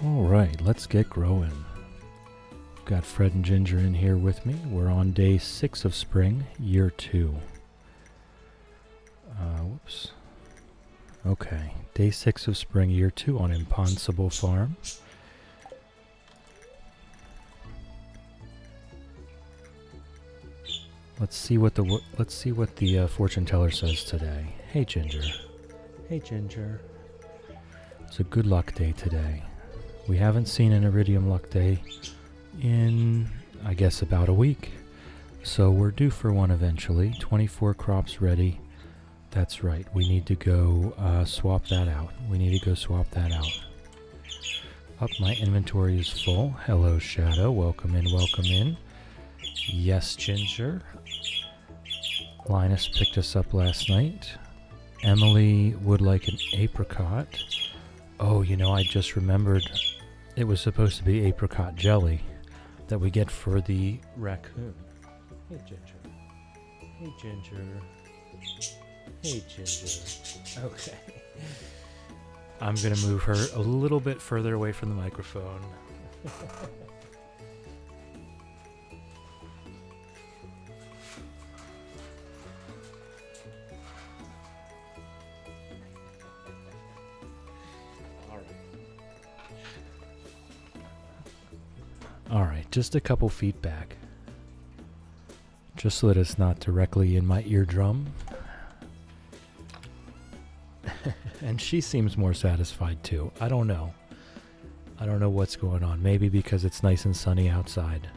Alright, let's get growing. Got Fred and Ginger in here with me. We're on day 6 of spring, year 2. Whoops. Okay, day 6 of spring, year 2 on ImPondsible Farm. Let's see what the fortune teller says today. Hey Ginger. Hey Ginger. It's a good luck day today. We haven't seen an iridium luck day in, I guess, about a week. So we're due for one eventually. 24 crops ready. That's right. We need to go swap that out. Up, my inventory is full. Hello, Shadow. Welcome in, welcome in. Yes, Ginger. Linus picked us up last night. Emily would like an apricot. Oh, you know, I just remembered it was supposed to be apricot jelly that we get for the raccoon. Hey, Ginger. Hey, Ginger. Hey, Ginger. Okay. I'm going to move her a little bit further away from the microphone. Alright, just a couple feet back. Just so that it's not directly in my eardrum. And she seems more satisfied too. I don't know. I don't know what's going on. Maybe because it's nice and sunny outside.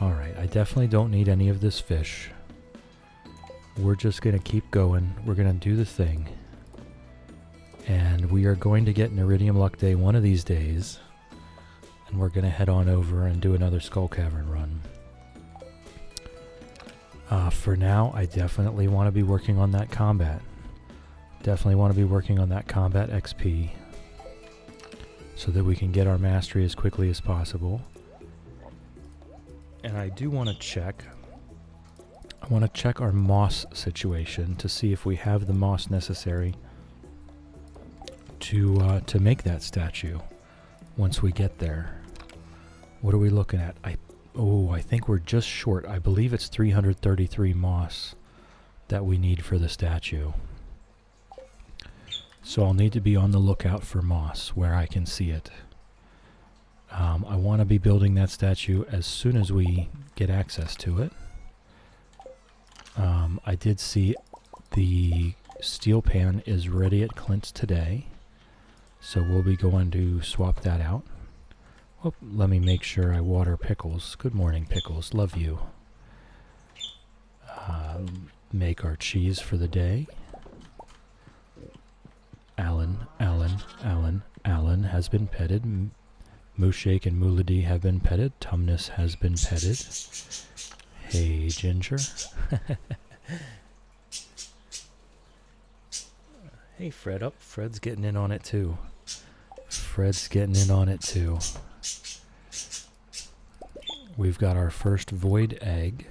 Alright, I definitely don't need any of this fish. We're just going to keep going. We're going to do the thing. And we are going to get an Iridium Luck Day one of these days. And we're going to head on over and do another Skull Cavern run. For now, I definitely want to be working on that combat. Definitely want to be working on that combat XP. So that we can get our mastery as quickly as possible. And I do want to check. I want to check our moss situation to see if we have the moss necessary to make that statue once we get there. What are we looking at? I think we're just short. I believe it's 333 moss that we need for the statue. So I'll need to be on the lookout for moss where I can see it. I want to be building that statue as soon as we get access to it. I did see the steel pan is ready at Clint's today. So we'll be going to swap that out. Oh, let me make sure I water Pickles. Good morning, Pickles. Love you. Make our cheese for the day. Alan has been petted. Mooshake and Moolady have been petted. Tumnus has been petted. Hey, Ginger. Hey, Fred. Oh, Fred's getting in on it too. We've got our first void egg.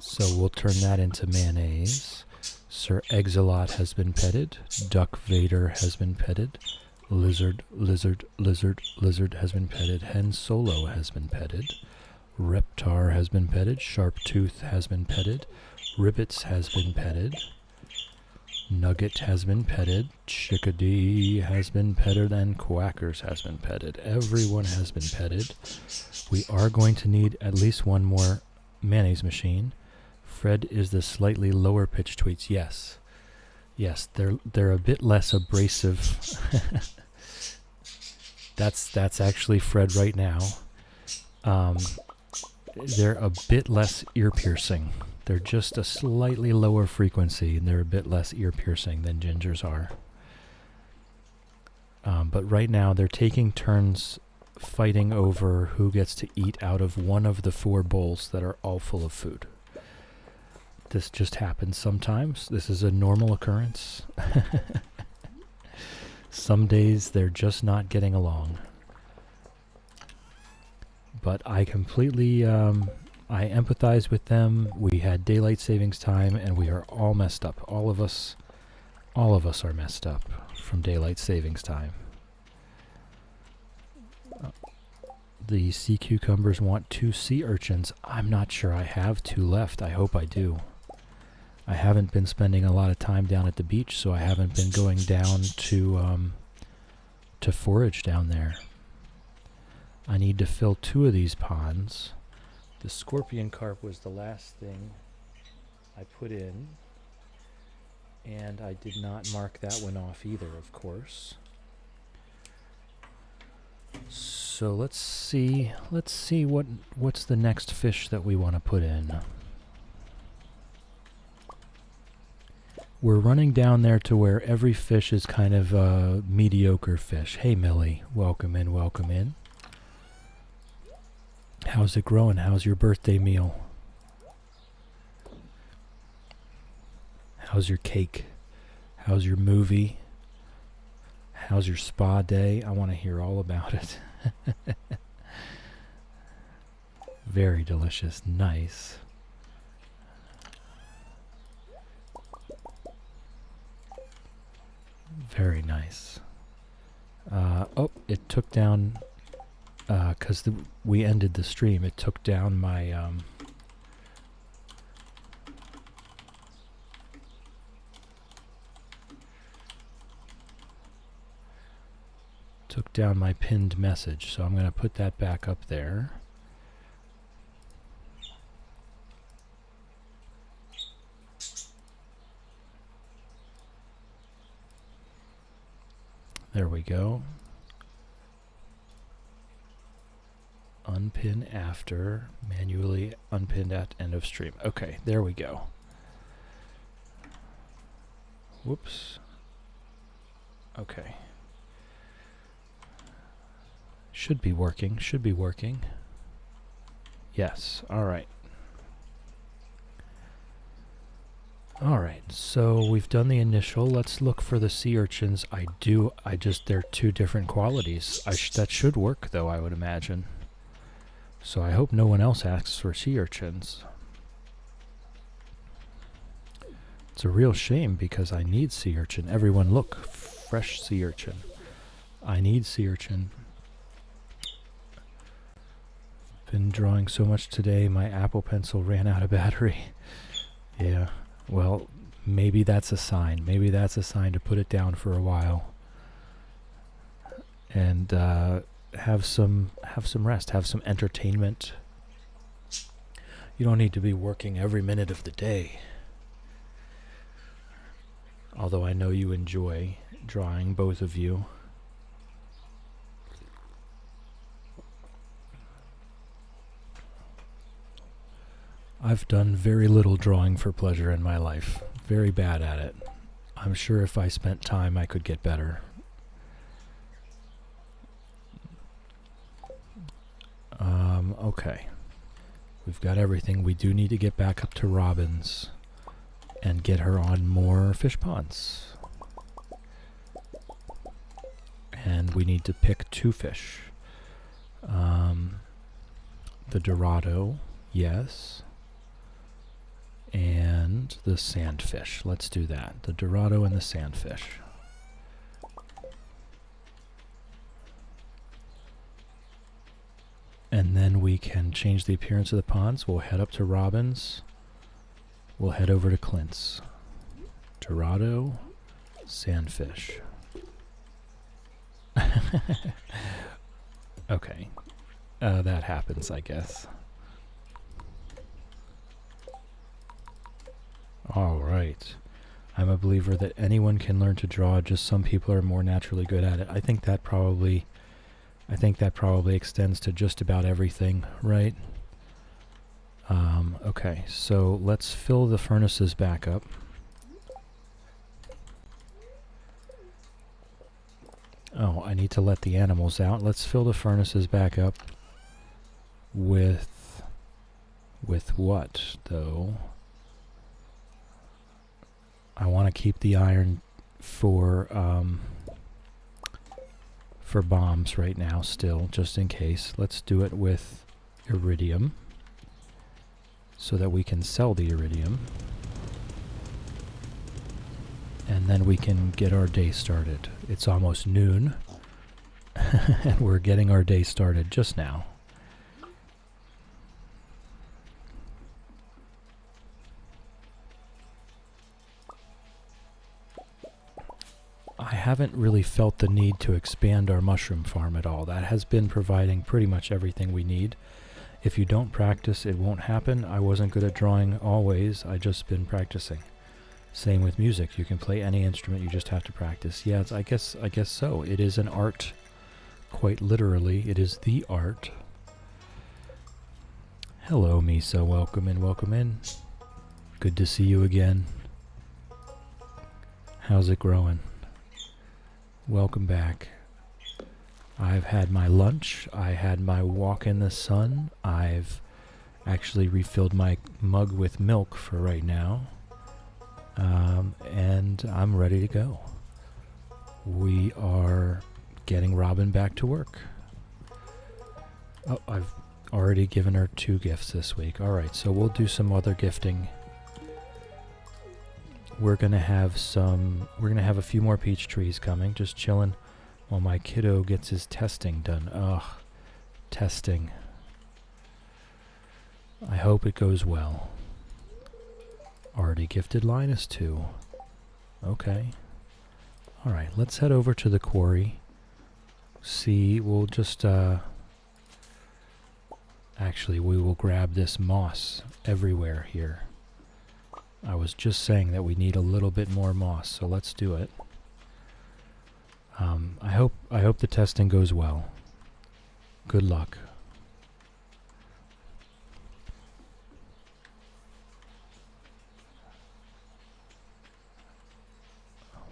So we'll turn that into mayonnaise. Sir Exilot has been petted. Duck Vader has been petted. Lizard has been petted. Hen Solo has been petted. Reptar has been petted. Sharptooth has been petted. Ribbits has been petted. Nugget has been petted. Chickadee has been petted. And Quackers has been petted. Everyone has been petted. We are going to need at least one more mayonnaise machine. Fred is the slightly lower pitch tweets. Yes, they're a bit less abrasive. That's actually Fred right now. They're a bit less ear piercing. They're just a slightly lower frequency, and they're a bit less ear piercing than Gingers are. But right now they're taking turns fighting over who gets to eat out of one of the 4 bowls that are all full of food. This just happens sometimes. This is a normal occurrence. Some days they're just not getting along. But I completely, I empathize with them. We had daylight savings time and we are all messed up. All of us All of us are messed up from daylight savings time. The sea cucumbers want 2 sea urchins. I'm not sure I have 2 left. I hope I do. I haven't been spending a lot of time down at the beach, so I haven't been going down to forage down there. I need to fill 2 of these ponds. The scorpion carp was the last thing I put in, and I did not mark that one off either, of course. So let's see what's the next fish that we want to put in. We're running down there to where every fish is kind of a mediocre fish. Hey Millie, welcome in, welcome in. How's it growing? How's your birthday meal? How's your cake? How's your movie? How's your spa day? I want to hear all about it. Very delicious. Nice. Very nice. Oh, it took down, because we ended the stream, it took down my, pinned message, so I'm going to put that back up there. There we go. Unpin after, manually unpinned at end of stream. Okay, there we go. Whoops. Okay. Should be working, should be working. Yes, alright. Alright, so we've done the initial. Let's look for the sea urchins. They're 2 different qualities. That should work though, I would imagine. So I hope no one else asks for sea urchins. It's a real shame because I need sea urchin. Everyone look, fresh sea urchin. I need sea urchin. Been drawing so much today, my Apple Pencil ran out of battery. Yeah, well, maybe that's a sign. Maybe that's a sign to put it down for a while. And have some rest, have some entertainment. You don't need to be working every minute of the day. Although I know you enjoy drawing, both of you. I've done very little drawing for pleasure in my life. Very bad at it. I'm sure if I spent time I could get better. Okay. We've got everything. We do need to get back up to Robin's and get her on more fish ponds. And we need to pick 2 fish. The Dorado, yes. And the sandfish. Let's do that. The Dorado and the sandfish. And then we can change the appearance of the ponds. We'll head up to Robin's. We'll head over to Clint's. Dorado, sandfish. Okay. That happens, I guess. All right. I'm a believer that anyone can learn to draw, just some people are more naturally good at it. I think that probably extends to just about everything, right? Okay, so let's fill the furnaces back up. Oh, I need to let the animals out. Let's fill the furnaces back up with what, though? I want to keep the iron for bombs right now still, just in case. Let's do it with iridium so that we can sell the iridium. and then we can get our day started. It's almost noon, and we're getting our day started just now. I haven't really felt the need to expand our mushroom farm at all. That has been providing pretty much everything we need. If you don't practice, it won't happen. I wasn't good at drawing always. I just been practicing. Same with music. You can play any instrument. You just have to practice. Yeah, I guess so. It is an art. Quite literally, it is the art. Hello, Misa. Welcome in. Welcome in. Good to see you again. How's it growing? Welcome back. I've had my lunch. I had my walk in the sun. I've actually refilled my mug with milk for right now. And I'm ready to go. We are getting Robin back to work. Oh, I've already given her 2 gifts this week. Alright, so we'll do some other gifting. We're gonna have a few more peach trees coming, just chilling while my kiddo gets his testing done. Ugh, testing. I hope it goes well. Already gifted Linus 2. Okay. Alright, let's head over to the quarry. We'll just, actually, we will grab this moss everywhere here. I was just saying that we need a little bit more moss, so let's do it. I hope the testing goes well. Good luck.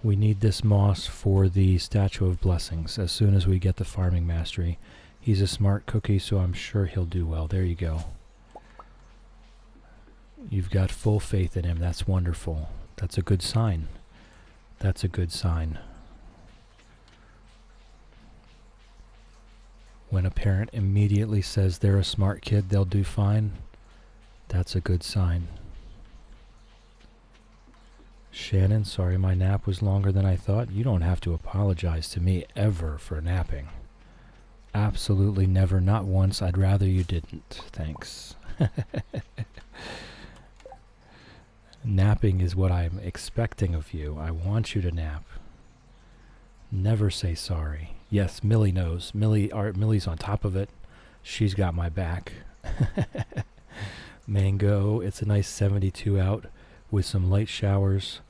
We need this moss for the Statue of Blessings as soon as we get the farming mastery. He's a smart cookie, so I'm sure he'll do well. There you go. You've got full faith in him. That's wonderful. That's a good sign. That's a good sign. When a parent immediately says they're a smart kid, they'll do fine, that's a good sign. Shannon, sorry my nap was longer than I thought. You don't have to apologize to me ever for napping. Absolutely never, not once. I'd rather you didn't. Thanks. Napping is what I'm expecting of you. I want you to nap. Never say sorry. Yes, Millie knows. Millie's on top of it. She's got my back. Mango, it's a nice 72 out with some light showers,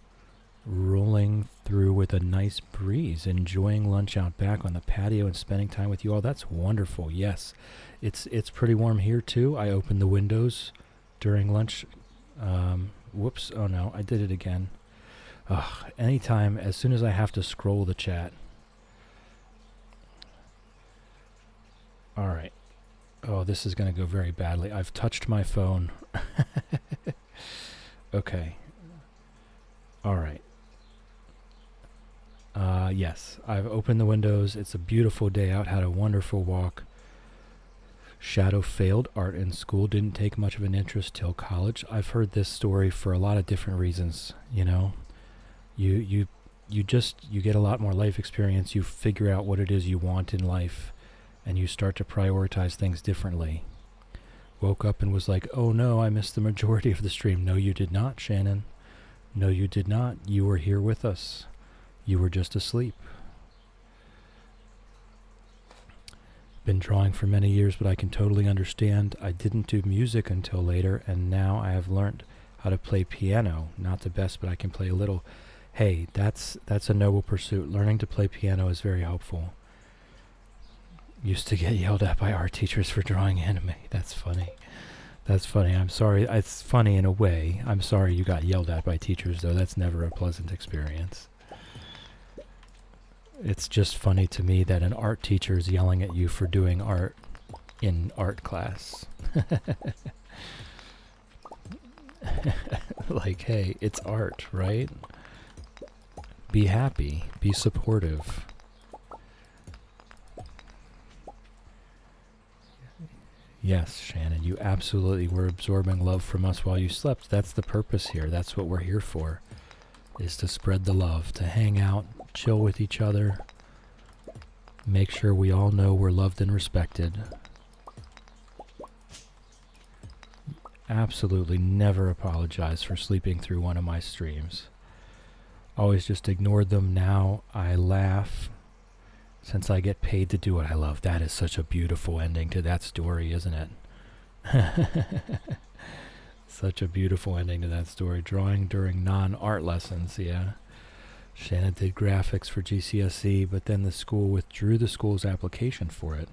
rolling through with a nice breeze, enjoying lunch out back on the patio and spending time with you all. That's wonderful. Yes, it's pretty warm here too. I opened the windows during lunch. Whoops, oh no, I did it again. Anytime, as soon as I have to scroll the chat. Alright. Oh, this is going to go very badly. I've touched my phone. Okay. Alright. Yes, I've opened the windows. It's a beautiful day out. Had a wonderful walk. Shadow failed art in school. Didn't take much of an interest till college. I've heard this story for a lot of different reasons, you know. You get a lot more life experience. You figure out what it is you want in life, and you start to prioritize things differently. Woke up and was like, oh no, I missed the majority of the stream. No, you did not, Shannon. No, you did not. You were here with us. You were just asleep. Been drawing for many years, but I can totally understand. I didn't do music until later, and now I have learned how to play piano. Not the best, but I can play a little. Hey, that's a noble pursuit. Learning to play piano is very helpful. Used to get yelled at by art teachers for drawing anime. That's funny. That's funny. I'm sorry. It's funny in a way. I'm sorry you got yelled at by teachers, though. That's never a pleasant experience. It's just funny to me that an art teacher is yelling at you for doing art in art class. Like, hey, it's art, right? Be happy. Be supportive. Yes, Shannon, you absolutely were absorbing love from us while you slept. That's the purpose here. That's what we're here for. is to spread the love, to hang out, chill with each other, make sure we all know we're loved and respected. Absolutely never apologize for sleeping through one of my streams. Always just ignored them. Now I laugh since I get paid to do what I love. That is such a beautiful ending to that story, isn't it? Such a beautiful ending to that story. Drawing during non-art lessons, yeah. Shannon did graphics for GCSE, but then the school withdrew the school's application for it.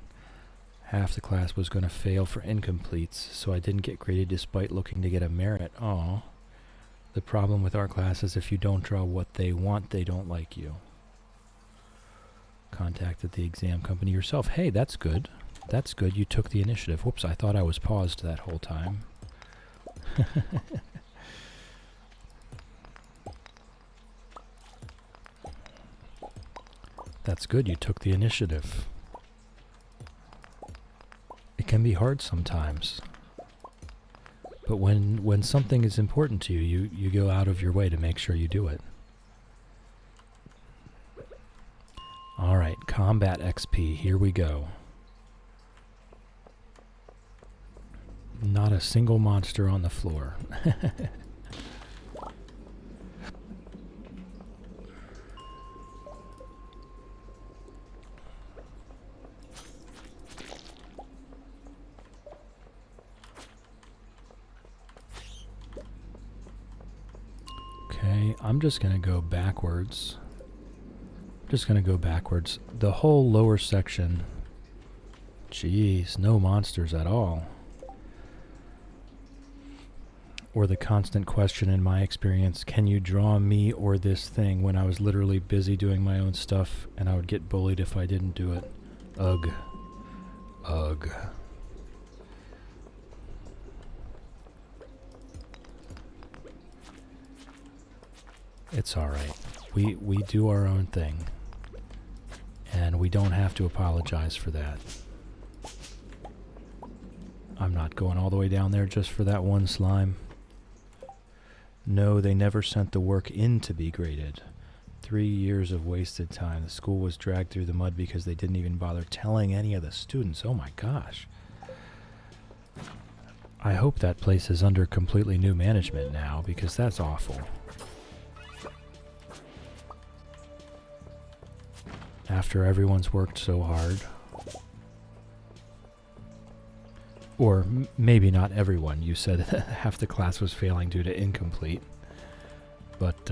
Half the class was going to fail for incompletes, so I didn't get graded despite looking to get a merit. Aw. The problem with art class is if you don't draw what they want, they don't like you. Contacted the exam company yourself. Hey, that's good. That's good. You took the initiative. Whoops, I thought I was paused that whole time. That's good. You took the initiative. It can be hard sometimes. But when something is important to you, you go out of your way to make sure you do it. Alright, combat XP, here we go. Not a single monster on the floor. Okay, I'm just going to go backwards. The whole lower section. Jeez, no monsters at all. Or the constant question in my experience, can you draw me or this thing, when I was literally busy doing my own stuff and I would get bullied if I didn't do it. Ugh. Ugh. It's alright. We do our own thing. And we don't have to apologize for that. I'm not going all the way down there just for that one slime. No, they never sent the work in to be graded. 3 years of wasted time. The school was dragged through the mud because they didn't even bother telling any of the students. Oh my gosh. I hope that place is under completely new management now, because that's awful. After everyone's worked so hard. Or maybe not everyone. You said half the class was failing due to incomplete. But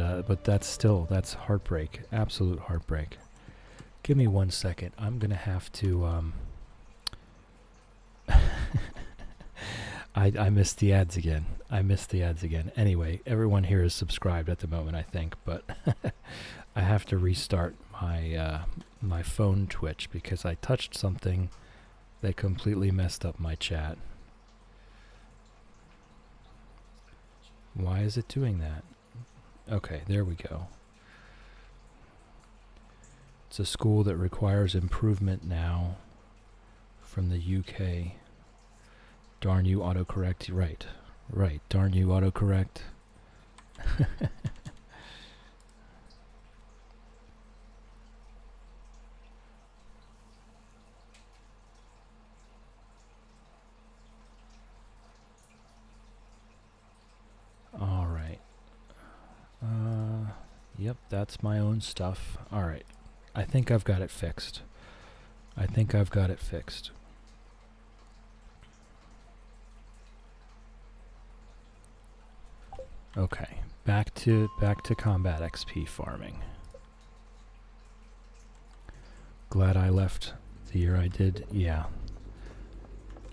that's heartbreak. Absolute heartbreak. Give me 1 second. I'm going to have to... I missed the ads again. Anyway, everyone here is subscribed at the moment, I think. But I have to restart my phone Twitch because I touched something that completely messed up my chat. Why is it doing that? Okay, there we go. It's a school that requires improvement now from the UK. Darn you, autocorrect. Right. Darn you, autocorrect. Alright. Yep, that's my own stuff. Alright. I think I've got it fixed. Okay, back to combat XP farming. Glad I left the year I did. Yeah.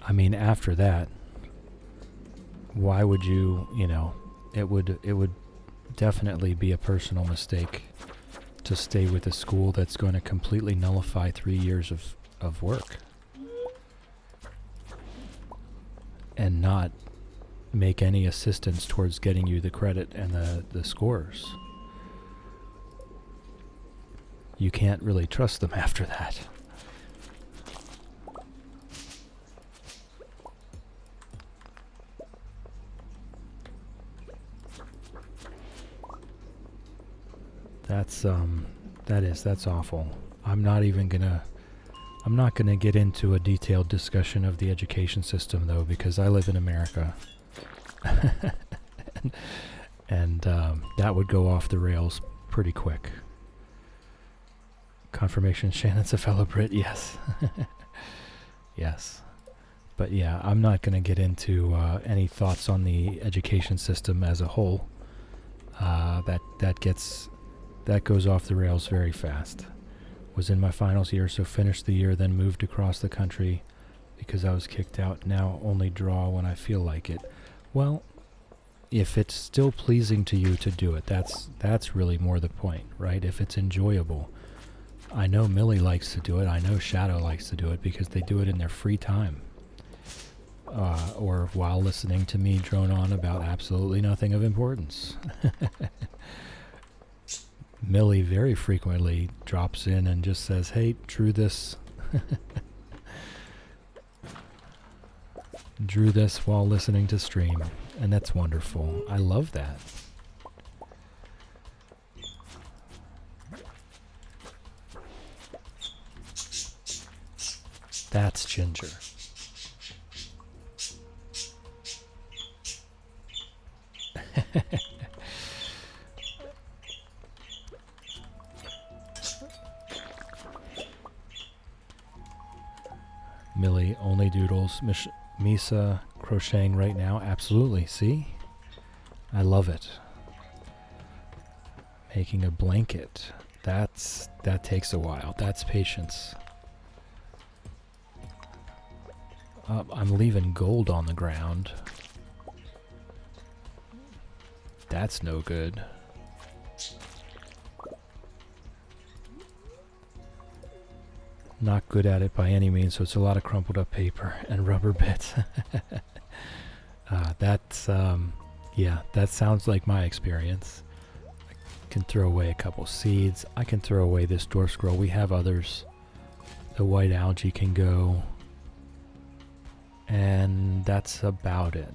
I mean, after that, why would you, it would definitely be a personal mistake to stay with a school that's going to completely nullify 3 years of work and not make any assistance towards getting you the credit and the scores. You can't really trust them after that. That's that's awful. I'm not gonna get into a detailed discussion of the education system though, because I live in America. and that would go off the rails pretty quick. Confirmation Shannon's a fellow Brit, yes. Yes. But yeah, I'm not going to get into any thoughts on the education system as a whole. That goes off the rails very fast. Was in my finals year, so finished the year, then moved across the country because I was kicked out. Now only draw when I feel like it. Well, if it's still pleasing to you to do it, that's really more the point, right? If it's enjoyable. I know Millie likes to do it. I know Shadow likes to do it because they do it in their free time. Or while listening to me drone on about absolutely nothing of importance. Millie very frequently drops in and just says, hey, drew this. Drew this while listening to stream. And that's wonderful. I love that. That's Ginger. Millie only doodles. Misa crocheting right now. Absolutely. See? I love it. Making a blanket. That takes a while. That's patience. I'm leaving gold on the ground. That's no good. Not good at it by any means, so it's a lot of crumpled up paper and rubber bits. Yeah, that sounds like my experience. I can throw away a couple seeds. I can throw away this dwarf scroll. We have others. The white algae can go. And that's about it.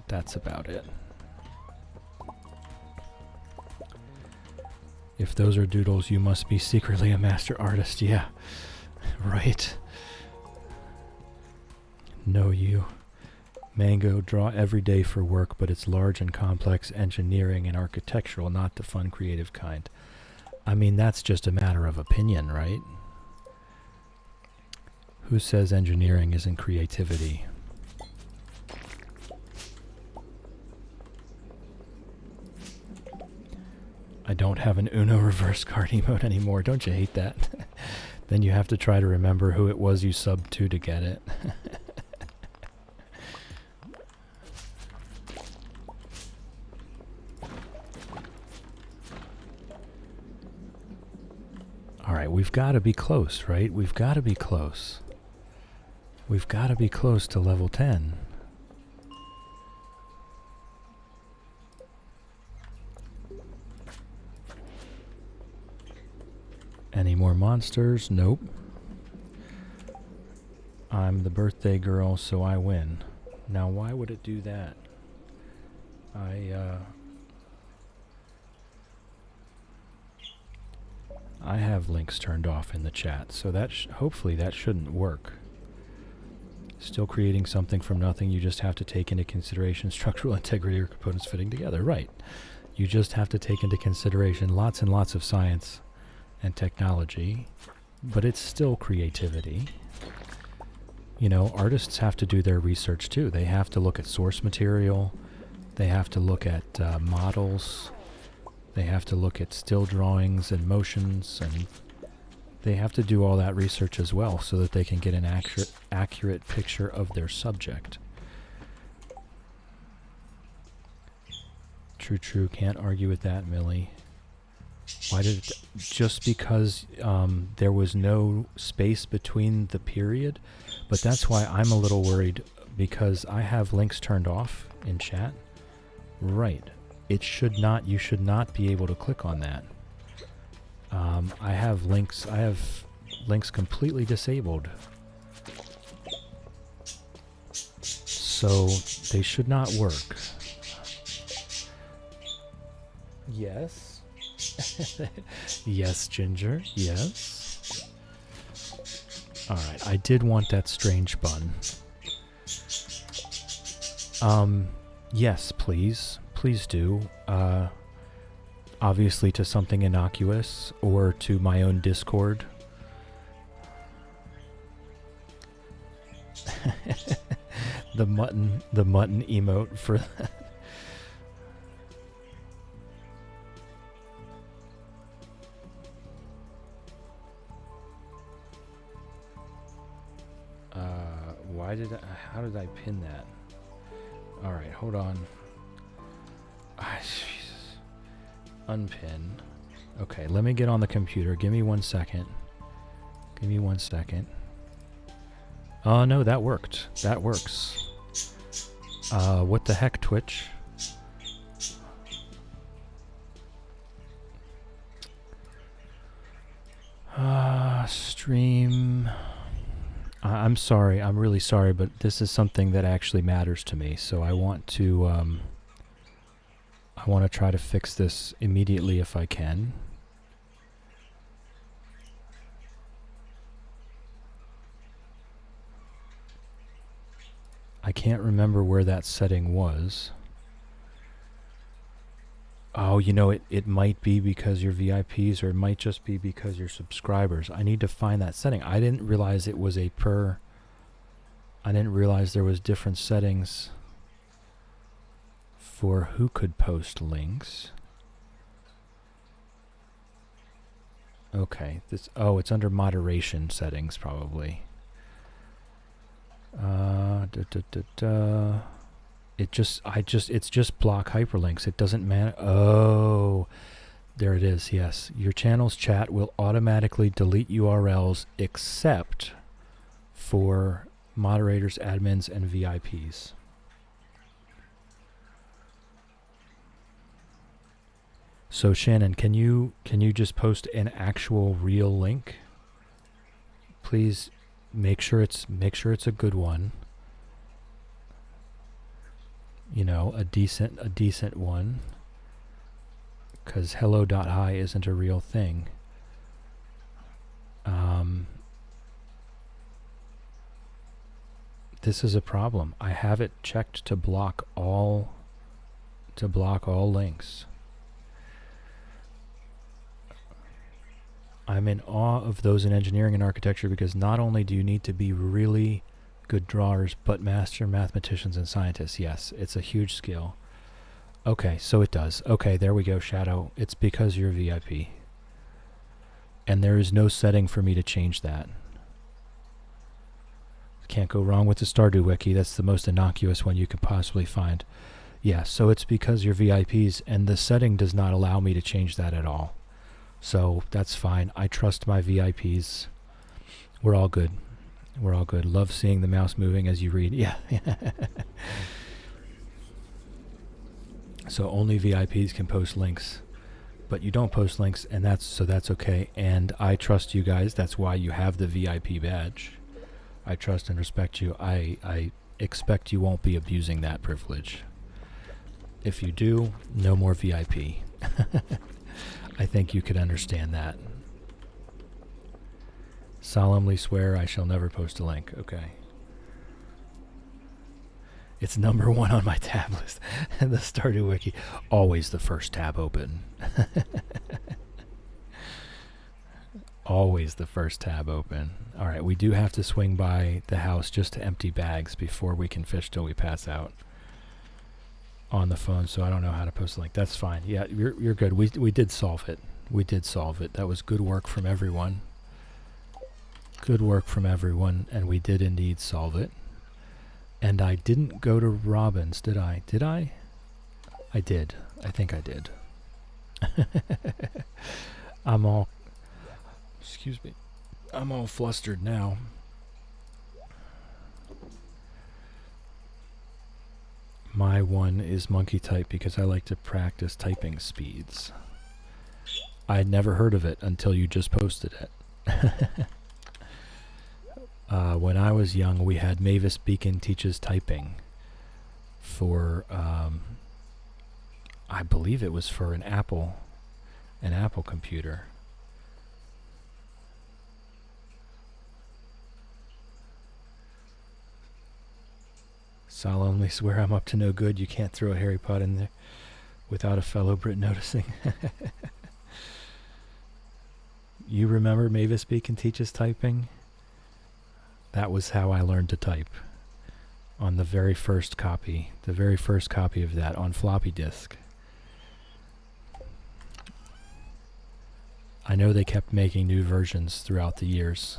If those are doodles, you must be secretly a master artist. Yeah, right. No, you. Mango, draw every day for work, but it's large and complex engineering and architectural, not the fun, creative kind. I mean, that's just a matter of opinion, right? Who says engineering isn't creativity? I don't have an Uno reverse card emote anymore. Don't you hate that? Then you have to try to remember who it was you subbed to get it. Alright, we've got to be close, right? We've got to be close. We've got to be close to level 10. Any more monsters? Nope. I'm the birthday girl, so I win. Now, why would it do that? I have links turned off in the chat, so that hopefully that shouldn't work. Still creating something from nothing, you just have to take into consideration structural integrity or components fitting together. Right. You just have to take into consideration lots and lots of science and technology, but it's still creativity. You know, artists have to do their research too. They have to look at source material, they have to look at models, they have to look at still drawings and motions, and they have to do all that research as well so that they can get an accurate picture of their subject. True, can't argue with that, Millie. Why did it... Just because there was no space between the period? But that's why I'm a little worried, because I have links turned off in chat. Right. It should not... You should not be able to click on that. I have links completely disabled. So they should not work. Yes. Yes, Ginger. Yes. Alright, I did want that strange bun. Yes, please. Please do. Obviously to something innocuous or to my own Discord. the mutton emote for that. How did I pin that? Alright, hold on. Jesus. Unpin. Okay, let me get on the computer. Give me 1 second. Give me 1 second. Oh, no, that worked. That works. What the heck, Twitch? Stream... I'm sorry, I'm really sorry, but this is something that actually matters to me, so I want to try to fix this immediately if I can. I can't remember where that setting was. Oh, you know, it might be because you're VIPs, or it might just be because you're subscribers. I need to find that setting. I didn't realize it was I didn't realize there was different settings for who could post links. Okay, it's under moderation settings probably. It's just block hyperlinks. It doesn't matter. Oh, there it is. Yes, your channel's chat will automatically delete URLs except for moderators, admins, and VIPs. So Shannon, can you just post an actual real link? Please make sure it's a good one. You know, a decent one, because hello.hi isn't a real thing. This is a problem. I have it checked to block all links. I'm in awe of those in engineering and architecture, because not only do you need to be really good drawers, but master mathematicians and scientists. Yes, it's a huge skill. Okay, so it does. Okay, there we go, Shadow. It's because you're VIP. And there is no setting for me to change that. Can't go wrong with the Stardew wiki. That's the most innocuous one you could possibly find. Yeah, so it's because you're VIPs, and the setting does not allow me to change that at all. So that's fine. I trust my VIPs. We're all good. We're all good. Love seeing the mouse moving as you read. Yeah. So only VIPs can post links, but you don't post links, and that's okay. And I trust you guys. That's why you have the VIP badge. I trust and respect you. I expect you won't be abusing that privilege. If you do, no more VIP. I think you could understand that. Solemnly swear I shall never post a link. Okay. It's number 1 on my tab list. The Stardew wiki. Always the first tab open. Always the first tab open. Alright, we do have to swing by the house just to empty bags before we can fish till we pass out on the phone, so I don't know how to post a link. That's fine. Yeah, you're good. We did solve it. We did solve it. That was good work from everyone. Good work from everyone, and we did indeed solve it. And I didn't go to Robin's, did I? Did I? I did. I think I did. Excuse me. I'm all flustered now. My one is monkey type because I like to practice typing speeds. I'd never heard of it until you just posted it. When I was young, we had Mavis Beacon Teaches Typing for, I believe it was for an Apple an Apple computer. Solemnly swear I'm up to no good. You can't throw a Harry Potter in there without a fellow Brit noticing. You remember Mavis Beacon teaches typing? That was how I learned to type. On the very first copy of that on floppy disk. I know they kept making new versions throughout the years,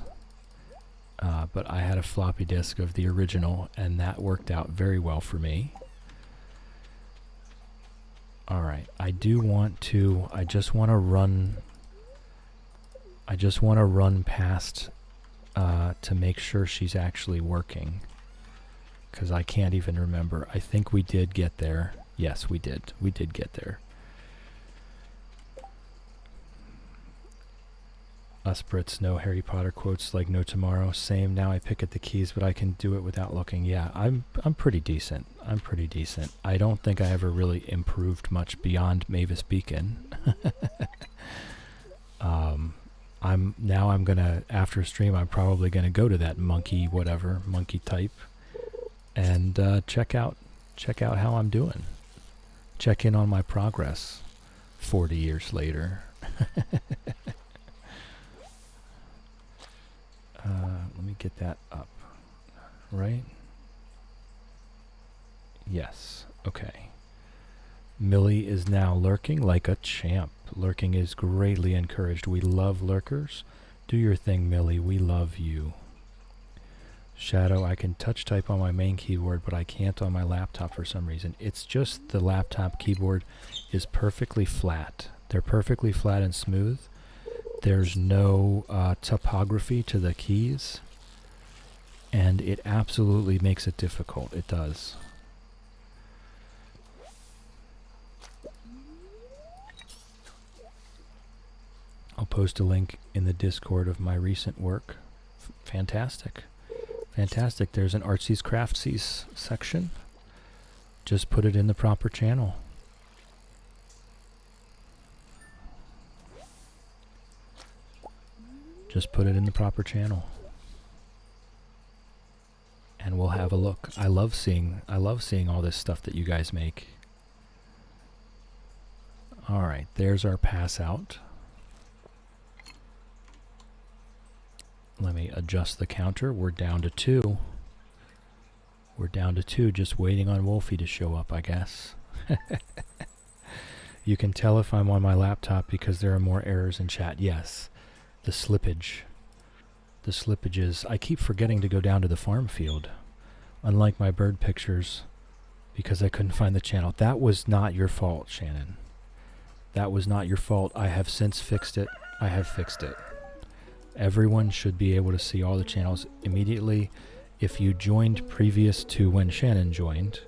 but I had a floppy disk of the original, and that worked out very well for me. Alright, I just want to run past to make sure she's actually working, because I can't even remember. I think we did get there. Yes, we did. We did get there. Us Brits know Harry Potter quotes like no tomorrow. Same, now I pick at the keys, but I can do it without looking. Yeah, I'm pretty decent. I don't think I ever really improved much beyond Mavis Beacon. I'm gonna, after stream, I'm probably gonna go to that monkey type, and check out how I'm doing. Check in on my progress 40 years later. Let me get that up. Right? Yes. Okay. Millie is now lurking like a champ. Lurking is greatly encouraged. We love lurkers. Do your thing, Millie. We love you. Shadow, I can touch type on my main keyboard, but I can't on my laptop for some reason. It's just the laptop keyboard is perfectly flat. They're perfectly flat and smooth. There's no topography to the keys, and it absolutely makes it difficult. It does. I'll post a link in the Discord of my recent work. Fantastic. Fantastic. There's an Artsies Craftsies section. Just put it in the proper channel. Just put it in the proper channel, and we'll have a look. I love seeing all this stuff that you guys make. All right, there's our pass out. Let me adjust the counter. We're down to 2. We're down to 2, just waiting on Wolfie to show up, I guess. You can tell if I'm on my laptop because there are more errors in chat. Yes. The slippage. The slippages. I keep forgetting to go down to the farm field. Unlike my bird pictures, because I couldn't find the channel. That was not your fault, Shannon. That was not your fault. I have since fixed it. I have fixed it. Everyone should be able to see all the channels immediately. If you joined previous to when Shannon joined,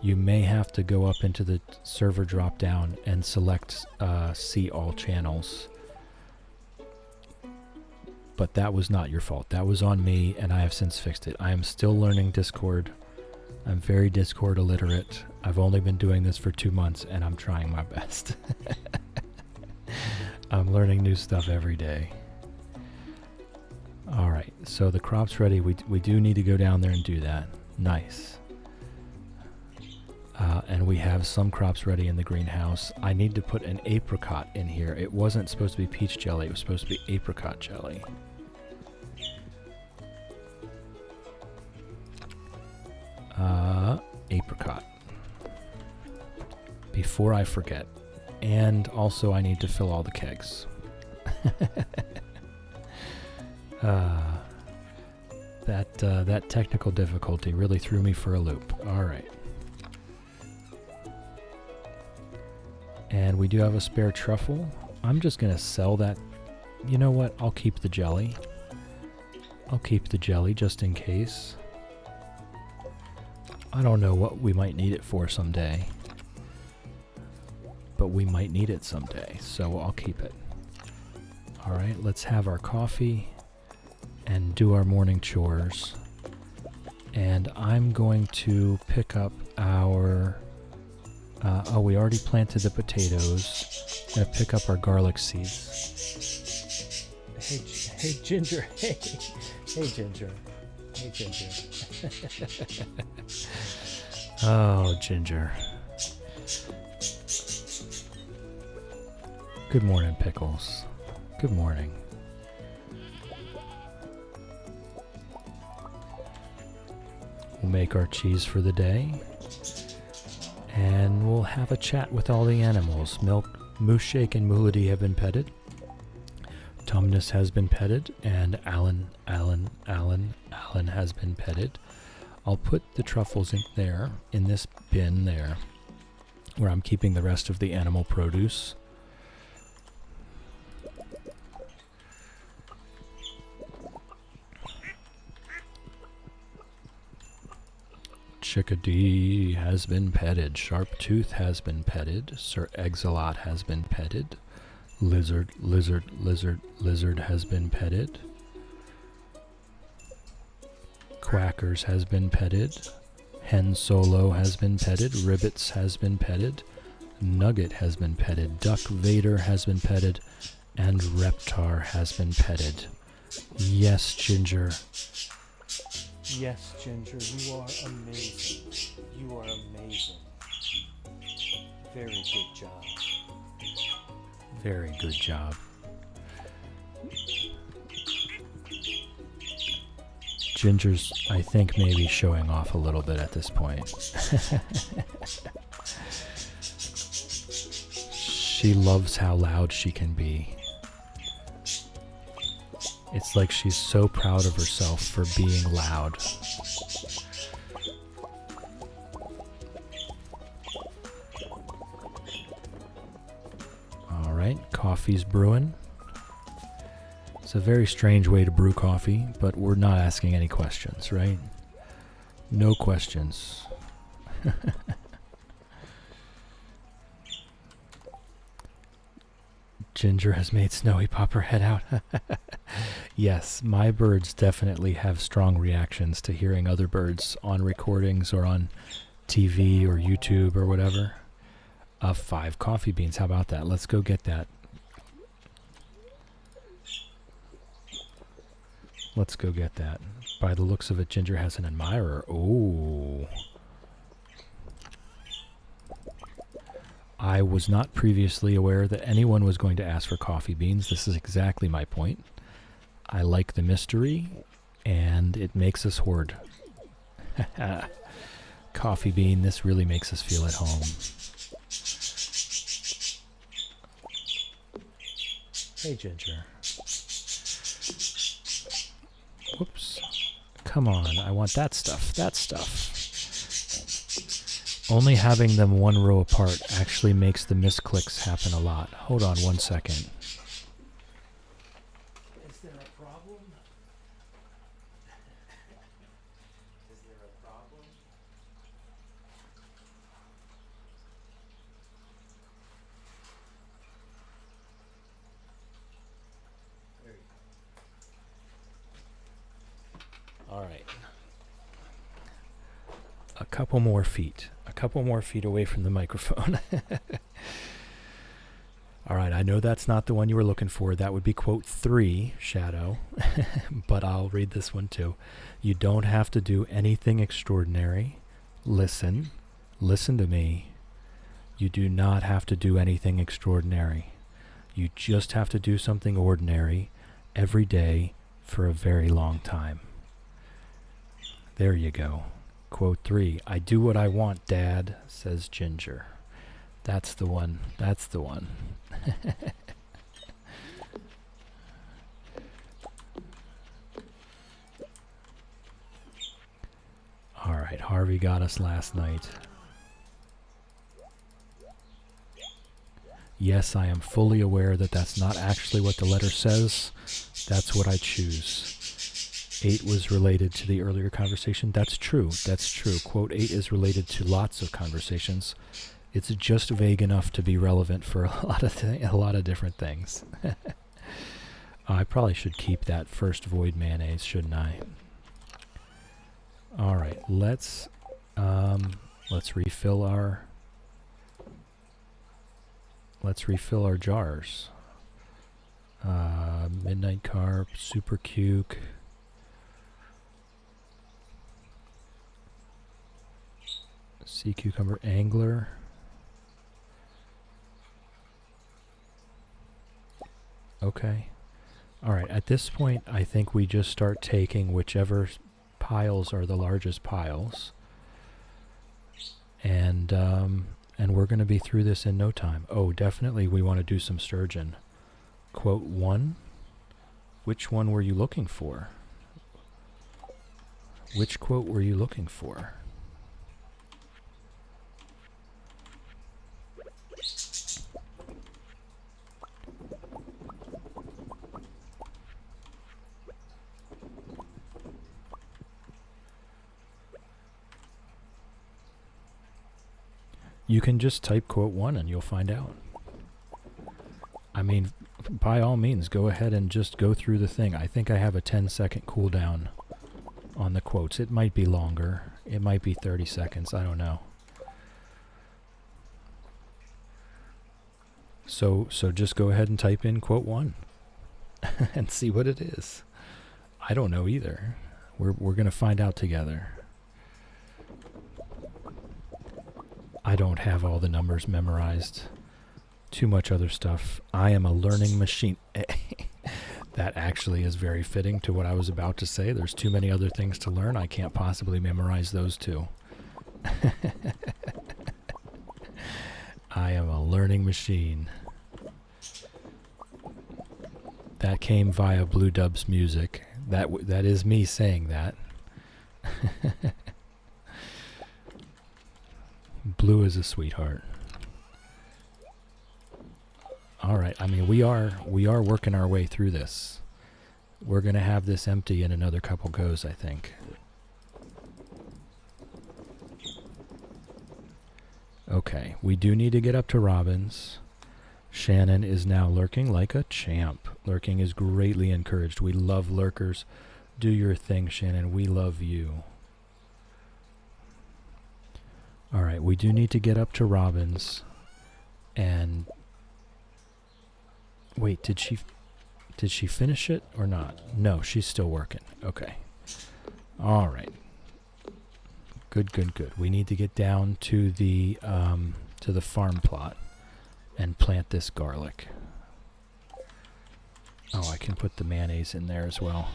you may have to go up into the server drop down and select see all channels. But that was not your fault. That was on me, and I have since fixed it. I am still learning Discord. I'm very Discord illiterate. I've only been doing this for 2 months, and I'm trying my best. I'm learning new stuff every day. Alright, so the crop's ready. We do need to go down there and do that. Nice. And we have some crops ready in the greenhouse. I need to put an apricot in here. It wasn't supposed to be peach jelly. It was supposed to be apricot jelly. Apricot. Before I forget. And also I need to fill all the kegs. That technical difficulty really threw me for a loop. Alright. And we do have a spare truffle. I'm just going to sell that. You know what? I'll keep the jelly. I'll keep the jelly just in case. I don't know what we might need it for someday. But we might need it someday, so I'll keep it. Alright, let's have our coffee and do our morning chores. And I'm going to pick up our Oh, we already planted the potatoes. Gonna pick up our garlic seeds. Hey, Ginger. Hey, Ginger. Hey, Ginger. Oh, Ginger. Good morning, Pickles. Good morning. We'll make our cheese for the day. And we'll have a chat with all the animals. Milk, Mooshake, and Moolity have been petted. Tumnus has been petted, and Alan has been petted. I'll put the truffles in there, in this bin there, where I'm keeping the rest of the animal produce. Chickadee has been petted. Sharptooth has been petted. Sir Exilot has been petted. Lizard has been petted. Quackers has been petted. Hen Solo has been petted. Ribbits has been petted. Nugget has been petted. Duck Vader has been petted. And Reptar has been petted. Yes, Ginger. Yes, Ginger, you are amazing. You are amazing. Very good job. Very good job. Ginger's, I think, maybe showing off a little bit at this point. She loves how loud she can be. It's like she's so proud of herself for being loud. Alright, coffee's brewing. It's a very strange way to brew coffee, but we're not asking any questions, right? No questions. Ginger has made Snowy pop her head out. Yes, my birds definitely have strong reactions to hearing other birds on recordings or on TV or YouTube or whatever. 5 coffee beans, how about that? Let's go get that. Let's go get that. By the looks of it, Ginger has an admirer. Oh. I was not previously aware that anyone was going to ask for coffee beans. This is exactly my point. I like the mystery, and it makes us hoard. Coffee bean, this really makes us feel at home. Hey, Ginger. Whoops. Come on, I want that stuff. That stuff. Only having them one row apart actually makes the misclicks happen a lot. Hold on 1 second. Is there a problem? Is there a problem? There you go. All right. A couple more feet. A couple more feet away from the microphone. All right, I know that's not the one you were looking for. That would be quote 3, Shadow. But I'll read this one too. You don't have to do anything extraordinary. Listen. Listen to me. You do not have to do anything extraordinary. You just have to do something ordinary every day for a very long time. There you go. Quote 3, I do what I want, Dad, says Ginger. That's the one. That's the one. All right, Harvey got us last night. Yes, I am fully aware that that's not actually what the letter says. That's what I choose. 8 was related to the earlier conversation. That's true. That's true. Quote 8 is related to lots of conversations. It's just vague enough to be relevant for a lot of different things. I probably should keep that first void mayonnaise, shouldn't I? All right, let's refill our let's refill our jars. Midnight Carp, Super Cuke. Sea Cucumber Angler. Okay. Alright, at this point I think we just start taking whichever piles are the largest piles. And we're going to be through this in no time. Oh, definitely we want to do some sturgeon. Quote 1. Which one were you looking for? Which quote were you looking for? You can just type quote 1 and you'll find out. I mean, by all means, go ahead and just go through the thing. I think I have a 10-second cooldown on the quotes. It might be longer. It might be 30 seconds. I don't know. So just go ahead and type in quote 1 and see what it is. I don't know either. We're going to find out together. I don't have all the numbers memorized. Too much other stuff. I am a learning machine. That actually is very fitting to what I was about to say. There's too many other things to learn. I can't possibly memorize those two. I am a learning machine. That came via Blue Dub's music. That is me saying that. Blue is a sweetheart. Alright, I mean we are working our way through this. We're gonna have this empty in another couple goes, I think. Okay, we do need to get up to Robin's. Shannon is now lurking like a champ. Lurking is greatly encouraged. We love lurkers. Do your thing, Shannon. We love you. Alright, we do need to get up to Robin's. And wait, did she finish it or not? No, she's still working. Okay. Alright. Good. We need to get down to the farm plot and plant this garlic. Oh, I can put the mayonnaise in there as well.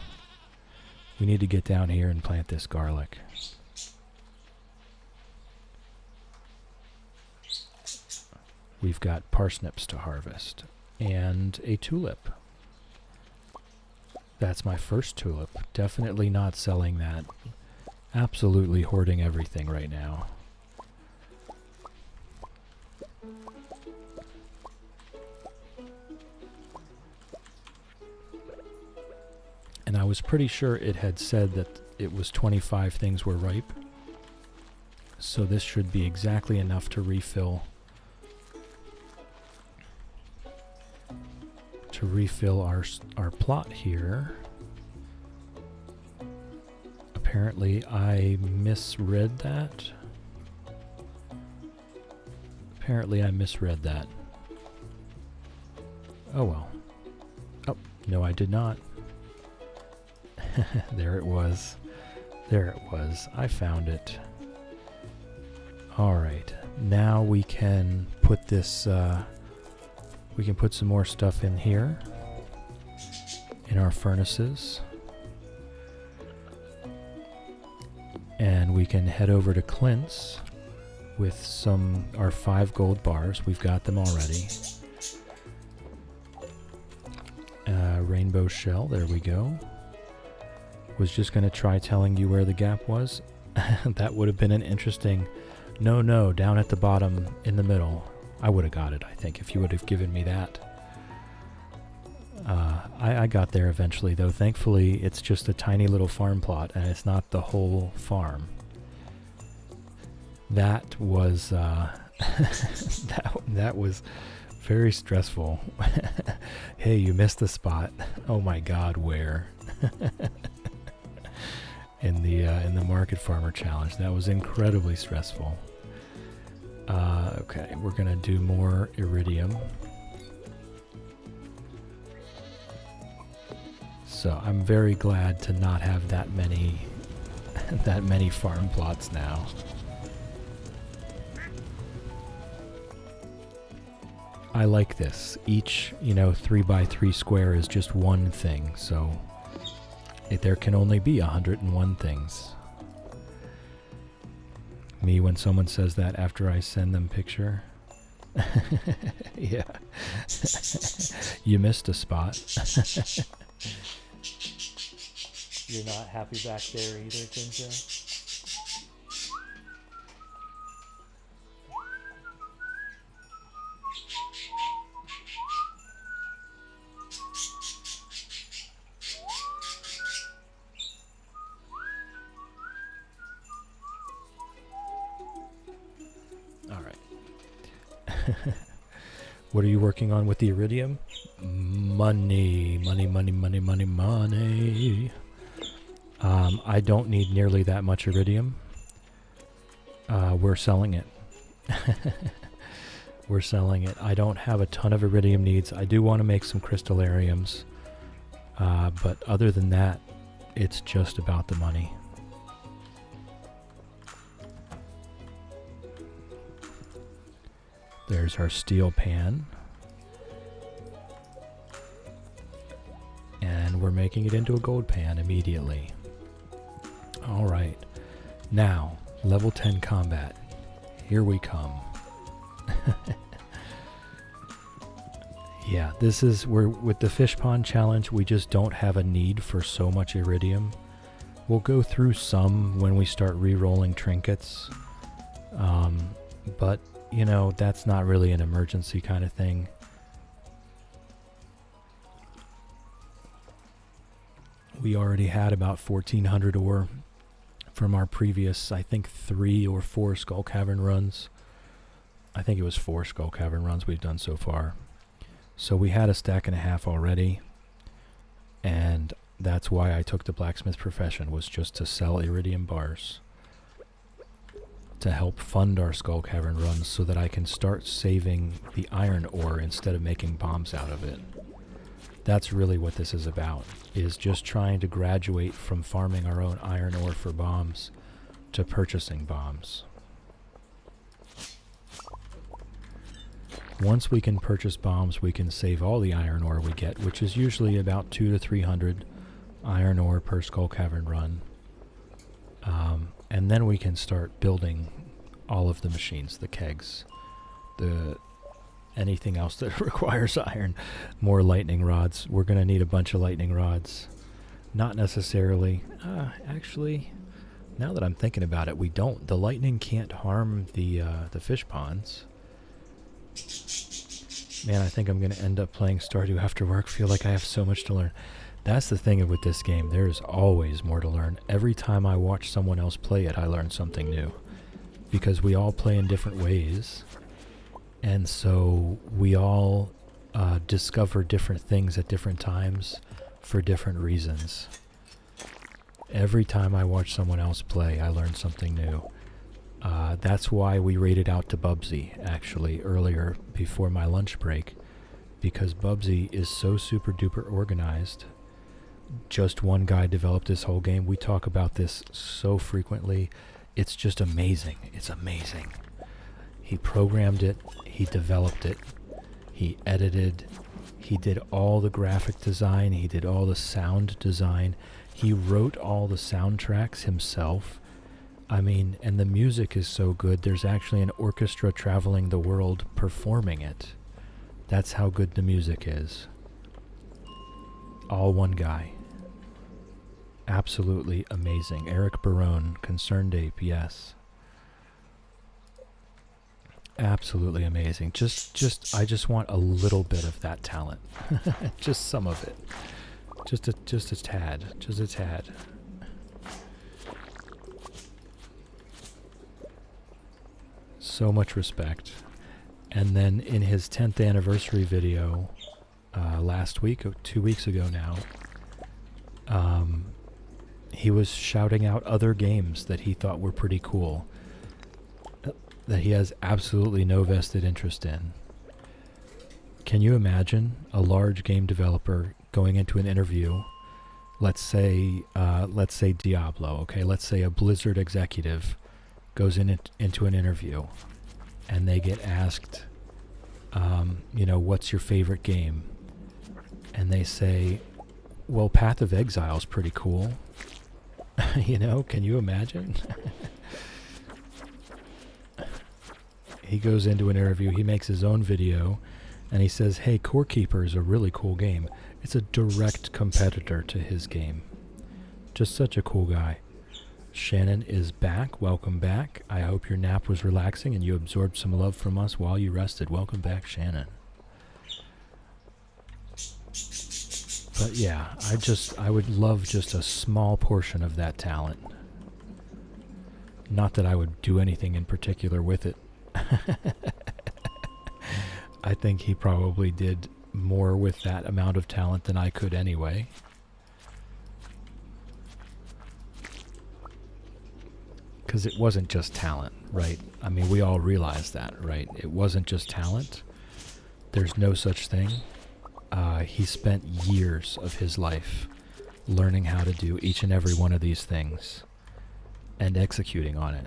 We need to get down here and plant this garlic. We've got parsnips to harvest and a tulip. That's my first tulip. Definitely not selling that. Absolutely hoarding everything right now. And I was pretty sure it had said that it was 25 things were ripe. So this should be exactly enough to refill our plot here. Apparently I misread that. Oh well. Oh, no I did not. There it was. I found it. Alright. Now we can put this we can put some more stuff in here in our furnaces. And we can head over to Clint's with our 5 gold bars. We've got them already. Rainbow shell, there we go. Was just going to try telling you where the gap was. That would have been an interesting... No, down at the bottom in the middle. I would have got it, I think, if you would have given me that. I got there eventually, though. Thankfully, it's just a tiny little farm plot, and it's not the whole farm. That was... that was very stressful. Hey, you missed the spot. Oh my god, where? In the Market Farmer Challenge. That was incredibly stressful. Okay, we're gonna do more iridium. So I'm very glad to not have that many that many farm plots now. I like this. Each, 3x3 square is just one thing, so there can only be 101 things. Me, when someone says that after I send them picture. Yeah. You missed a spot. You're not happy back there either, Ginger? All right. What are you working on with the iridium? Money, money, money, money, money, money. I don't need nearly that much iridium. We're selling it. We're selling it. I don't have a ton of iridium needs. I do want to make some crystallariums. But other than that, it's just about the money. There's our steel pan. And we're making it into a gold pan immediately. All right. Now, level 10 combat. Here we come. Yeah, we're with the fish pond challenge, we just don't have a need for so much iridium. We'll go through some when we start re-rolling trinkets. But, that's not really an emergency kind of thing. We already had about 1,400 ore from our previous, I think, 3 or 4 Skull Cavern runs. I think it was 4 Skull Cavern runs we've done so far. So we had a stack and a half already, and that's why I took the blacksmith profession, was just to sell iridium bars to help fund our Skull Cavern runs so that I can start saving the iron ore instead of making bombs out of it. That's really what this is about, is just trying to graduate from farming our own iron ore for bombs to purchasing bombs. Once we can purchase bombs, we can save all the iron ore we get, which is usually about 200 to 300 iron ore per Skull Cavern run. And then we can start building all of the machines, the kegs, anything else that requires iron. More lightning rods. We're going to need a bunch of lightning rods. Not necessarily. Actually, now that I'm thinking about it, we don't. The lightning can't harm the fish ponds. Man, I think I'm going to end up playing Stardew after work. Feel like I have so much to learn. That's the thing with this game. There's always more to learn. Every time I watch someone else play it, I learn something new. Because we all play in different ways. And so we all discover different things at different times for different reasons. Every time I watch someone else play, I learn something new. That's why we raided out to Bubsy, actually, earlier before my lunch break. Because Bubsy is so super duper organized. Just one guy developed this whole game. We talk about this so frequently. It's just amazing. It's amazing. He programmed it. He developed it. He edited. He did all the graphic design. He did all the sound design. He wrote all the soundtracks himself. I mean, and the music is so good, there's actually an orchestra traveling the world performing it. That's how good the music is. All one guy. Absolutely amazing. Eric Barone, Concerned Ape, yes. Absolutely amazing. I just want a little bit of that talent. Just some of it. Just a tad. Just a tad. So much respect. And then in his 10th anniversary video last week, 2 weeks ago now, he was shouting out other games that he thought were pretty cool. that he has absolutely no vested interest in. Can you imagine a large game developer going into an interview? Let's say Diablo. Okay, let's say a Blizzard executive goes into an interview, and they get asked, what's your favorite game? And they say, well, Path of Exile's pretty cool. Can you imagine? He goes into an interview, he makes his own video, and he says, hey, Core Keeper is a really cool game. It's a direct competitor to his game. Just such a cool guy. Shannon is back. Welcome back. I hope your nap was relaxing and you absorbed some love from us while you rested. Welcome back, Shannon. But yeah, I would love just a small portion of that talent. Not that I would do anything in particular with it. I think he probably did more with that amount of talent than I could anyway. Because it wasn't just talent, right? I mean, we all realize that, right? It wasn't just talent. There's no such thing. He spent years of his life learning how to do each and every one of these things and executing on it.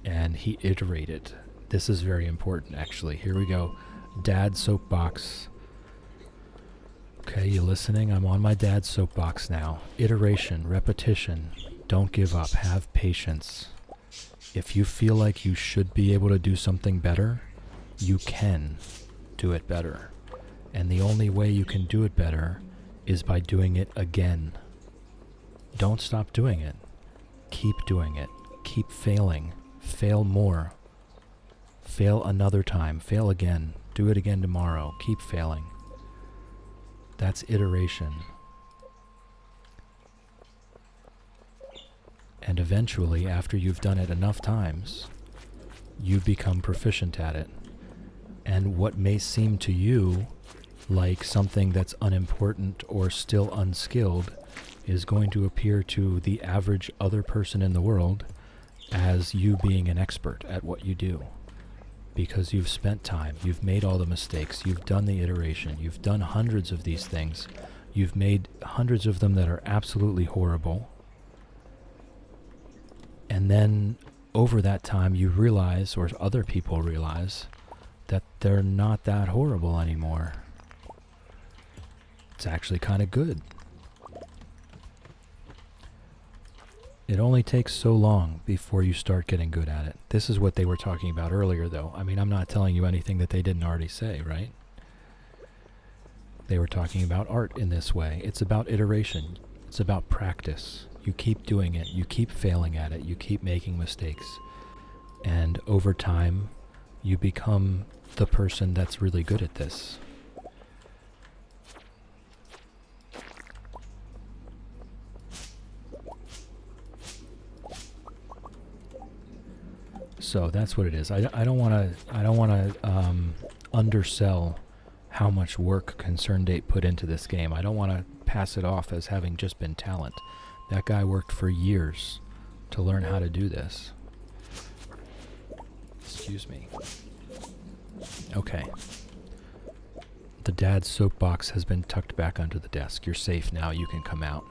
And he iterated. This is very important, actually. Here we go. Dad soapbox. Okay, you listening? I'm on my dad's soapbox now. Iteration, repetition. Don't give up. Have patience. If you feel like you should be able to do something better, you can do it better. And the only way you can do it better is by doing it again. Don't stop doing it. Keep doing it. Keep failing. Fail more. Fail another time. Fail again. Do it again tomorrow. Keep failing. That's iteration. And eventually, after you've done it enough times, you become proficient at it. And what may seem to you like something that's unimportant or still unskilled is going to appear to the average other person in the world as you being an expert at what you do. Because you've spent time, you've made all the mistakes, you've done the iteration, you've done hundreds of these things, you've made hundreds of them that are absolutely horrible. And then over that time you realize, or other people realize, that they're not that horrible anymore. It's actually kind of good. It only takes so long before you start getting good at it. This is what they were talking about earlier, though. I mean, I'm not telling you anything that they didn't already say, right? They were talking about art in this way. It's about iteration. It's about practice. You keep doing it. You keep failing at it. You keep making mistakes. And over time, you become the person that's really good at this. So that's what it is. I don't want to undersell how much work ConcernedApe put into this game. I don't want to pass it off as having just been talent. That guy worked for years to learn how to do this. Excuse me. Okay. The dad's soapbox has been tucked back under the desk. You're safe now. You can come out.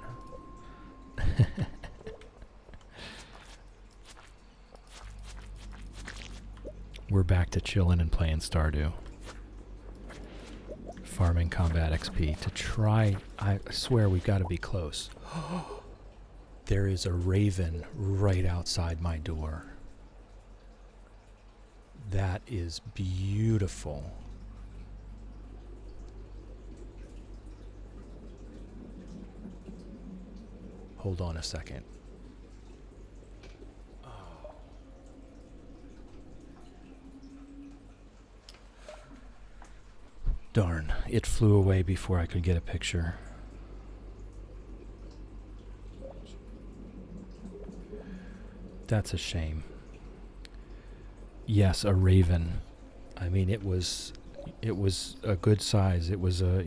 We're back to chilling and playing Stardew. Farming combat XP to try. I swear we've got to be close. There is a raven right outside my door. That is beautiful. Hold on a second. Darn, it flew away before I could get a picture. That's a shame. Yes, a raven. I mean, it was a good size. It was a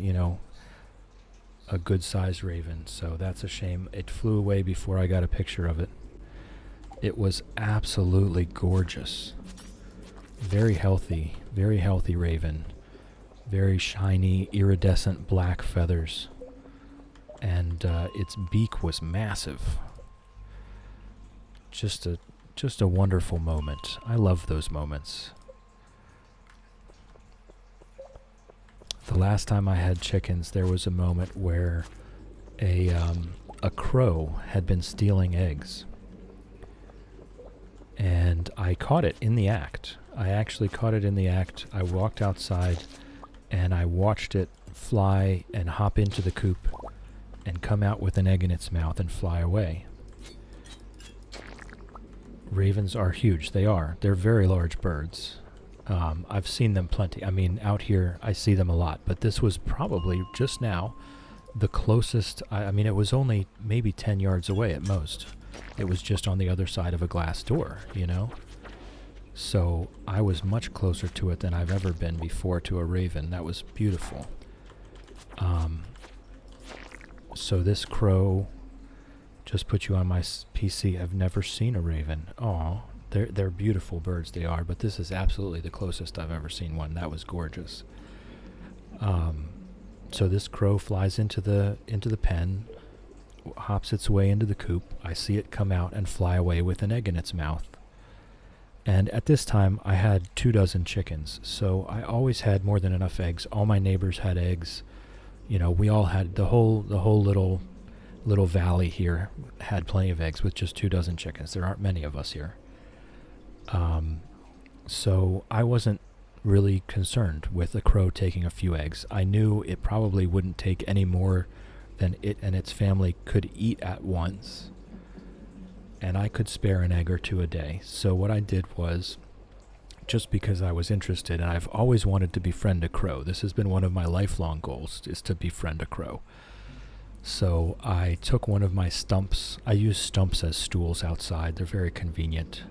good sized raven. So that's a shame. It flew away before I got a picture of it. It was absolutely gorgeous. very healthy raven. Very shiny, iridescent black feathers. And its beak was massive. Just a wonderful moment. I love those moments. The last time I had chickens, there was a moment where a crow had been stealing eggs. And I caught it in the act. I actually caught it in the act. I walked outside and I watched it fly and hop into the coop and come out with an egg in its mouth and fly away. Ravens are huge. They are. They're very large birds. I've seen them plenty. I mean, out here I see them a lot, but this was probably just now the closest. I mean, it was only maybe 10 yards away at most. It was just on the other side of a glass door, you know? So I was much closer to it than I've ever been before to a raven. That was beautiful. So this crow just put you on my PC. I've never seen a raven. Aw, they're beautiful birds, they are, but this is absolutely the closest I've ever seen one. That was gorgeous. So this crow flies into the pen, hops its way into the coop. I see it come out and fly away with an egg in its mouth. And at this time, I had 24 chickens, so I always had more than enough eggs. All my neighbors had eggs. You know, we all had the whole little valley here had plenty of eggs with just 24 chickens. There aren't many of us here. So I wasn't really concerned with a crow taking a few eggs. I knew it probably wouldn't take any more than it and its family could eat at once. And I could spare an egg or two a day. So what I did was, just because I was interested, and I've always wanted to befriend a crow. This has been one of my lifelong goals, is to befriend a crow. So I took one of my stumps. I use stumps as stools outside. They're very convenient.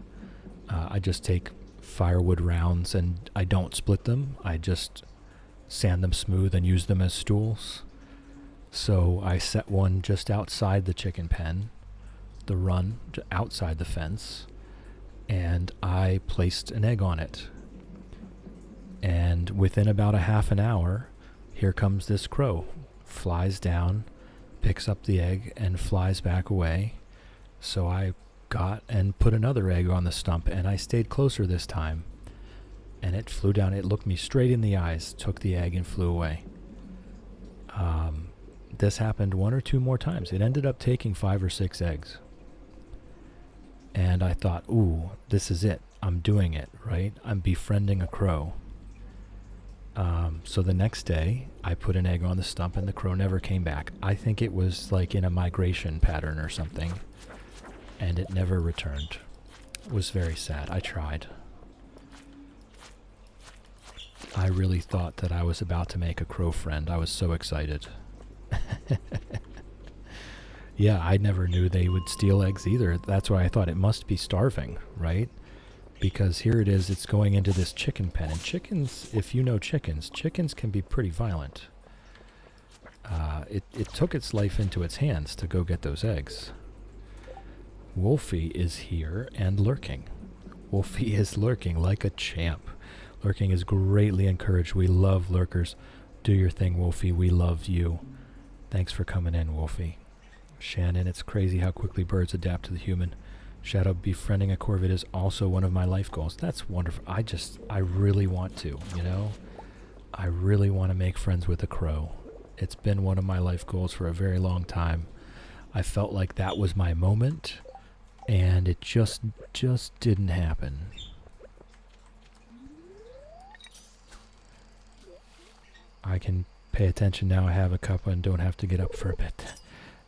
I just take firewood rounds and I don't split them. I just sand them smooth and use them as stools. So I set one just outside the chicken pen, the run outside the fence, and I placed an egg on it. And within about a half an hour, here comes this crow, flies down, picks up the egg, and flies back away. So I got and put another egg on the stump, and I stayed closer this time. And it flew down, it looked me straight in the eyes, took the egg, and flew away. This happened one or two more times. It ended up taking 5 or 6 eggs. And I thought, ooh, this is it. I'm doing it, right? I'm befriending a crow. So the next day, I put an egg on the stump and the crow never came back. I think it was like in a migration pattern or something. And it never returned. It was very sad. I tried. I really thought that I was about to make a crow friend. I was so excited. Yeah, I never knew they would steal eggs either. That's why I thought it must be starving, right? Because here it is, it's going into this chicken pen. And chickens, if you know chickens can be pretty violent. It took its life into its hands to go get those eggs. Wolfie is here and lurking. Wolfie is lurking like a champ. Lurking is greatly encouraged. We love lurkers. Do your thing, Wolfie. We love you. Thanks for coming in, Wolfie. Shannon, it's crazy how quickly birds adapt to the human. Shadow, befriending a corvid is also one of my life goals. That's wonderful. I really want to, you know? I really want to make friends with a crow. It's been one of my life goals for a very long time. I felt like that was my moment, and it just didn't happen. I can pay attention now. I have a cup and don't have to get up for a bit.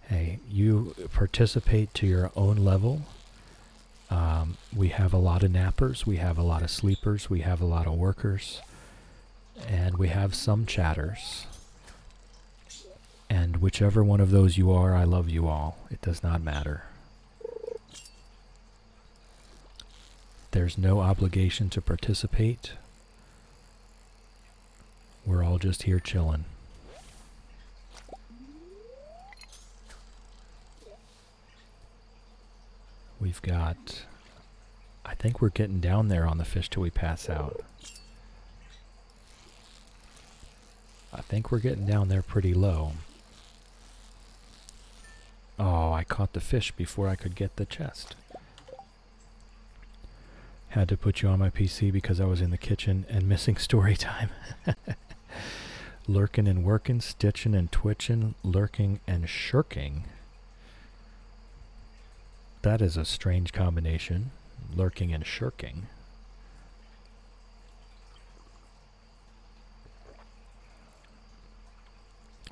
Hey, you participate to your own level. We have a lot of nappers, we have a lot of sleepers, we have a lot of workers, and we have some chatters. And whichever one of those you are, I love you all. It does not matter. There's no obligation to participate. We're all just here chilling. We've got, think we're getting down there on the fish till we pass out. I think we're getting down there pretty low. Oh, I caught the fish before I could get the chest. Had to put you on my PC because I was in the kitchen and missing story time. Lurking and working, stitching and twitching, lurking and shirking. That is a strange combination. Lurking and shirking.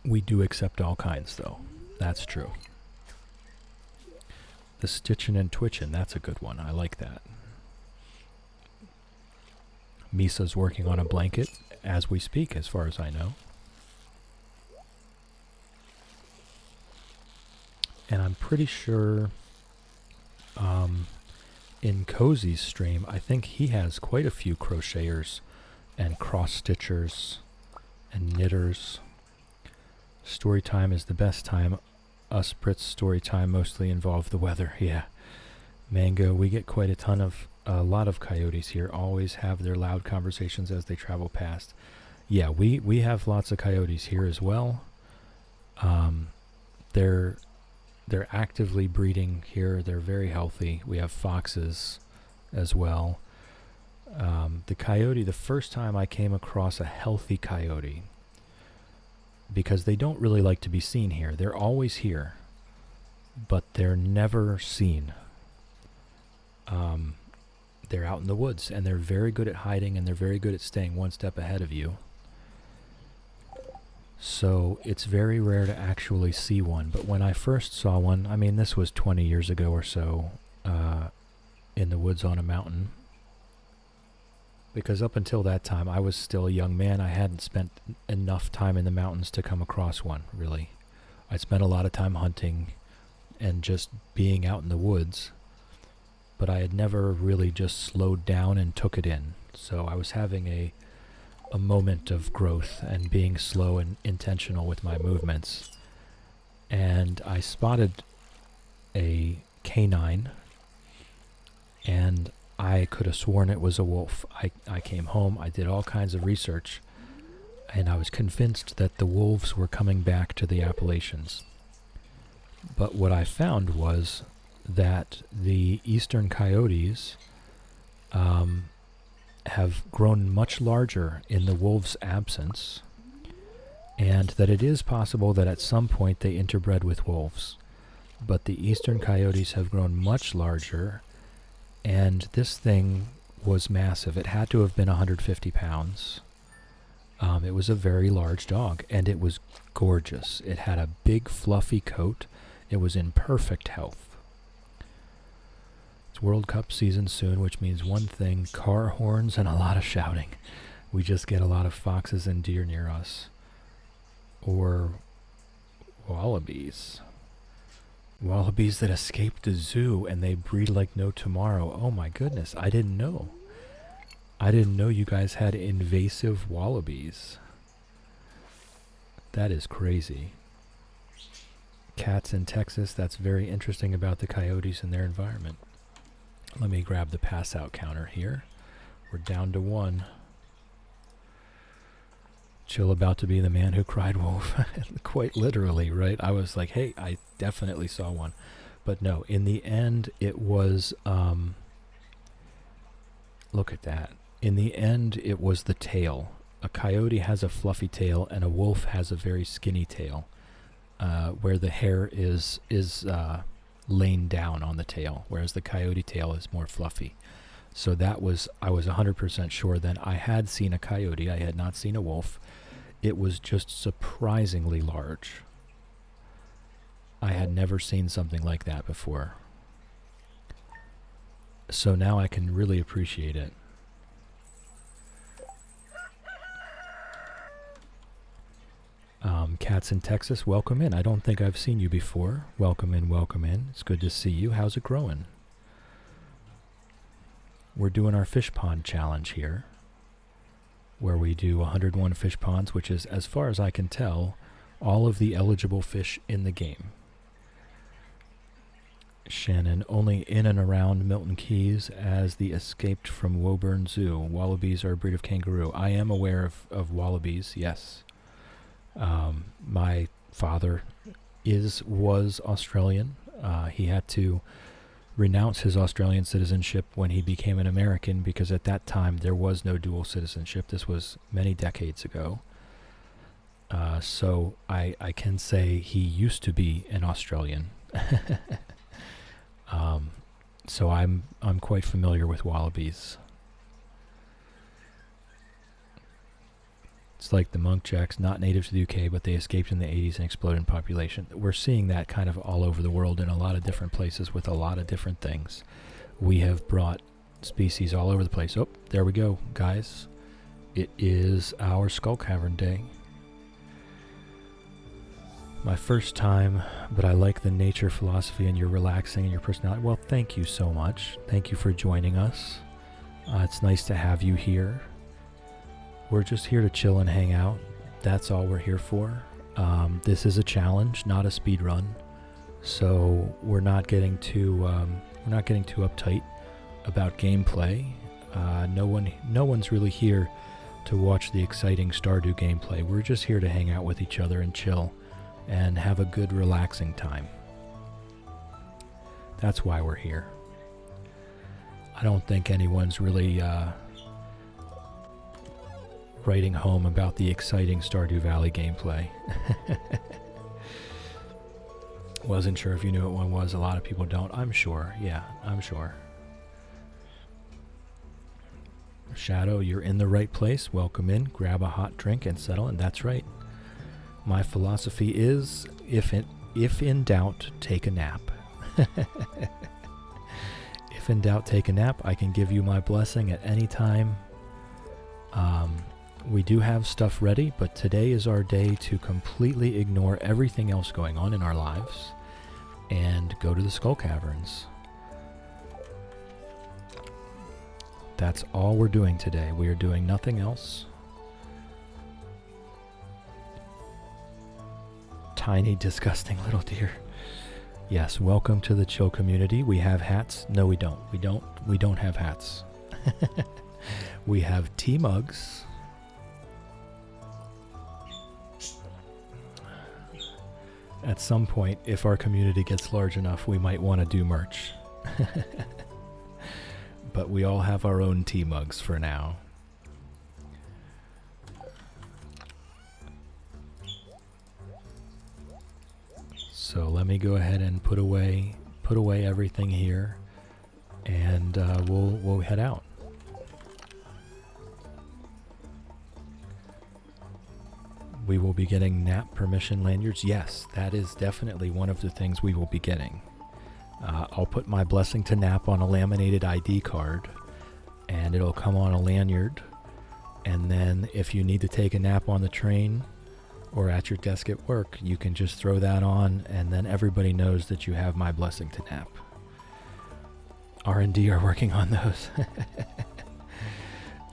We do accept all kinds, though. That's true. The stitching and twitching, that's a good one. I like that. Misa's working on a blanket as we speak, as far as I know. And I'm pretty sure in Cozy's stream, I think he has quite a few crocheters and cross-stitchers and knitters. Story time is the best time. Us Brits story time mostly involve the weather. Yeah. Mango, we get quite a lot of coyotes here. Always have their loud conversations as they travel past. Yeah, we have lots of coyotes here as well. They're actively breeding here. They're very healthy. We have foxes as well. The coyote, the first time I came across a healthy coyote, because they don't really like to be seen here. They're always here, but they're never seen. They're out in the woods, and they're very good at hiding, and they're very good at staying one step ahead of you. So it's very rare to actually see one. But when I first saw one, I mean, this was 20 years ago or so, in the woods on a mountain. Because up until that time, I was still a young man. I hadn't spent enough time in the mountains to come across one, really. I spent a lot of time hunting and just being out in the woods. But I had never really just slowed down and took it in. So I was having a moment of growth and being slow and intentional with my movements. And I spotted a canine, and I could have sworn it was a wolf. I came home, I did all kinds of research, and I was convinced that the wolves were coming back to the Appalachians. But what I found was that the eastern coyotes have grown much larger in the wolves' absence, and that it is possible that at some point they interbred with wolves. But the eastern coyotes have grown much larger, and this thing was massive. It had to have been 150 pounds. It was a very large dog, and it was gorgeous. It had a big fluffy coat. It was in perfect health. It's World Cup season soon, which means one thing: car horns and a lot of shouting. We just get a lot of foxes and deer near us. Or wallabies. Wallabies that escaped the zoo and they breed like no tomorrow. Oh my goodness, I didn't know. I didn't know you guys had invasive wallabies. That is crazy. Cats in Texas, that's very interesting about the coyotes and their environment. Let me grab the pass out counter here. We're down to 1. Chill about to be the man who cried wolf. Quite literally, right? I was like, hey, I definitely saw one. But no, in the end, it was, look at that. In the end, it was the tail. A coyote has a fluffy tail, and a wolf has a very skinny tail, where the hair is laying down on the tail, whereas the coyote tail is more fluffy. So that was, I was 100% sure then I had seen a coyote. I had not seen a wolf. It was just surprisingly large. I had never seen something like that before. So now I can really appreciate it. Cats in Texas, welcome in. I don't think I've seen you before. Welcome in, welcome in. It's good to see you. How's it growing? We're doing our fish pond challenge here, where we do 101 fish ponds, which is, as far as I can tell, all of the eligible fish in the game. Shannon, only in and around Milton Keyes as the escaped from Woburn Zoo. Wallabies are a breed of kangaroo. I am aware of wallabies, yes. My father was Australian. He had to renounce his Australian citizenship when he became an American because at that time there was no dual citizenship. This was many decades ago. So I can say he used to be an Australian. So I'm quite familiar with wallabies. It's like the muntjacs, not native to the UK, but they escaped in the 80s and exploded in population. We're seeing that kind of all over the world in a lot of different places with a lot of different things. We have brought species all over the place. Oh, there we go, guys. It is our Skull Cavern Day. My first time, but I like the nature philosophy and your relaxing and your personality. Well, thank you so much. Thank you for joining us. It's nice to have you here. We're just here to chill and hang out. That's all we're here for. This is a challenge, not a speed run. So we're not getting too uptight about gameplay. No one's really here to watch the exciting Stardew gameplay. We're just here to hang out with each other and chill and have a good relaxing time. That's why we're here. I don't think anyone's really writing home about the exciting Stardew Valley gameplay. Wasn't sure if you knew what one was. A lot of people don't. I'm sure. Yeah, I'm sure. Shadow, you're in the right place. Welcome in. Grab a hot drink and settle in. That's right. My philosophy is, if in doubt, take a nap. If in doubt, take a nap. I can give you my blessing at any time. We do have stuff ready, but today is our day to completely ignore everything else going on in our lives and go to the Skull Caverns. That's all we're doing today. We are doing nothing else. Tiny, disgusting little deer. Yes, welcome to the chill community. We have hats. No, we don't. We don't have hats. We have tea mugs. At some point, if our community gets large enough, we might want to do merch. But we all have our own tea mugs for now. So let me go ahead and put away everything here, and we'll head out. We will be getting nap permission lanyards. Yes, that is definitely one of the things we will be getting. I'll put my blessing to nap on a laminated ID card, and it'll come on a lanyard. And then if you need to take a nap on the train or at your desk at work, you can just throw that on, and then everybody knows that you have my blessing to nap. R&D are working on those.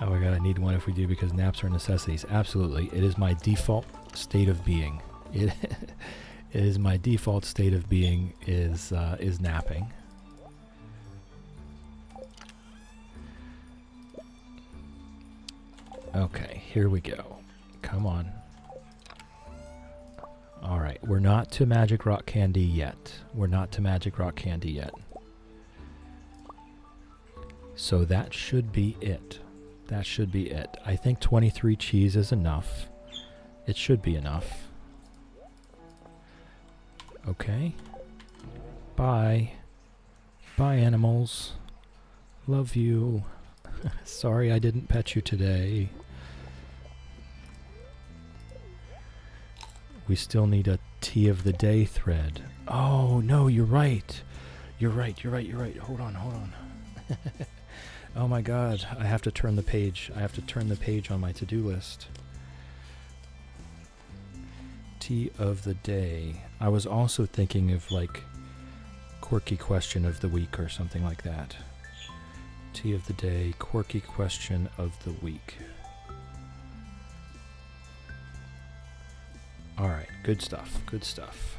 Oh my god, I need one if we do, because naps are necessities. Absolutely. It is my default state of being. It is my default state of being is napping. Okay, here we go. Come on. Alright, we're not to Magic Rock Candy yet. We're not to Magic Rock Candy yet. So that should be it. That should be it. I think 23 cheese is enough. It should be enough. Okay. Bye. Bye, animals. Love you. Sorry I didn't pet you today. We still need a tea of the day thread. Oh, no, you're right. You're right. Hold on. Oh my god, I have to turn the page. I have to turn the page on my to-do list. Tea of the day. I was also thinking of like quirky question of the week or something like that. Tea of the day, quirky question of the week. Alright, good stuff, good stuff.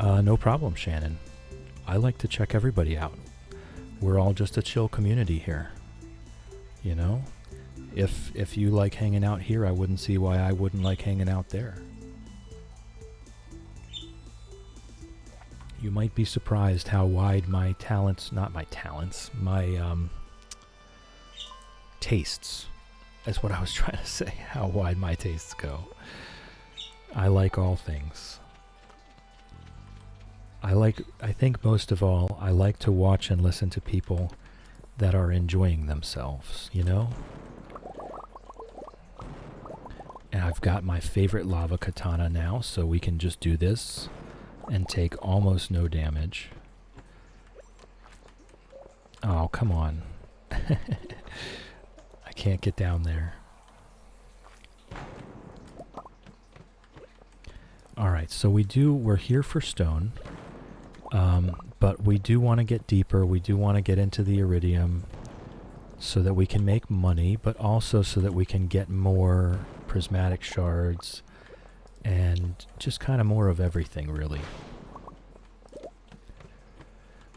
No problem, Shannon. I like to check everybody out. We're all just a chill community here. You know? If you like hanging out here, I wouldn't see why I wouldn't like hanging out there. You might be surprised how wide my tastes, that's what I was trying to say, how wide my tastes go. I like all things. I think most of all, I like to watch and listen to people that are enjoying themselves, you know? And I've got my favorite lava katana now, so we can just do this and take almost no damage. Oh, come on. I can't get down there. Alright, so we're here for stone. But we do want to get deeper. We do want to get into the iridium so that we can make money, but also so that we can get more prismatic shards and just kind of more of everything, really.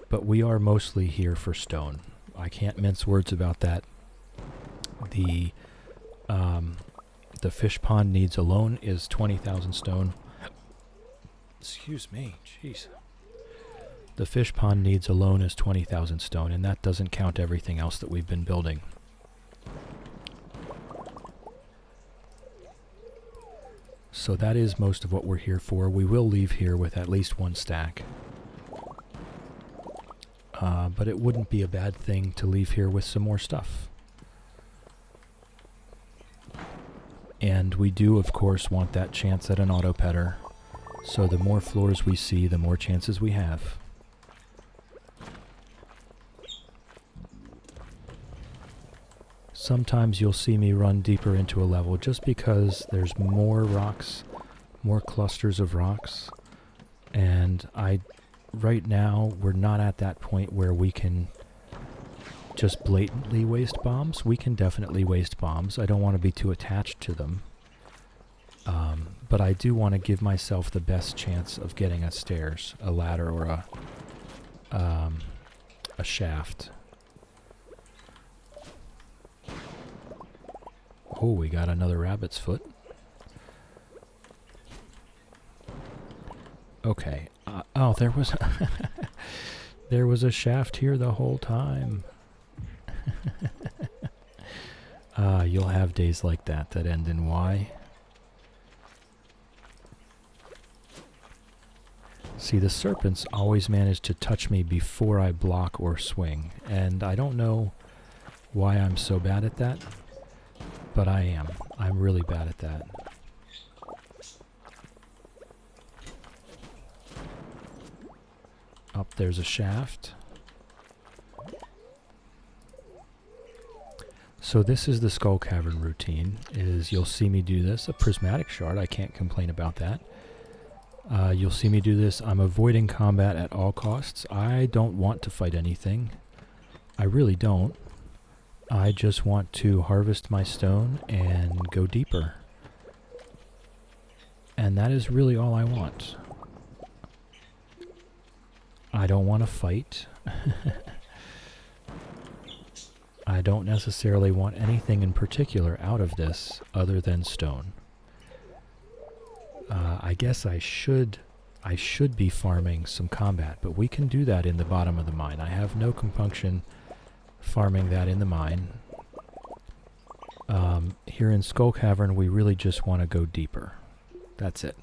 But we are mostly here for stone. I can't mince words about that. The fish pond needs alone is 20,000 stone. Excuse me, jeez. The fish pond needs alone is 20,000 stone, and that doesn't count everything else that we've been building. So that is most of what we're here for. We will leave here with at least one stack. But it wouldn't be a bad thing to leave here with some more stuff. And we do, of course, want that chance at an auto-petter. So the more floors we see, the more chances we have. Sometimes you'll see me run deeper into a level just because there's more rocks, more clusters of rocks, and right now we're not at that point where we can just blatantly waste bombs. We can definitely waste bombs. I don't want to be too attached to them, but I do want to give myself the best chance of getting a stairs, a ladder, or a shaft. Oh, we got another rabbit's foot. Okay. Oh, there was there was a shaft here the whole time. You'll have days like that end in Y. See, the serpents always manage to touch me before I block or swing, and I don't know why I'm so bad at that. But I am. I'm really bad at that. Up there's a shaft. So this is the skull cavern routine. You'll see me do this. A prismatic shard, I can't complain about that. You'll see me do this. I'm avoiding combat at all costs. I don't want to fight anything. I really don't. I just want to harvest my stone and go deeper. And that is really all I want. I don't want to fight. I don't necessarily want anything in particular out of this other than stone. I guess I should be farming some combat, but we can do that in the bottom of the mine. I have no compunction farming that in the mine. Here in Skull Cavern, we really just want to go deeper. That's it.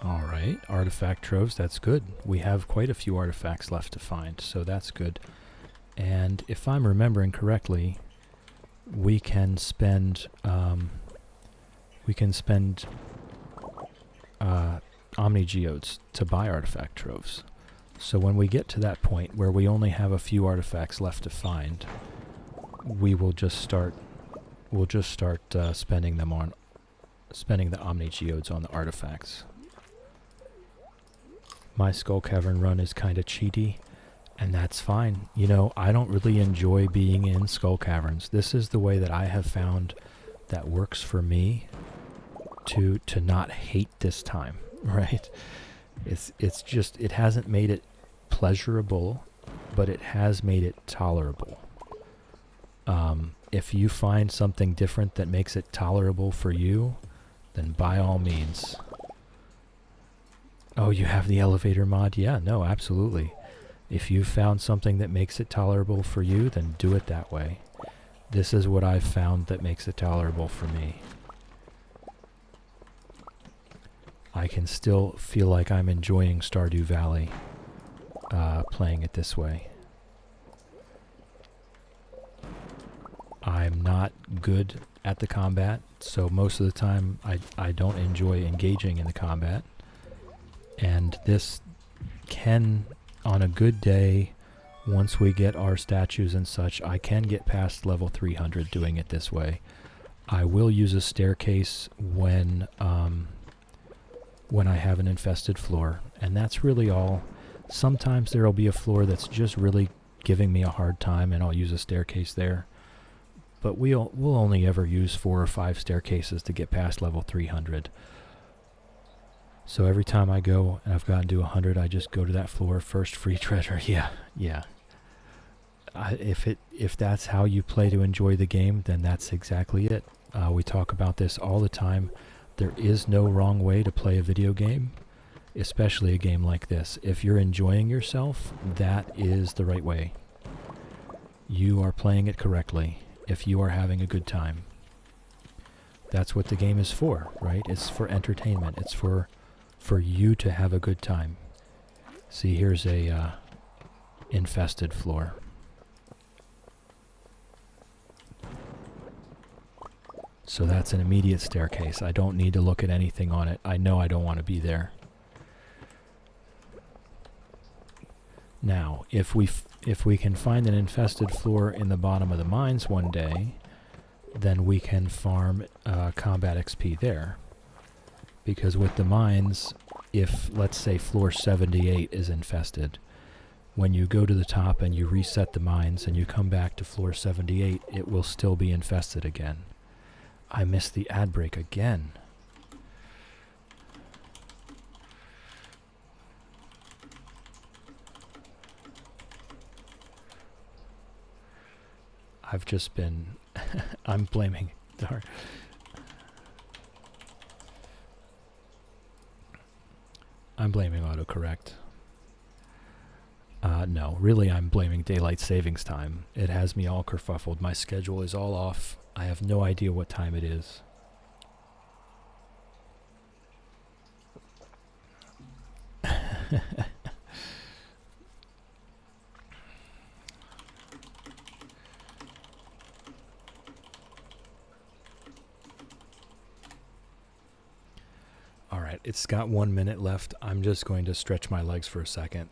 Alright, artifact troves, that's good. We have quite a few artifacts left to find, so that's good. And if I'm remembering correctly, we can spend omnigeodes to buy artifact troves. So when we get to that point where we only have a few artifacts left to find, we will just start we'll just start spending the Omni Geodes on the artifacts. My Skull Cavern run is kind of cheaty, and that's fine. You know, I don't really enjoy being in Skull Caverns. This is the way that I have found that works for me to not hate this time, right? It's just, it hasn't made it pleasurable, but it has made it tolerable. If you find something different that makes it tolerable for you, then by all means. Oh, you have the elevator mod? Yeah, no, absolutely. If you found something that makes it tolerable for you, then do it that way. This is what I've found that makes it tolerable for me. I can still feel like I'm enjoying Stardew Valley playing it this way. I'm not good at the combat, so most of the time I don't enjoy engaging in the combat. And this can, on a good day, once we get our statues and such, I can get past level 300 doing it this way. I will use a staircase when I have an infested floor, and that's really all. Sometimes there'll be a floor that's just really giving me a hard time, and I'll use a staircase there. But we'll only ever use 4 or 5 staircases to get past level 300. So every time I go and I've gotten to 100, I just go to that floor, first free treasure. Yeah. If that's how you play to enjoy the game, then that's exactly it. We talk about this all the time. There is no wrong way to play a video game, especially a game like this. If you're enjoying yourself, that is the right way. You are playing it correctly if you are having a good time. That's what the game is for, right? It's for entertainment. It's for you to have a good time. See, here's a infested floor. So that's an immediate staircase. I don't need to look at anything on it. I know I don't want to be there. Now, if we can find an infested floor in the bottom of the mines one day, then we can farm combat XP there. Because with the mines, if, let's say, floor 78 is infested, when you go to the top and you reset the mines and you come back to floor 78, it will still be infested again. I missed the ad break again. I've just been... I'm blaming... Darn. I'm blaming autocorrect. No, really I'm blaming daylight savings time. It has me all kerfuffled. My schedule is all off. I have no idea what time it is. Alright, it's got 1 minute left. I'm just going to stretch my legs for a second.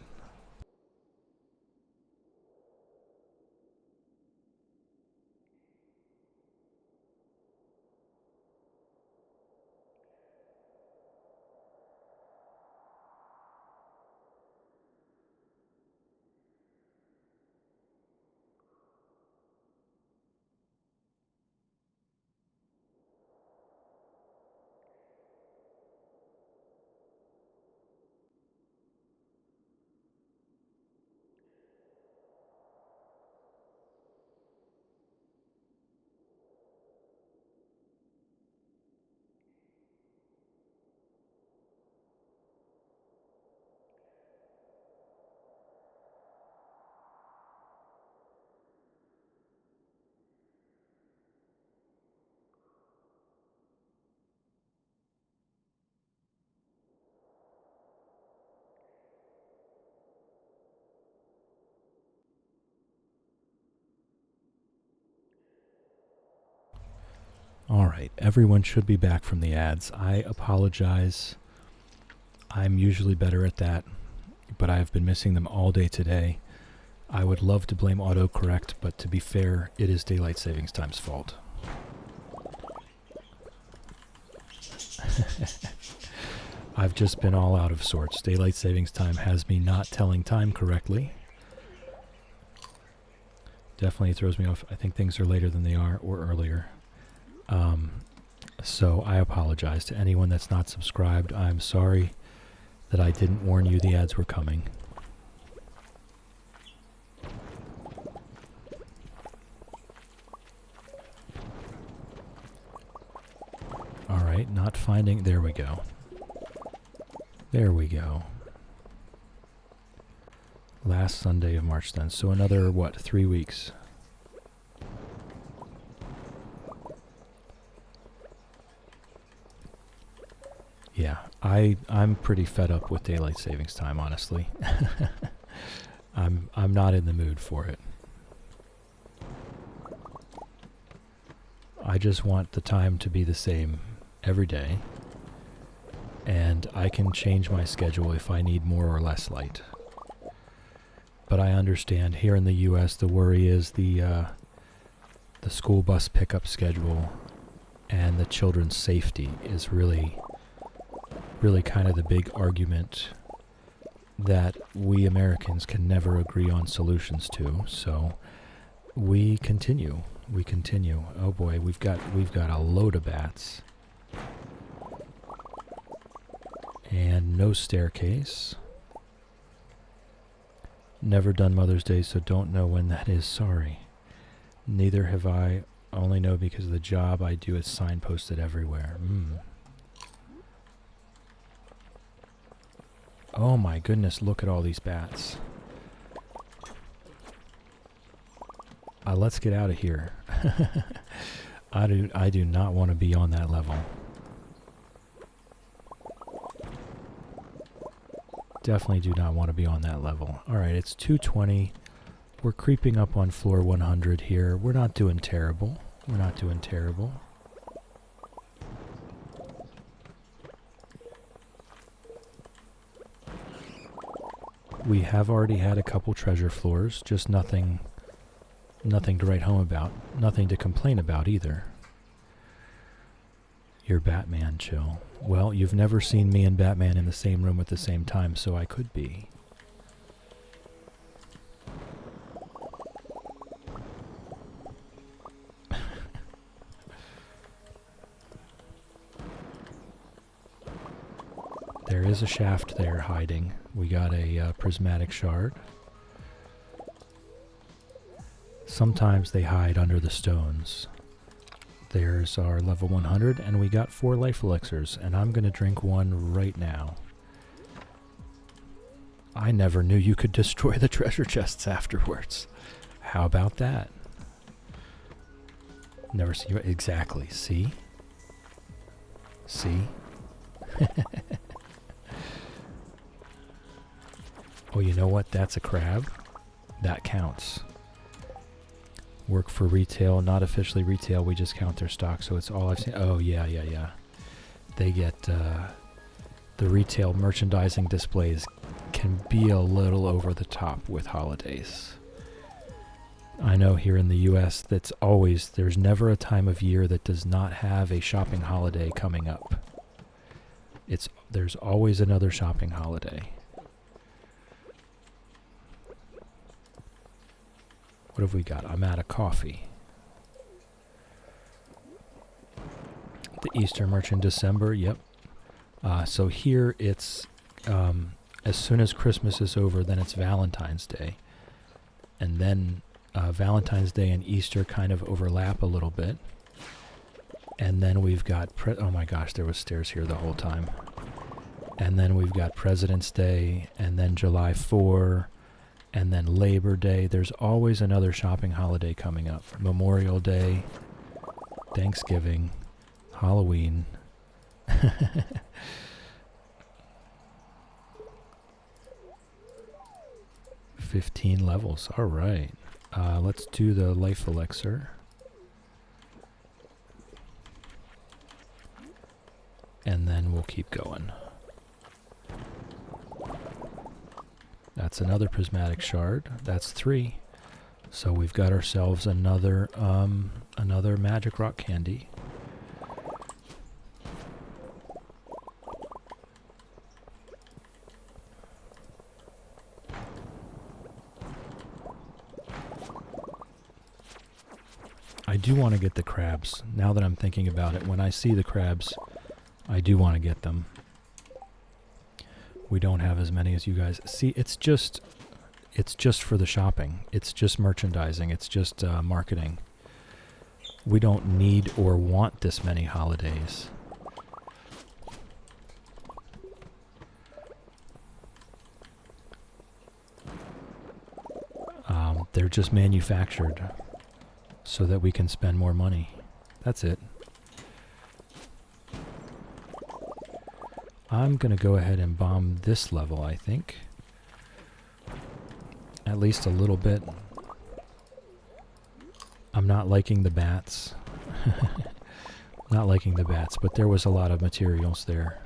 Alright, everyone should be back from the ads. I apologize. I'm usually better at that, but I've been missing them all day today. I would love to blame autocorrect, but to be fair, it is daylight savings time's fault. I've just been all out of sorts. Daylight savings time has me not telling time correctly. Definitely throws me off. I think things are later than they are, or earlier. So I apologize to anyone that's not subscribed. I'm sorry that I didn't warn you the ads were coming. Alright, not finding... There we go. There we go. Last Sunday of March then. So another, what, 3 weeks? Yeah, I'm pretty fed up with daylight savings time, honestly. I'm not in the mood for it. I just want the time to be the same every day, and I can change my schedule if I need more or less light. But I understand here in the U.S. the worry is the school bus pickup schedule and the children's safety is really kind of the big argument that we Americans can never agree on solutions to. So we continue. Oh boy, we've got a load of bats. And no staircase. Never done Mother's Day, so don't know when that is. Sorry. Neither have I. Only know because of the job I do. It's signposted everywhere. Oh my goodness, look at all these bats. Let's get out of here. I do not want to be on that level. Definitely do not want to be on that level. Alright, it's 2:20. We're creeping up on floor 100 here. We're not doing terrible. We have already had a couple treasure floors, just nothing to write home about. Nothing to complain about either. You're Batman, chill. Well, you've never seen me and Batman in the same room at the same time, so I could be. There is a shaft there hiding. We got a prismatic shard. Sometimes they hide under the stones. There's our level 100, and we got 4 life elixirs, and I'm going to drink one right now. I never knew you could destroy the treasure chests afterwards. How about that? Never see you. Exactly. See? See? Oh, you know what? That's a crab. That counts. Work for retail, not officially retail. We just count their stock, so it's all I've seen. Oh, yeah. They get the retail merchandising displays can be a little over the top with holidays. I know here in the U.S. there's never a time of year that does not have a shopping holiday coming up. There's always another shopping holiday. What have we got? I'm out of coffee. The Easter merch in December, yep. So here it's, as soon as Christmas is over, then it's Valentine's Day. And then Valentine's Day and Easter kind of overlap a little bit. And then we've got, oh my gosh, there was stairs here the whole time. And then we've got President's Day, and then July 4, and then Labor Day. There's always another shopping holiday coming up. Memorial Day, Thanksgiving, Halloween. 15 levels. All right. Let's do the life elixir. And then we'll keep going. That's another prismatic shard. That's 3. So we've got ourselves another magic rock candy. I do want to get the crabs. Now that I'm thinking about it, when I see the crabs, I do want to get them. We don't have as many as you guys. See, it's just for the shopping. It's just merchandising. It's just marketing. We don't need or want this many holidays. They're just manufactured so that we can spend more money. That's it. I'm going to go ahead and bomb this level, I think. At least a little bit. I'm not liking the bats. Not liking the bats, but there was a lot of materials there.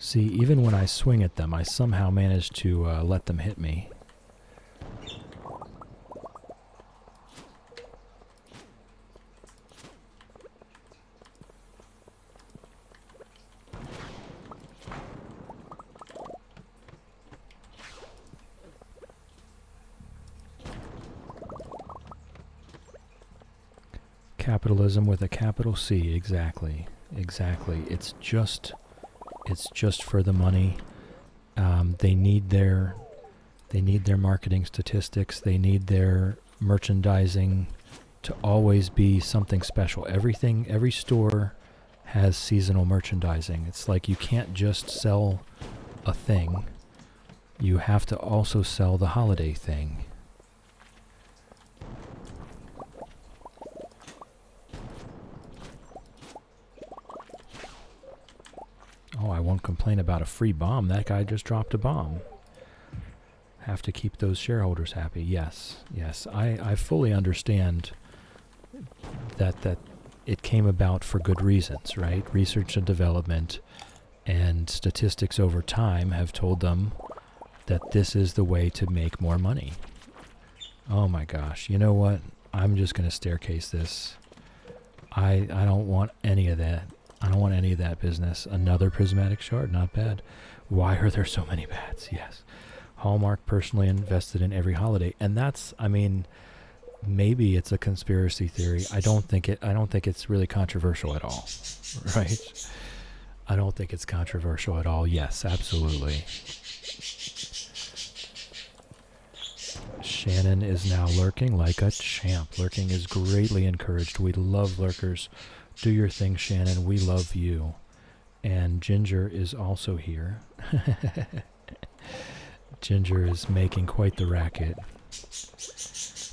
See, even when I swing at them, I somehow manage to let them hit me. Capitalism with a capital C, exactly. Exactly. It's just for the money. They need their marketing statistics. They need their merchandising to always be something special. Every store has seasonal merchandising. It's like you can't just sell a thing. You have to also sell the holiday thing. Oh, I won't complain about a free bomb. That guy just dropped a bomb. Have to keep those shareholders happy. Yes, yes. I fully understand that it came about for good reasons, right? Research and development and statistics over time have told them that this is the way to make more money. Oh my gosh. You know what? I'm just going to staircase this. I don't want any of that. I don't want any of that business. Another prismatic shard, not bad. Why are there so many bats? Yes. Hallmark personally invested in every holiday. And that's, I mean, maybe it's a conspiracy theory. I don't think it's really controversial at all. Right? I don't think it's controversial at all. Yes, absolutely. Shannon is now lurking like a champ. Lurking is greatly encouraged. We love lurkers. Do your thing, Shannon. We love you. And Ginger is also here. Ginger is making quite the racket.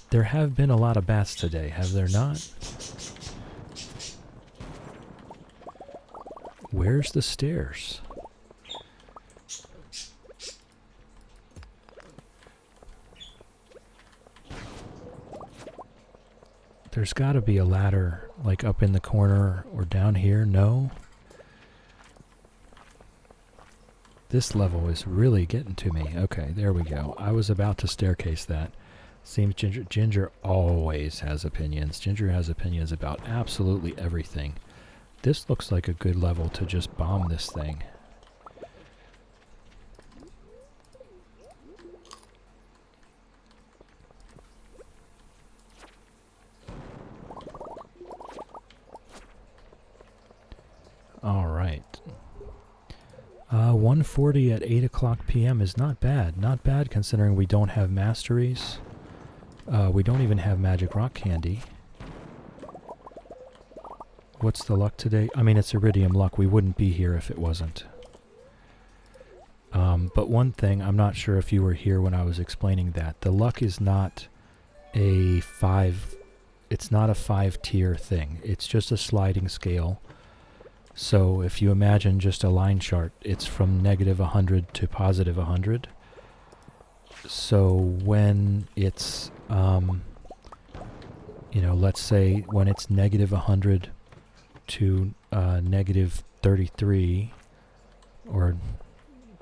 There have been a lot of bats today, have there not? Where's the stairs? There's got to be a ladder, like up in the corner or down here. No? This level is really getting to me. Okay, there we go. I was about to staircase that. Seems Ginger always has opinions. Ginger has opinions about absolutely everything. This looks like a good level to just bomb this thing. All right. 140 at 8 o'clock p.m. is not bad. Not bad considering we don't have masteries. We don't even have magic rock candy. What's the luck today? I mean, it's iridium luck. We wouldn't be here if it wasn't. But one thing, I'm not sure if you were here when I was explaining that. The luck is not a 5... It's not a 5-tier thing. It's just a sliding scale. So if you imagine just a line chart, it's from negative 100 to positive 100. So when it's, let's say when it's negative 100 to negative 33, or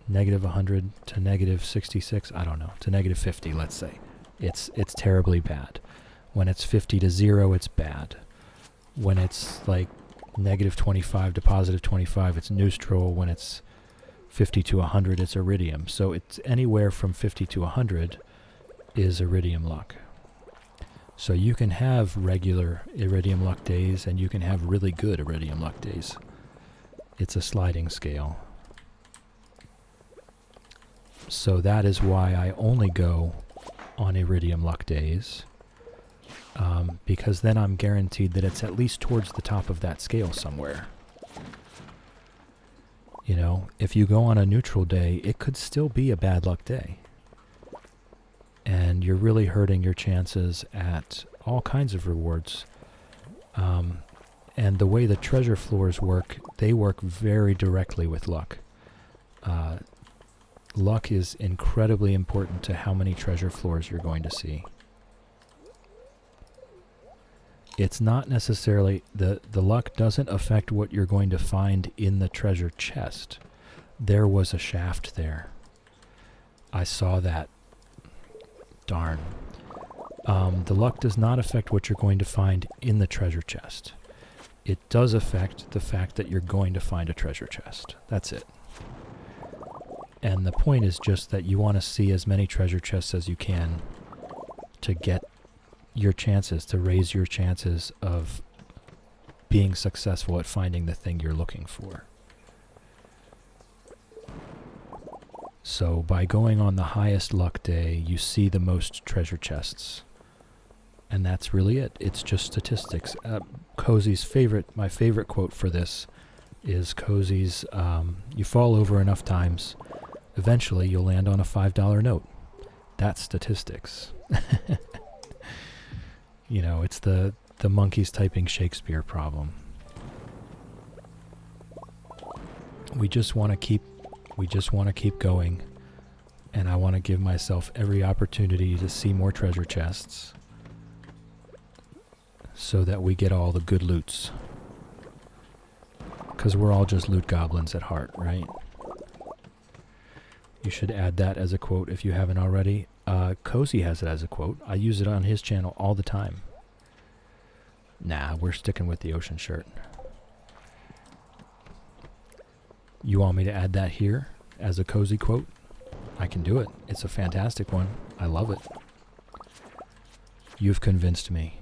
negative 100 to negative 66, I don't know, to negative 50, let's say, it's terribly bad. When it's 50 to 0, it's bad. When it's like negative 25 to positive 25, it's neutral. When it's 50 to 100 it's iridium. So it's anywhere from 50 to 100 is iridium luck. So you can have regular iridium luck days and you can have really good iridium luck days. It's a sliding scale. So that is why I only go on iridium luck days, because then I'm guaranteed that it's at least towards the top of that scale somewhere. You know, if you go on a neutral day, it could still be a bad luck day. And you're really hurting your chances at all kinds of rewards. And the way the treasure floors work, they work very directly with luck. Luck is incredibly important to how many treasure floors you're going to see. It's not necessarily, the luck doesn't affect what you're going to find in the treasure chest. There was a shaft there. I saw that. Darn. The luck does not affect what you're going to find in the treasure chest. It does affect the fact that you're going to find a treasure chest. That's it. And the point is just that you want to see as many treasure chests as you can to get your chances, to raise your chances of being successful at finding the thing you're looking for. So by going on the highest luck day, you see the most treasure chests. And that's really it. It's just statistics. My favorite quote for this is Cozy's, you fall over enough times, eventually you'll land on a $5 note. That's statistics. You know, it's the monkeys typing Shakespeare problem. We just want to keep going, and I want to give myself every opportunity to see more treasure chests so that we get all the good loots. Because we're all just loot goblins at heart, right? You should add that as a quote if you haven't already. Cozy has it as a quote. I use it on his channel all the time. Nah, we're sticking with the ocean shirt. You want me to add that here as a Cozy quote? I can do it. It's a fantastic one. I love it. You've convinced me.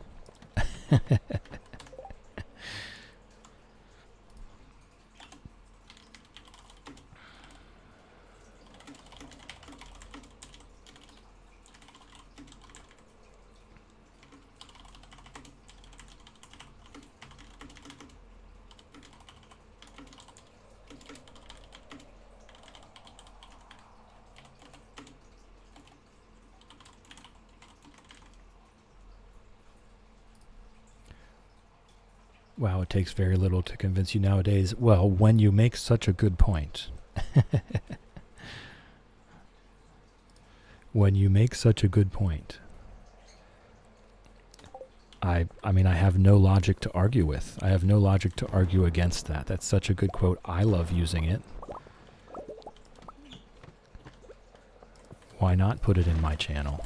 Wow, it takes very little to convince you nowadays. Well, when you make such a good point. When you make such a good point. I mean, I have no logic to argue with. I have no logic to argue against that. That's such a good quote. I love using it. Why not put it in my channel?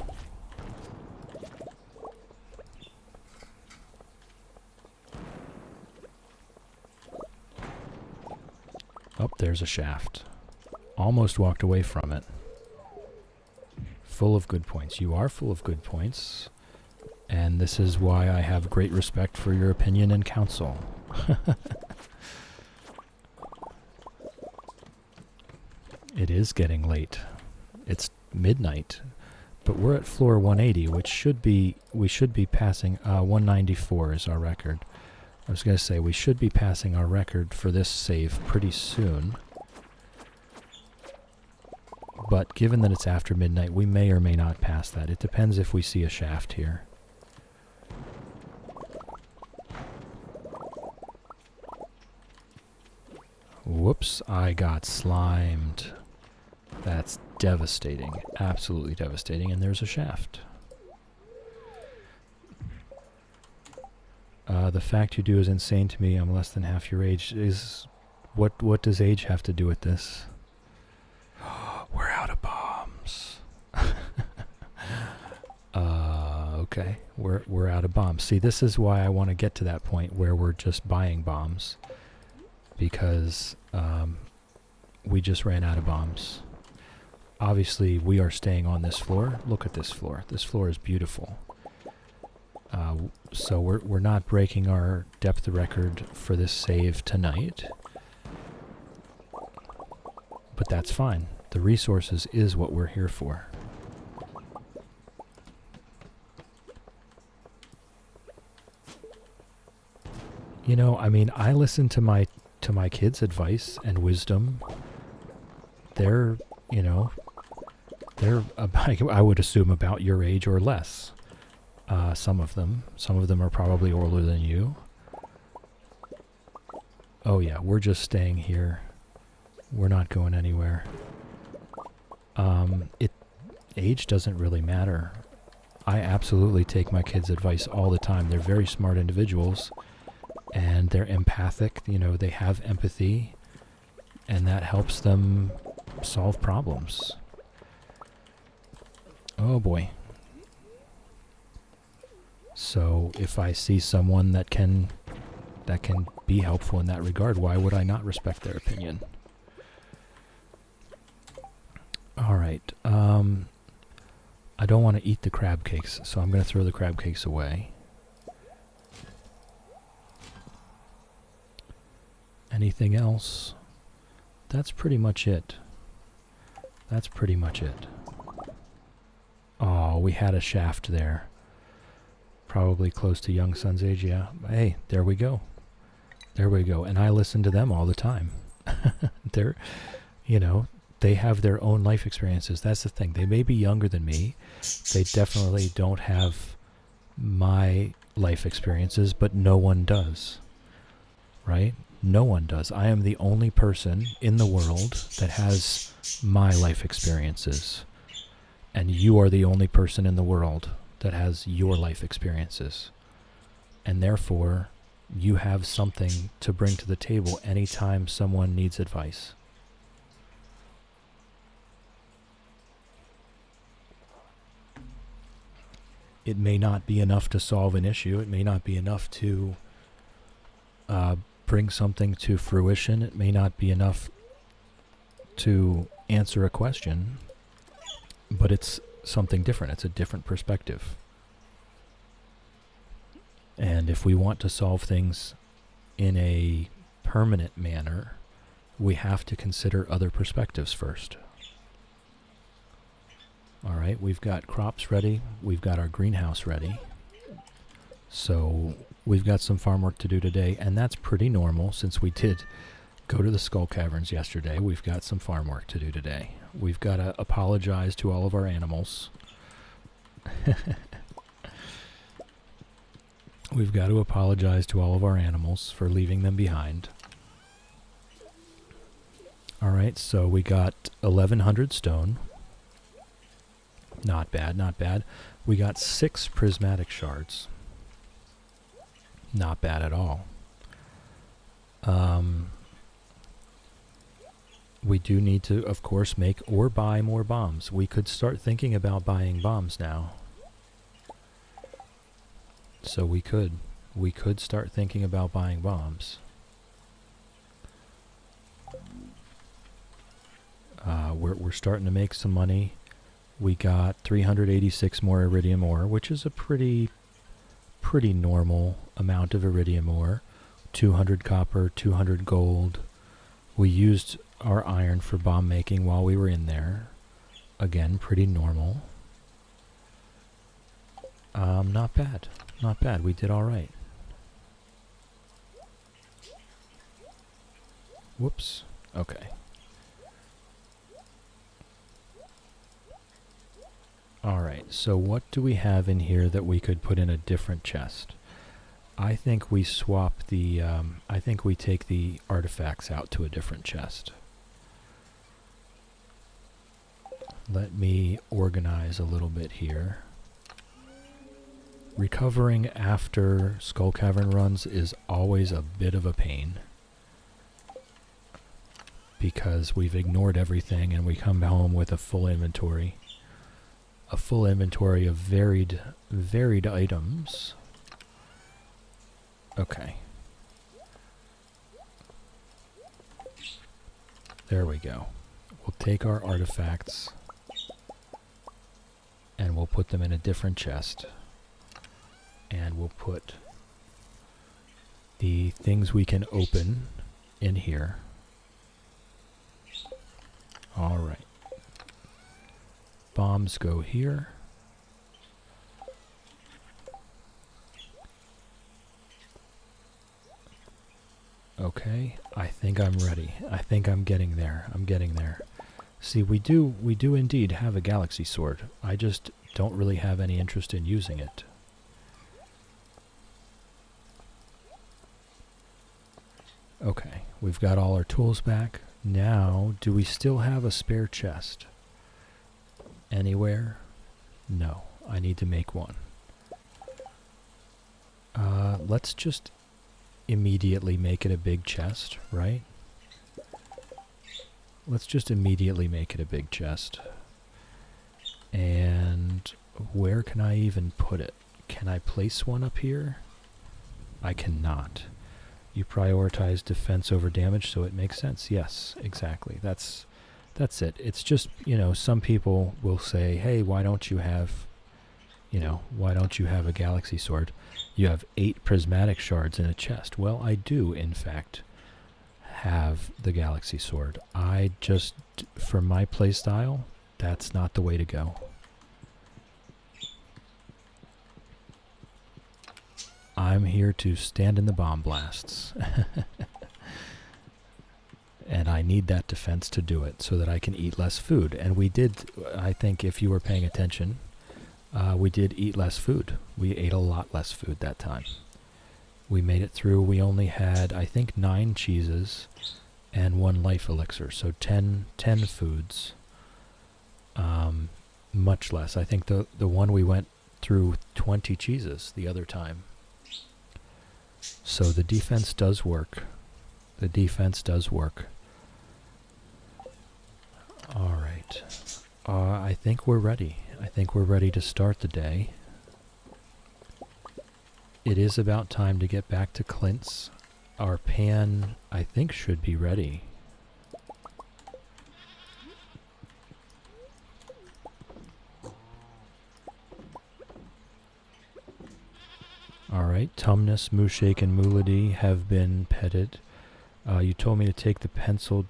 Oh, there's a shaft. Almost walked away from it. Full of good points. You are full of good points. And this is why I have great respect for your opinion and counsel. It is getting late. It's midnight. But we're at floor 180, which we should be passing, 194 is our record. I was going to say, we should be passing our record for this save pretty soon. But given that it's after midnight, we may or may not pass that. It depends if we see a shaft here. Whoops, I got slimed. That's devastating. Absolutely devastating. And there's a shaft. The fact you do is insane to me. I'm less than half your age. What does age have to do with this? We're out of bombs. Okay. We're out of bombs. See, this is why I want to get to that point where we're just buying bombs. Because we just ran out of bombs. Obviously, we are staying on this floor. Look at this floor. This floor is beautiful. So we're not breaking our depth record for this save tonight. But that's fine. The resources is what we're here for. You know, I mean, I listen to my kids' advice and wisdom. They're, you know, they're I would assume about your age or less. Some of them are probably older than you. Oh yeah, we're just staying here. We're not going anywhere. Age doesn't really matter. I absolutely take my kids' advice all the time. They're very smart individuals, and they're empathic. You know, they have empathy, and that helps them solve problems. Oh boy. So if I see someone that can be helpful in that regard, why would I not respect their opinion? All right. I don't want to eat the crab cakes, so I'm going to throw the crab cakes away. Anything else? That's pretty much it. That's pretty much it. Oh, we had a shaft there. Probably close to Young Son's age, yeah. Hey, there we go. There we go. And I listen to them all the time. They're, you know, they have their own life experiences. That's the thing. They may be younger than me. They definitely don't have my life experiences, but no one does. Right? No one does. I am the only person in the world that has my life experiences. And you are the only person in the world that has your life experiences. And therefore, you have something to bring to the table anytime someone needs advice. It may not be enough to solve an issue. It may not be enough to bring something to fruition. It may not be enough to answer a question, but it's something different. It's a different perspective. And if we want to solve things in a permanent manner, we have to consider other perspectives first. All right, we've got crops ready. We've got our greenhouse ready. So we've got some farm work to do today, and that's pretty normal since we did go to the Skull Caverns yesterday. We've got some farm work to do today. We've got to apologize to all of our animals. We've got to apologize to all of our animals for leaving them behind. All right, so we got 1,100 stone. Not bad, not bad. We got 6 prismatic shards. Not bad at all. We do need to, of course, make or buy more bombs. We could start thinking about buying bombs now. So we could start thinking about buying bombs. We're starting to make some money. We got 386 more iridium ore, which is a pretty normal amount of iridium ore. 200 copper, 200 gold. We used our iron for bomb making while we were in there. Again, pretty normal. Not bad. Not bad. We did all right. Whoops. Okay. All right. So what do we have in here that we could put in a different chest? I think we swap the, I think we take the artifacts out to a different chest. Let me organize a little bit here. Recovering after Skull Cavern runs is always a bit of a pain, because we've ignored everything and we come home with a full inventory. A full inventory of varied items. Okay. There we go. We'll take our artifacts and we'll put them in a different chest. And we'll put the things we can open in here. All right. Bombs go here. Okay, I think I'm ready. I think I'm getting there. I'm getting there. See, we do indeed have a galaxy sword. I just don't really have any interest in using it. Okay, we've got all our tools back. Now, do we still have a spare chest? Anywhere? No, I need to make one. Let's just immediately make it a big chest, right? Let's just immediately make it a big chest. And where can I even put it? Can I place one up here? I cannot. You prioritize defense over damage, so it makes sense. Yes, exactly. That's it. It's just, you know, some people will say, hey, why don't you have a galaxy sword? You have 8 prismatic shards in a chest. Well, I do, in fact, have the galaxy sword. I just, for my playstyle, that's not the way to go. I'm here to stand in the bomb blasts. And I need that defense to do it so that I can eat less food. And we did, I think if you were paying attention, we did eat less food. We ate a lot less food that time. We made it through. We only had, I think, 9 cheeses and 1 life elixir. So 10 foods. Much less. I think the one we went through 20 cheeses the other time. So the defense does work. The defense does work. All right. I think we're ready. I think we're ready to start the day. It is about time to get back to Clint's. Our pan, I think, should be ready. Alright, Tumnus, Mooshake, and Moolady have been petted. You told me to take the pencil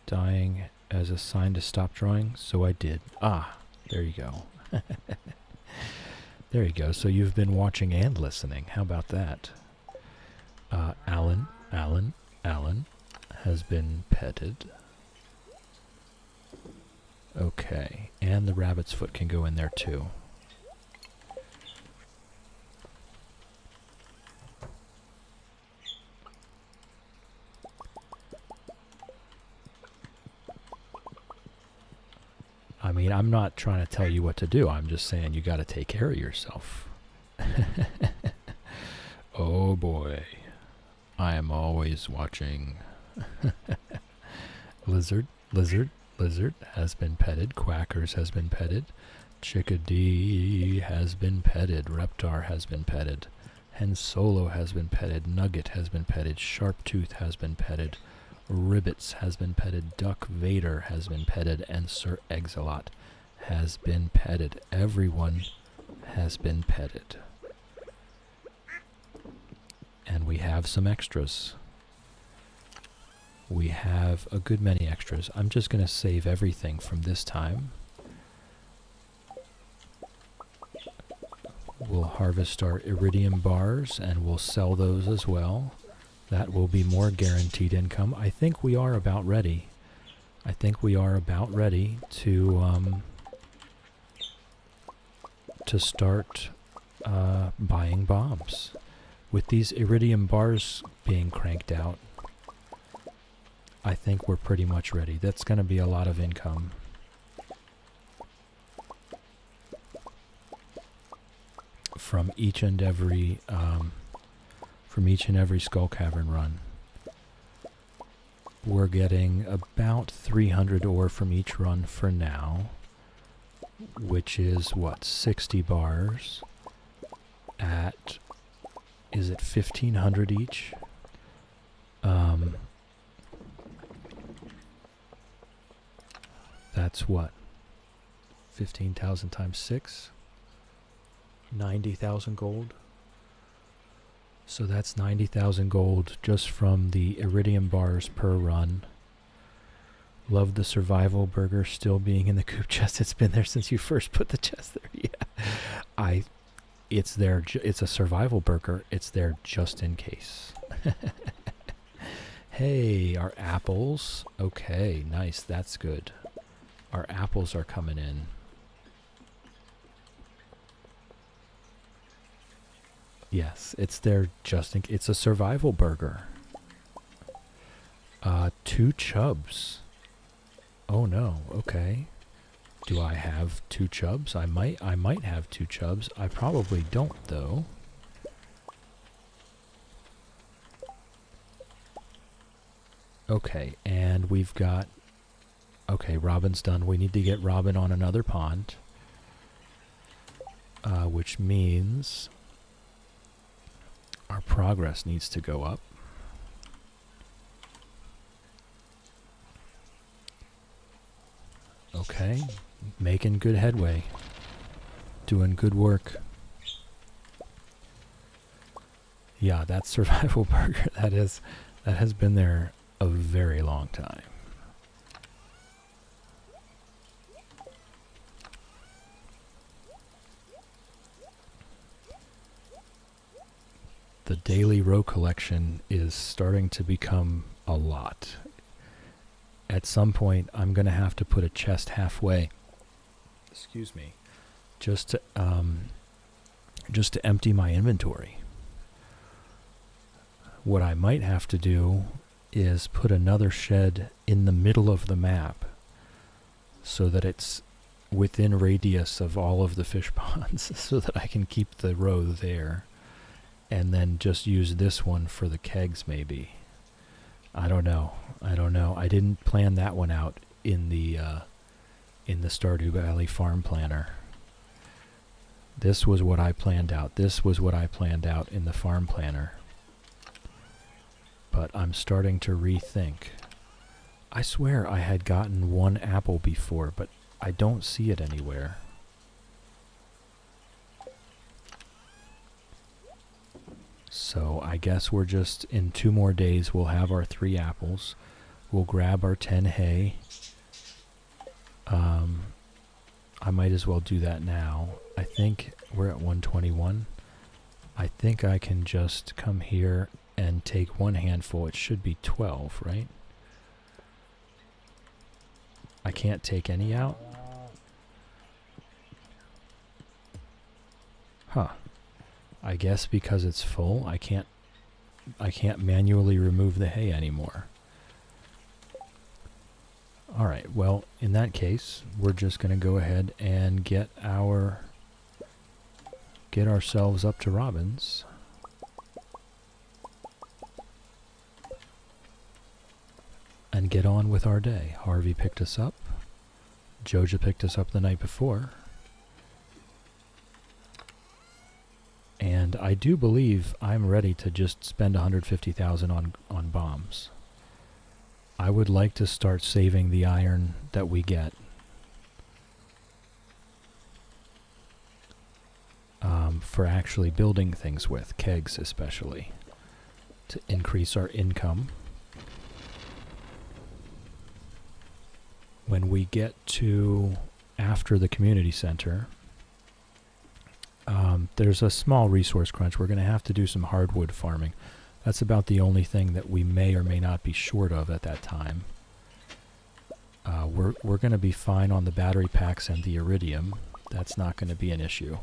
dying as a sign to stop drawing, so I did. Ah, there you go. There you go. So you've been watching and listening. How about that? Alan has been petted. Okay, and the rabbit's foot can go in there too. I mean, I'm not trying to tell you what to do. I'm just saying you got to take care of yourself. Oh boy. I am always watching. Lizard has been petted. Quackers has been petted. Chickadee has been petted. Reptar has been petted. Hen Solo has been petted. Nugget has been petted. Sharptooth has been petted. Ribbits has been petted, Duck Vader has been petted, and Sir Exilot has been petted. Everyone has been petted. And we have some extras. We have a good many extras. I'm just going to save everything from this time. We'll harvest our iridium bars and we'll sell those as well. That will be more guaranteed income. I think we are about ready. I think we are about ready to start buying bombs. With these iridium bars being cranked out, I think we're pretty much ready. That's going to be a lot of income. From each and every Skull Cavern run. We're getting about 300 ore from each run for now, which is what, 60 bars at, is it 1500 each? that's what? 15,000 times 6? 90,000 gold. So that's 90,000 gold just from the iridium bars per run. Love the survival burger still being in the coop chest. It's been there since you first put the chest there. Yeah. It's there. It's a survival burger. It's there just in case. Hey, our apples. Okay, nice. That's good. Our apples are coming in. Yes, it's there just in case. It's a survival burger. 2 chubs. Oh no, okay. Do I have 2 chubs? I might have 2 chubs. I probably don't though. Okay, and we've got... Okay, Robin's done. We need to get Robin on another pond. Which means our progress needs to go up. Okay, making good headway. Doing good work. Yeah, that survival burger, that has been there a very long time. The daily row collection is starting to become a lot. At some point, I'm going to have to put a chest halfway. Excuse me. Just to empty my inventory. What I might have to do is put another shed in the middle of the map so that it's within radius of all of the fish ponds so that I can keep the row there and then just use this one for the kegs maybe. I don't know. I didn't plan that one out in the Stardew Valley farm planner. This was what I planned out. This was what I planned out in the farm planner. But I'm starting to rethink. I swear I had gotten 1 apple before, but I don't see it anywhere. So I guess we're just, in 2 more days, we'll have our 3 apples. We'll grab our 10 hay. I might as well do that now. I think we're at 121. I think I can just come here and take 1 handful. It should be 12, right? I can't take any out? Huh. I guess because it's full, I can't manually remove the hay anymore. Alright, well, in that case, we're just going to go ahead and get ourselves up to Robin's. And get on with our day. Harvey picked us up. Joja picked us up the night before. And I do believe I'm ready to just spend 150,000 on bombs. I would like to start saving the iron that we get. For actually building things with, kegs especially, to increase our income. When we get to after the community center, there's a small resource crunch. We're going to have to do some hardwood farming. That's about the only thing that we may or may not be short of at that time. We're going to be fine on the battery packs and the iridium. That's not going to be an issue.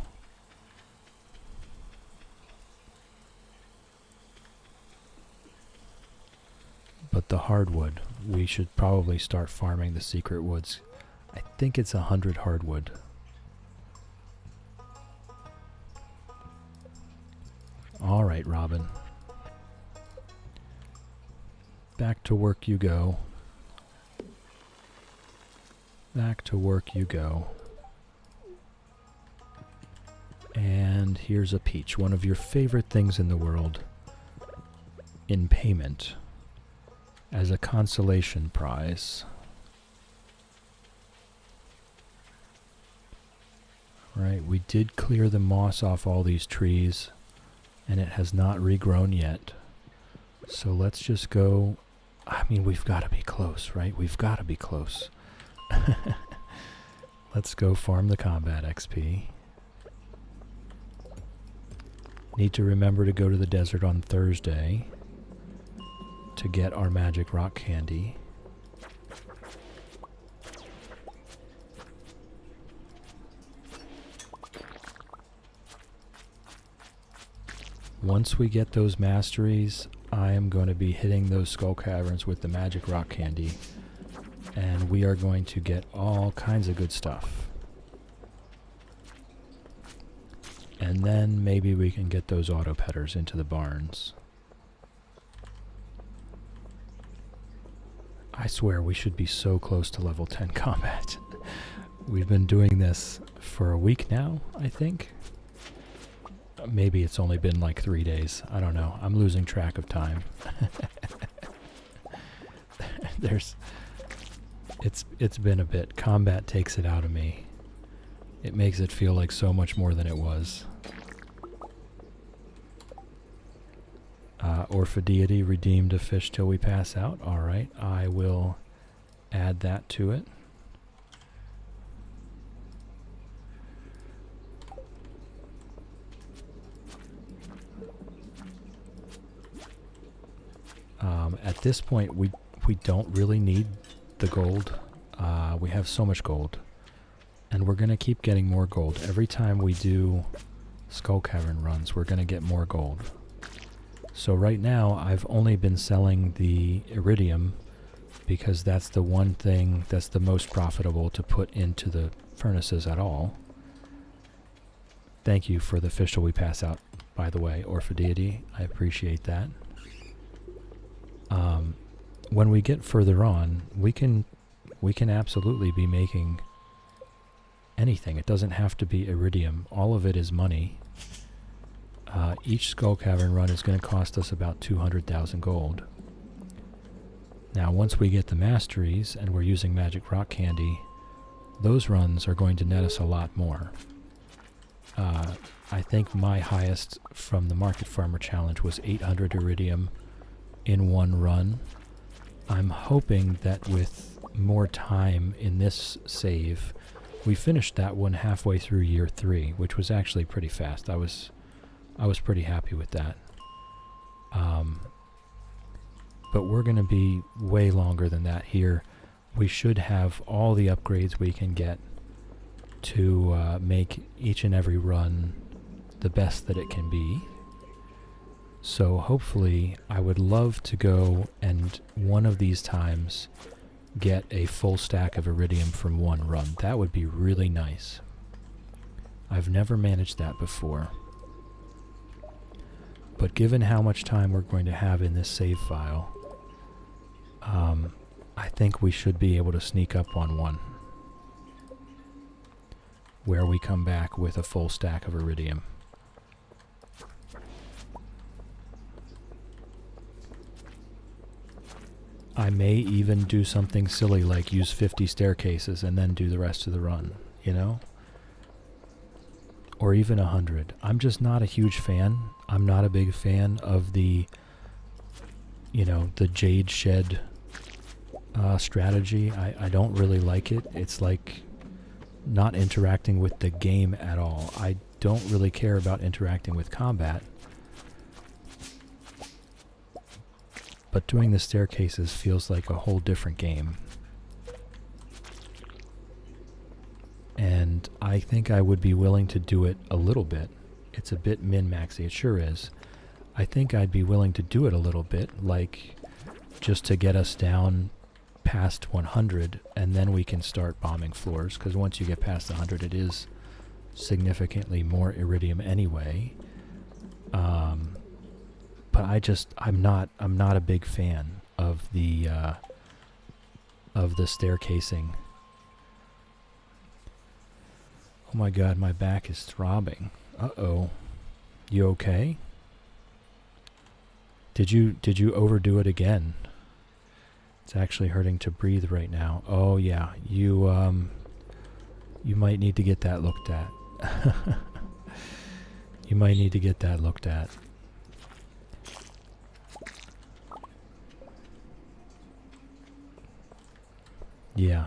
But the hardwood, we should probably start farming the secret woods. I think it's 100 hardwood. All right, Robin. Back to work you go. Back to work you go. And here's a peach, one of your favorite things in the world, in payment as a consolation prize. Right, we did clear the moss off all these trees, and it has not regrown yet. So let's just go. I mean, we've got to be close, right? We've got to be close. Let's go farm the combat XP. Need to remember to go to the desert on Thursday to get our magic rock candy. Once we get those masteries, I am going to be hitting those skull caverns with the magic rock candy, and we are going to get all kinds of good stuff. And then maybe we can get those auto petters into the barns. I swear we should be so close to level 10 combat. We've been doing this for a week now, I think. Maybe it's only been like 3 days. I don't know. I'm losing track of time. It's been a bit. Combat takes it out of me. It makes it feel like so much more than it was. Orphideity redeemed a fish till we pass out. Alright, I will add that to it. At this point, we don't really need the gold. We have so much gold. And we're going to keep getting more gold. Every time we do Skull Cavern runs, we're going to get more gold. So right now, I've only been selling the iridium because that's the one thing that's the most profitable to put into the furnaces at all. Thank you for the fish till we pass out, by the way, Orphideity. I appreciate that. When we get further on, we can absolutely be making anything. It doesn't have to be iridium. All of it is money. Each Skull Cavern run is going to cost us about 200,000 gold. Now, once we get the masteries and we're using magic rock candy, those runs are going to net us a lot more. I think my highest from the Market Farmer Challenge was 800 iridium in one run. I'm hoping that with more time in this save, we finished that one halfway through year 3, which was actually pretty fast. I was pretty happy with that. But we're going to be way longer than that here. We should have all the upgrades we can get to make each and every run the best that it can be. So hopefully, I would love to go and one of these times get a full stack of iridium from one run. That would be really nice. I've never managed that before. But given how much time we're going to have in this save file, I think we should be able to sneak up on one where we come back with a full stack of iridium. I may even do something silly like use 50 staircases and then do the rest of the run, you know? Or even 100. I'm just not a huge fan. I'm not a big fan of the, the Jade Shed strategy. I don't really like it. It's like not interacting with the game at all. I don't really care about interacting with combat. But doing the staircases feels like a whole different game. And I think I would be willing to do it a little bit. It's a bit min-maxy, it sure is. I think I'd be willing to do it a little bit, like just to get us down past 100, and then we can start bombing floors, because once you get past 100, it is significantly more iridium anyway. But I'm not a big fan of the staircasing. Oh my god, my back is throbbing. Uh-oh. You okay? Did you overdo it again? It's actually hurting to breathe right now. Oh yeah, you might need to get that looked at. You might need to get that looked at. Yeah.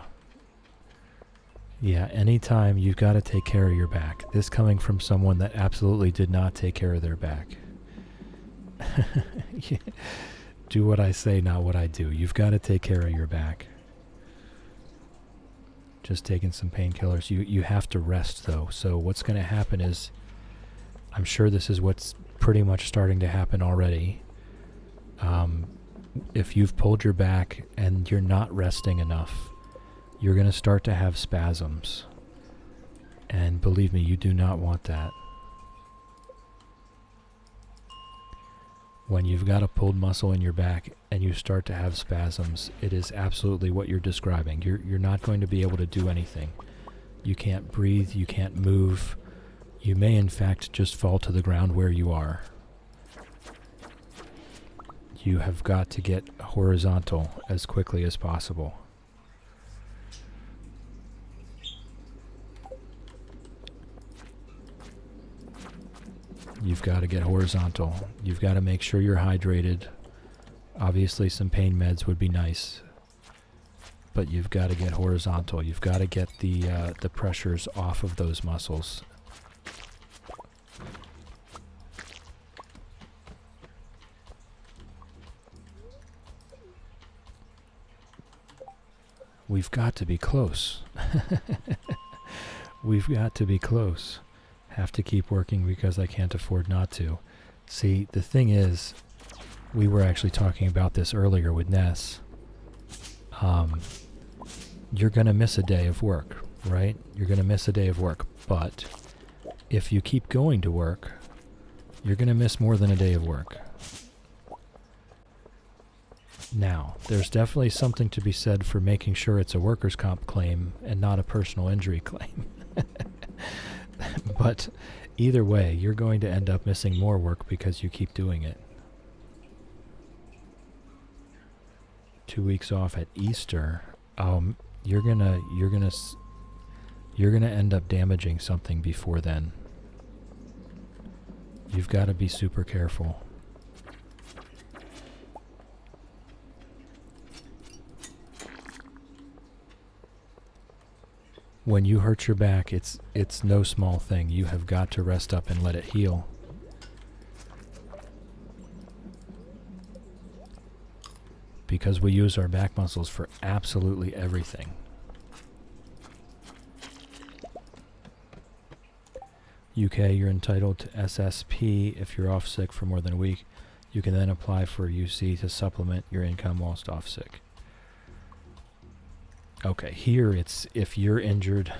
Yeah, anytime you've got to take care of your back. This coming from someone that absolutely did not take care of their back. Do what I say, not what I do. You've got to take care of your back. Just taking some painkillers. You have to rest, though. So what's going to happen is, I'm sure this is what's pretty much starting to happen already. If you've pulled your back and you're not resting enough, you're going to start to have spasms. And believe me, you do not want that. When you've got a pulled muscle in your back and you start to have spasms, it is absolutely what you're describing. You're not going to be able to do anything. You can't breathe, you can't move. You may in fact just fall to the ground where you are. You have got to get horizontal as quickly as possible. You've got to get horizontal. You've got to make sure you're hydrated. Obviously some pain meds would be nice, but you've got to get horizontal. You've got to get the pressures off of those muscles. We've got to be close. We've got to be close. Have to keep working because I can't afford not to. See, the thing is, we were actually talking about this earlier with Ness. You're going to miss a day of work, right? You're going to miss a day of work. But if you keep going to work, you're going to miss more than a day of work. Now, there's definitely something to be said for making sure it's a workers' comp claim and not a personal injury claim. But either way, you're going to end up missing more work because you keep doing it. 2 weeks off at Easter, you're gonna end up damaging something before then. You've got to be super careful. When you hurt your back, it's no small thing. You have got to rest up and let it heal. Because we use our back muscles for absolutely everything. UK, you're entitled to SSP if you're off sick for more than a week. You can then apply for UC to supplement your income whilst off sick. Okay, here it's if you're injured,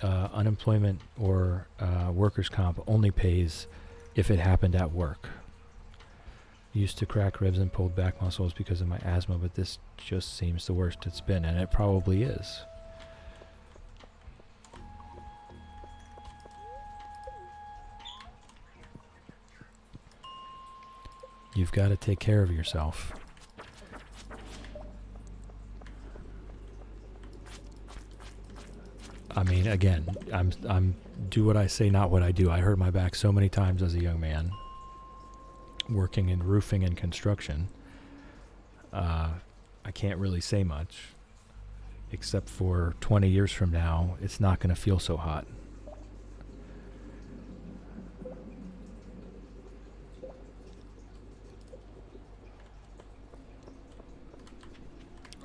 unemployment or workers' comp only pays if it happened at work. Used to crack ribs and pulled back muscles because of my asthma, but this just seems the worst it's been, and it probably is. You've got to take care of yourself. I mean, again, I'm do what I say, not what I do. I hurt my back so many times as a young man, working in roofing and construction. I can't really say much, except for 20 years from now, it's not going to feel so hot.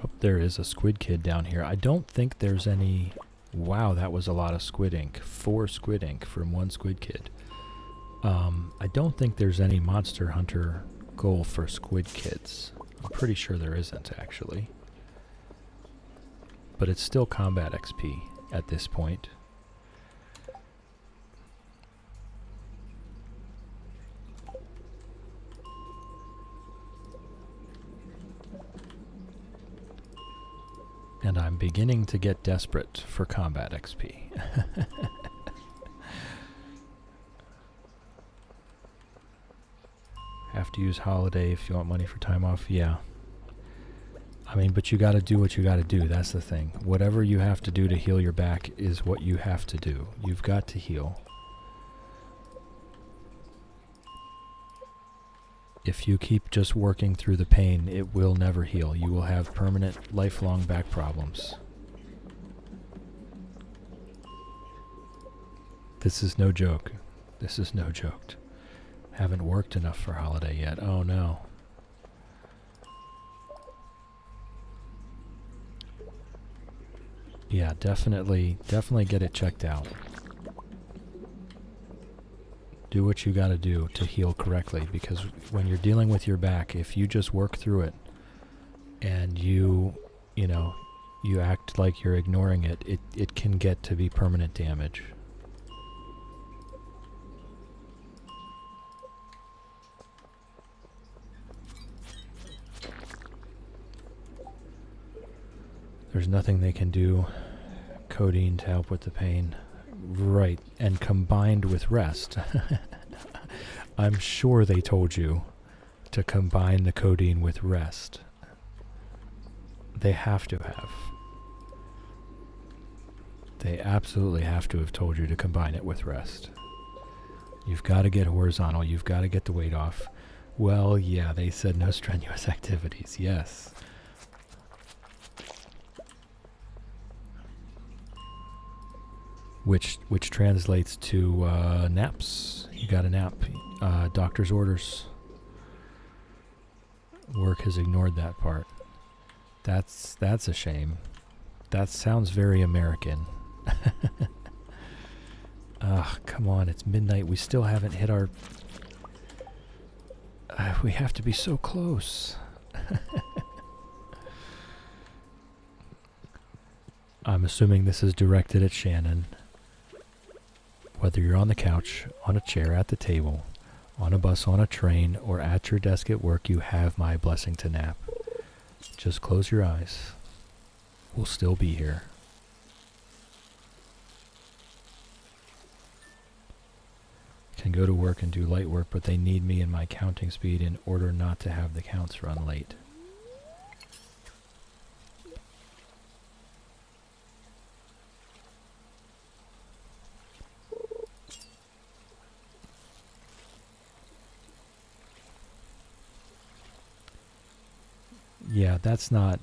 Oh, there is a squid kid down here. I don't think there's any... Wow, that was a lot of squid ink. 4 squid ink from 1 squid kid. I don't think there's any Monster Hunter goal for squid kids. I'm pretty sure there isn't, actually. But it's still combat XP at this point. And I'm beginning to get desperate for combat XP. Have to use holiday if you want money for time off. Yeah. I mean, but you got to do what you got to do. That's the thing. Whatever you have to do to heal your back is what you have to do. You've got to heal. If you keep just working through the pain, it will never heal. You will have permanent, lifelong back problems. This is no joke. This is no joke. Haven't worked enough for holiday yet. Oh no. Yeah, definitely get it checked out. Do what you gotta do to heal correctly, because when you're dealing with your back, if you just work through it and you act like you're ignoring it, it can get to be permanent damage. There's nothing they can do. Codeine to help with the pain. Right, and combined with rest. I'm sure they told you to combine the codeine with rest. They have to have. They absolutely have to have told you to combine it with rest. You've got to get horizontal. You've got to get the weight off. Well, yeah, they said no strenuous activities. Yes. Which translates to naps. You got a nap. Doctor's orders. Work has ignored that part. That's a shame. That sounds very American. Come on, it's midnight. We still haven't hit our... we have to be so close. I'm assuming this is directed at Shannon. Whether you're on the couch, on a chair, at the table, on a bus, on a train, or at your desk at work, you have my blessing to nap. Just close your eyes. We'll still be here. Can go to work and do light work, but they need me in my counting speed in order not to have the counts run late. Yeah, that's not...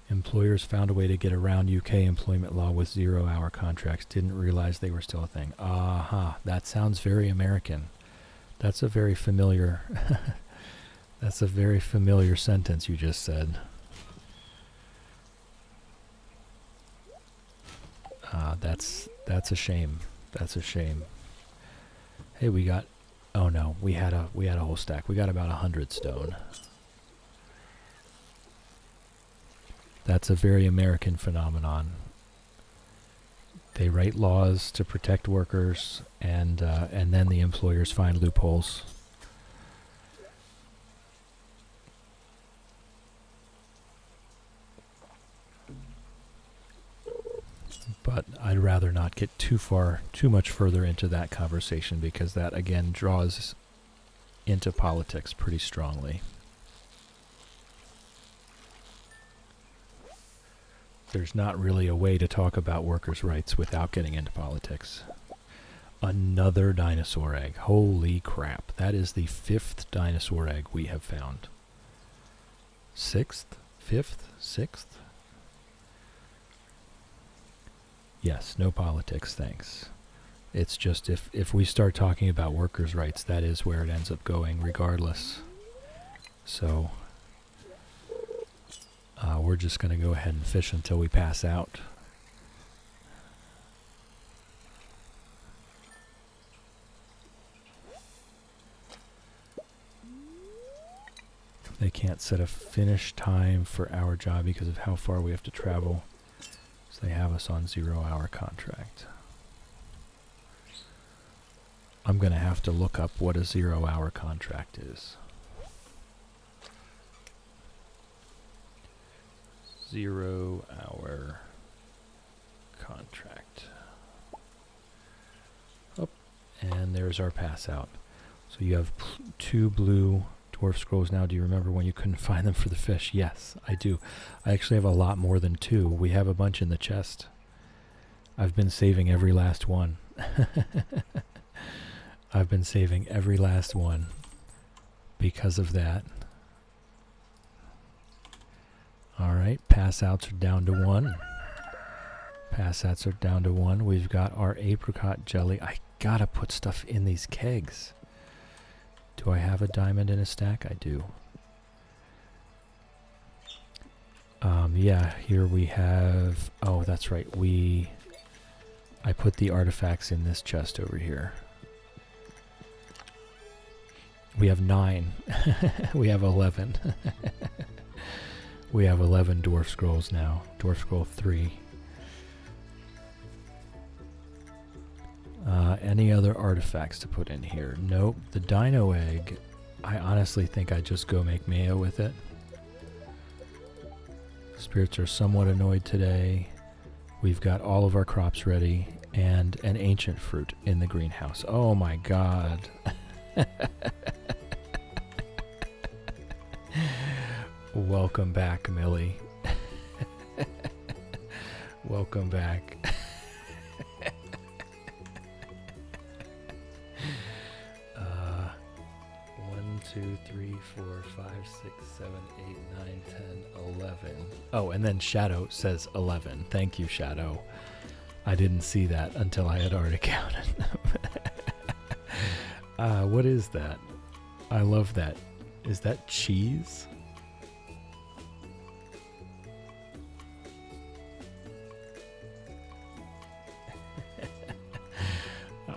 Employers found a way to get around UK employment law with 0-hour contracts. Didn't realize they were still a thing. Aha, that sounds very American. That's a very familiar... that's a very familiar sentence you just said. That's a shame. That's a shame. Hey, we got... Oh no, we had a whole stack. We got about 100 stone. That's a very American phenomenon. They write laws to protect workers, and then the employers find loopholes. But I'd rather not get too much further into that conversation, because that again draws into politics pretty strongly. There's not really a way to talk about workers' rights without getting into politics. Another dinosaur egg. Holy crap. That is the 5th dinosaur egg we have found. 6th? 5th? 6th? Yes, no politics, thanks. It's just if we start talking about workers' rights, that is where it ends up going regardless. So... we're just going to go ahead and fish until we pass out. They can't set a finish time for our job because of how far we have to travel. So they have us on 0-hour contract. I'm going to have to look up what a 0-hour contract is. 0-hour contract. Oh, and there's our pass out. So you have 2 blue dwarf scrolls now. Do you remember when you couldn't find them for the fish? Yes, I do. I actually have a lot more than 2. We have a bunch in the chest. I've been saving every last one. I've been saving every last one because of that. Alright, pass outs are down to 1. Pass outs are down to 1. We've got our apricot jelly. I gotta put stuff in these kegs. Do I have a diamond in a stack? I do. Yeah, here we have... Oh, that's right. I put the artifacts in this chest over here. We have 9. We have 11. We have 11 dwarf scrolls now. Dwarf scroll 3. Any other artifacts to put in here? Nope. The dino egg, I honestly think I just go make mayo with it. Spirits are somewhat annoyed today. We've got all of our crops ready and an ancient fruit in the greenhouse. Oh my god. Welcome back, Millie. Welcome back. 1, 2, 3, 4, 5, 6, 7, 8, 9, 10, 11. Oh, and then Shadow says 11. Thank you, Shadow. I didn't see that until I had already counted them. What is that? I love that. Is that cheese?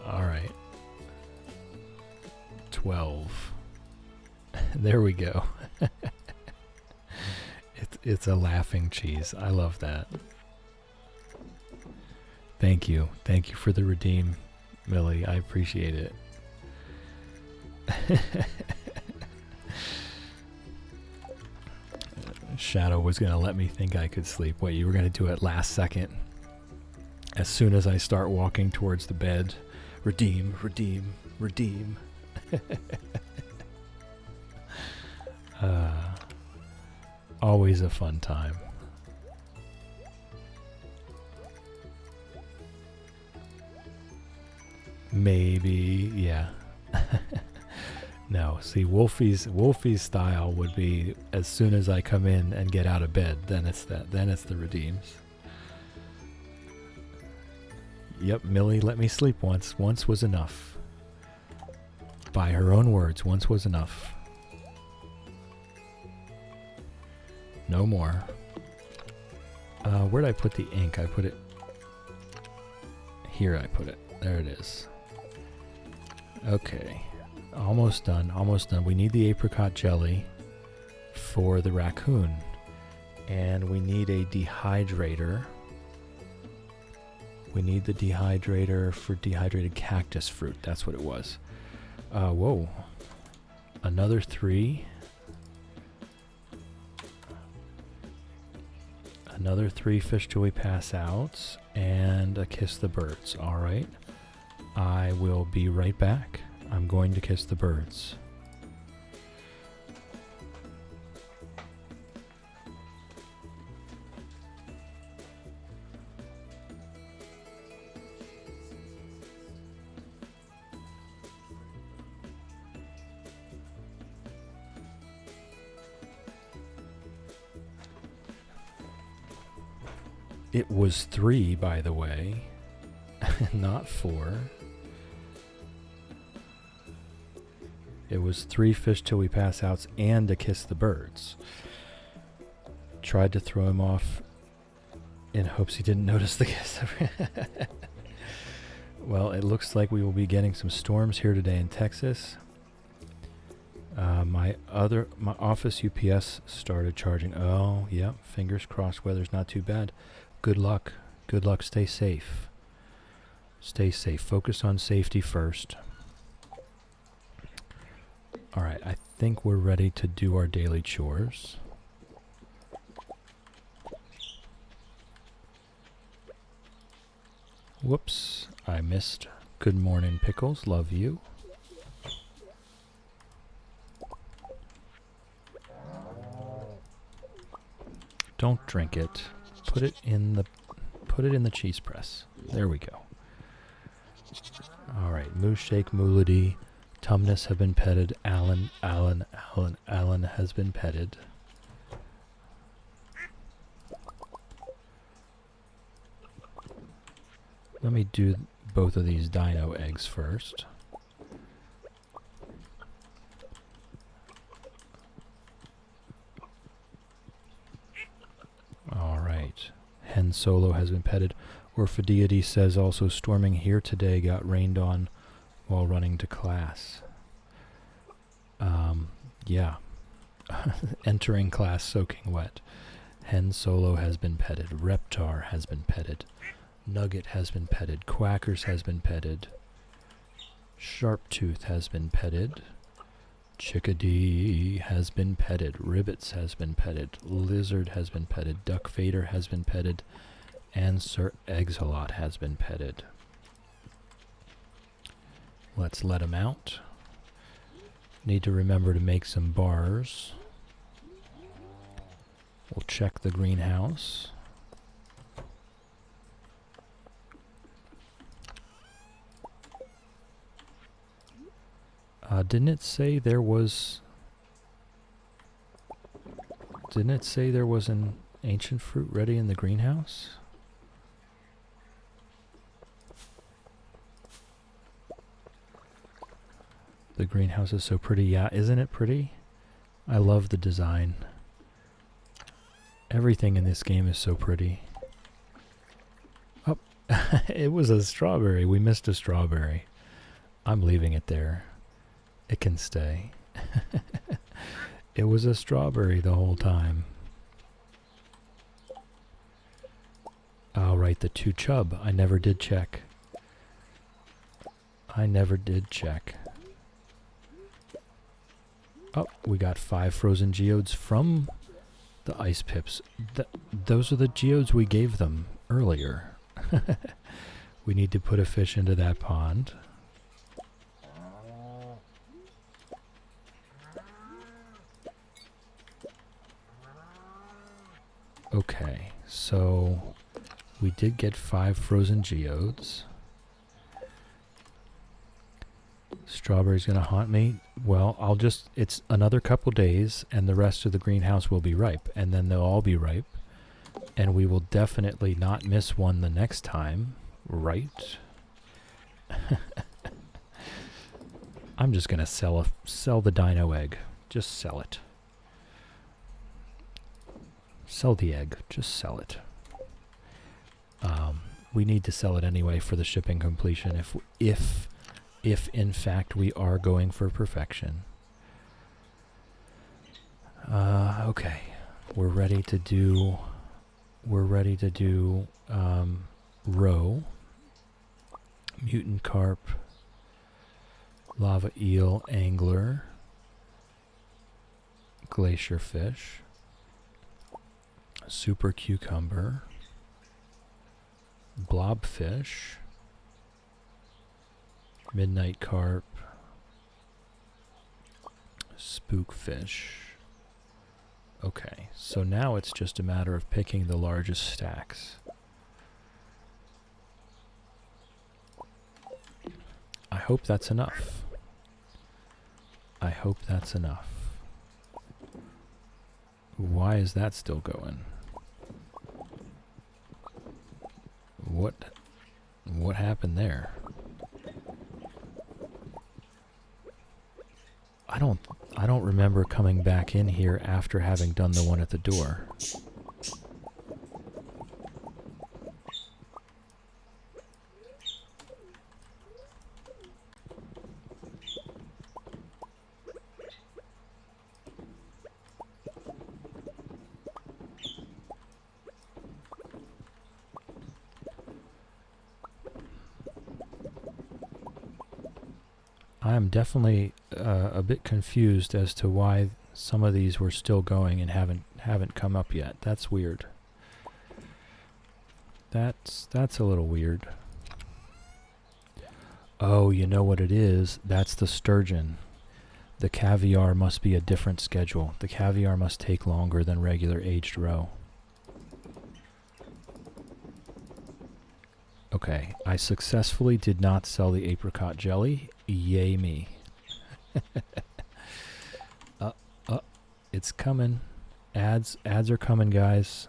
All right. 12. There we go. It's a laughing cheese. I love that. Thank you. Thank you for the redeem, Millie. I appreciate it. Shadow was going to let me think I could sleep. Wait, you were going to do it last second. As soon as I start walking towards the bed. Redeem, redeem, redeem. Always a fun time. Maybe, yeah. No, see, Wolfie's style would be as soon as I come in and get out of bed, then it's the redeems. Yep, Millie let me sleep once. Once was enough. By her own words, once was enough. No more. Where'd I put the ink? I put it... Here I put it. There it is. Okay. Almost done. Almost done. We need the apricot jelly for the raccoon. And we need a dehydrator. We need the dehydrator for dehydrated cactus fruit. That's what it was. Whoa. Another 3. Another 3 fish till we pass out. And a kiss the birds. Alright. I will be right back. I'm going to kiss the birds. It was 3, by the way, not 4. It was 3 fish till we pass outs and a kiss the birds. Tried to throw him off in hopes he didn't notice the kiss. Well, it looks like we will be getting some storms here today in Texas. My office UPS started charging. Oh, yep. Fingers crossed. Weather's not too bad. Good luck. Good luck. Stay safe. Stay safe. Focus on safety first. Alright, I think we're ready to do our daily chores. Whoops, I missed. Good morning, Pickles. Love you. Don't drink it. Put it in the cheese press. There we go. All right, Moo Shake, Moolity, Tumnus have been petted. Alan has been petted. Let me do both of these dino eggs first. All right. Hen Solo has been petted. Orphideity says also storming here today, got rained on while running to class. Yeah. Entering class soaking wet. Hen Solo has been petted. Reptar has been petted. Nugget has been petted. Quackers has been petted. Sharptooth has been petted. Chickadee has been petted. Ribbits has been petted. Lizard has been petted. Duck Vader has been petted. And Sir Exalot has been petted. Let's let him out. Need to remember to make some bars. We'll check the greenhouse. Didn't it say there was an ancient fruit ready in the greenhouse? The greenhouse is so pretty. Yeah, isn't it pretty? I love the design. Everything in this game is so pretty. Oh, it was a strawberry. We missed a strawberry. I'm leaving it there. It can stay. It was a strawberry the whole time. All right, the 2 chub. I never did check. Oh, we got 5 frozen geodes from the ice pips. Those are the geodes we gave them earlier. We need to put a fish into that pond. Okay, so we did get 5 frozen geodes. Strawberry's gonna haunt me. Well, it's another couple days and the rest of the greenhouse will be ripe, and then they'll all be ripe, and we will definitely not miss one the next time, right? I'm just gonna sell the dino egg. Just sell it. Sell the egg. Just sell it. We need to sell it anyway for the shipping completion if in fact we are going for perfection. Okay. We're ready to do roe, mutant carp, lava eel, angler, glacier fish, super cucumber, blobfish, midnight carp, spookfish. Okay, so now it's just a matter of picking the largest stacks. I hope that's enough. Why is that still going? What happened there? I don't remember coming back in here after having done the one at the door. I'm definitely a bit confused as to why some of these were still going and haven't come up yet. That's weird. That's a little weird. Oh, you know what it is? That's the sturgeon. The caviar must be a different schedule. The caviar must take longer than regular aged roe. Okay, I successfully did not sell the apricot jelly. Yay me. It's coming. Ads are coming, guys.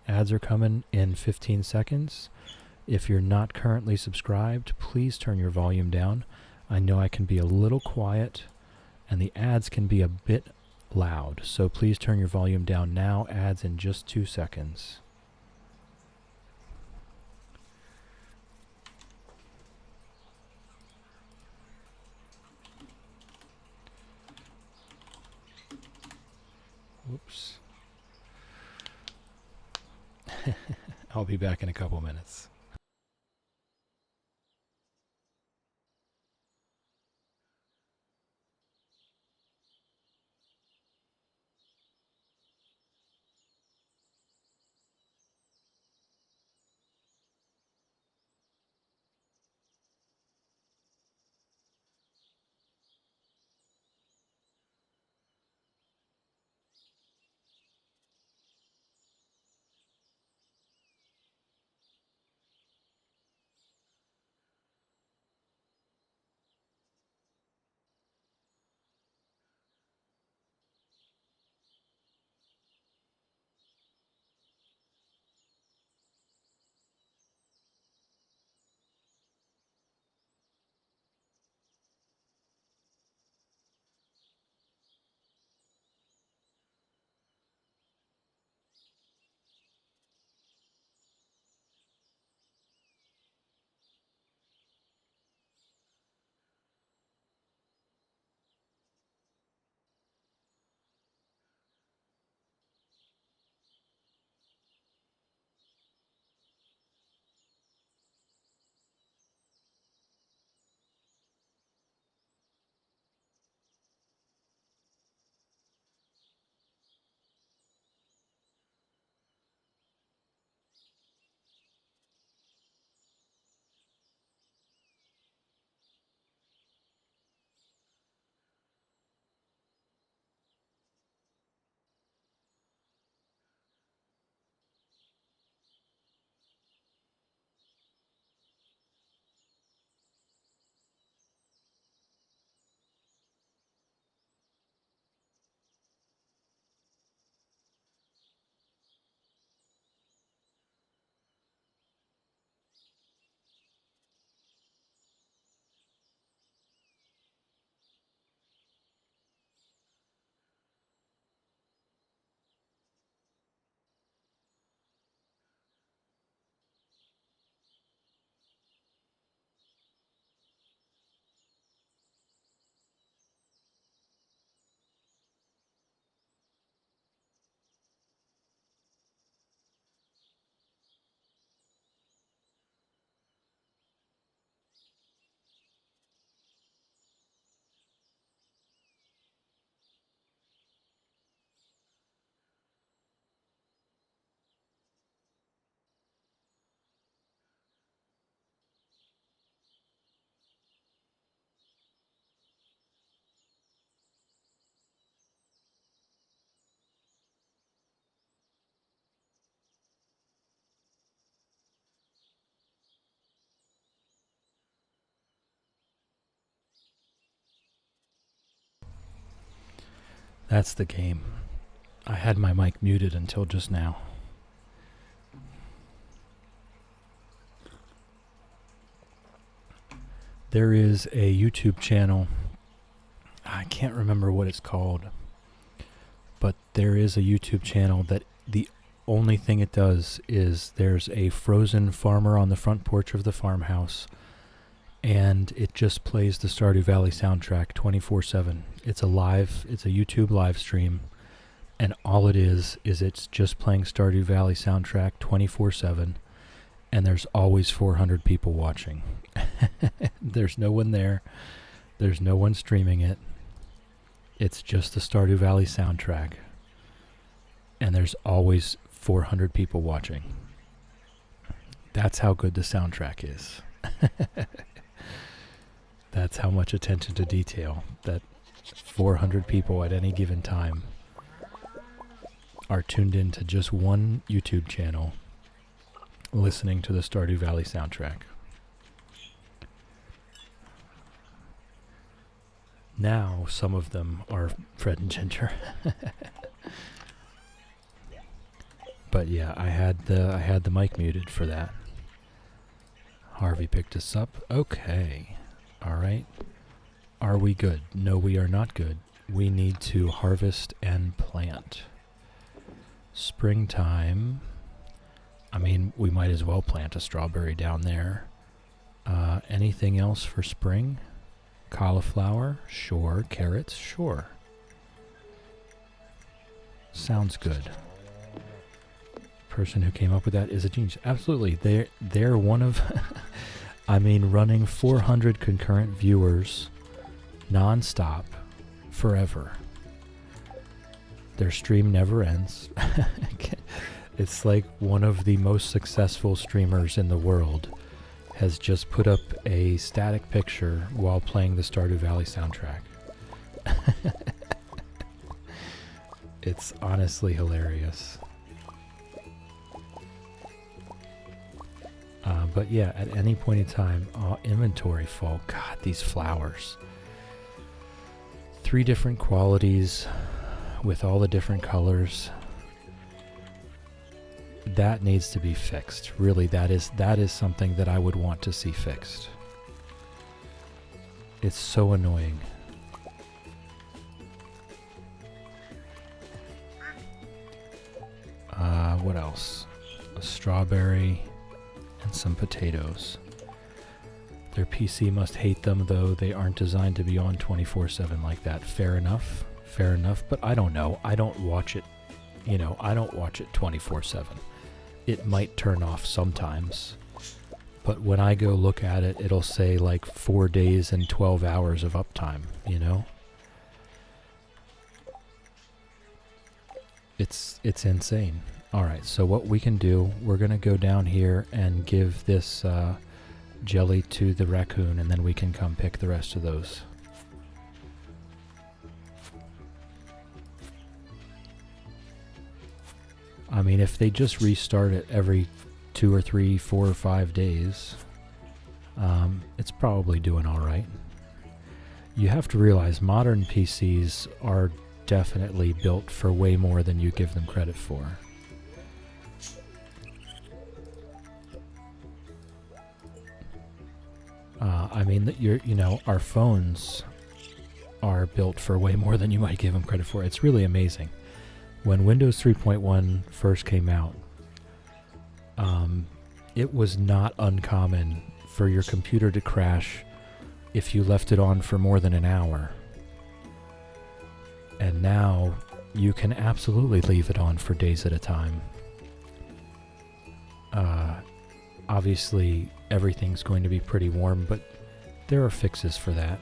Ads are coming in 15 seconds. If you're not currently subscribed, please turn your volume down. I know I can be a little quiet, and the ads can be a bit loud, so please turn your volume down now. Ads in just 2 seconds. Whoops. I'll be back in a couple minutes. That's the game. I had my mic muted until just now. There is a YouTube channel. I can't remember what it's called, but there is a YouTube channel that the only thing it does is there's a frozen farmer on the front porch of the farmhouse, and it just plays the Stardew Valley soundtrack 24/7. It's a YouTube live stream, and all it is it's just playing Stardew Valley soundtrack 24/7, and there's always 400 people watching. There's no one there. There's no one streaming it. It's just the Stardew Valley soundtrack, and there's always 400 people watching. That's how good the soundtrack is. That's how much attention to detail that 400 people at any given time are tuned into just one YouTube channel, listening to the Stardew Valley soundtrack. Now some of them are Fred and Ginger. But yeah, I had the mic muted for that. Harvey picked us up. Okay. All right. Are we good? No, we are not good. We need to harvest and plant. Springtime. I mean, we might as well plant a strawberry down there. Anything else for spring? Cauliflower? Sure. Carrots? Sure. Sounds good. Person who came up with that is a genius. Absolutely. They're one of I mean, running 400 concurrent viewers non-stop forever. Their stream never ends. It's like one of the most successful streamers in the world has just put up a static picture while playing the Stardew Valley soundtrack. It's honestly hilarious. But yeah, at any point in time, inventory full. God, these flowers. 3 different qualities with all the different colors. That needs to be fixed. Really, that is something that I would want to see fixed. It's so annoying. What else? A strawberry and some potatoes. Their PC must hate them, though they aren't designed to be on 24/7 like that. Fair enough, but I don't know. I don't watch it, I don't watch it 24/7. It might turn off sometimes, but when I go look at it, it'll say like 4 days and 12 hours of uptime, It's insane. Alright, so what we can do, we're going to go down here and give this jelly to the raccoon, and then we can come pick the rest of those. I mean, if they just restart it every 2 or 3, 4 or 5 days, it's probably doing alright. You have to realize modern PCs are definitely built for way more than you give them credit for. I mean, our phones are built for way more than you might give them credit for. It's really amazing. When Windows 3.1 first came out, it was not uncommon for your computer to crash if you left it on for more than an hour. And now you can absolutely leave it on for days at a time. Obviously, everything's going to be pretty warm, but there are fixes for that.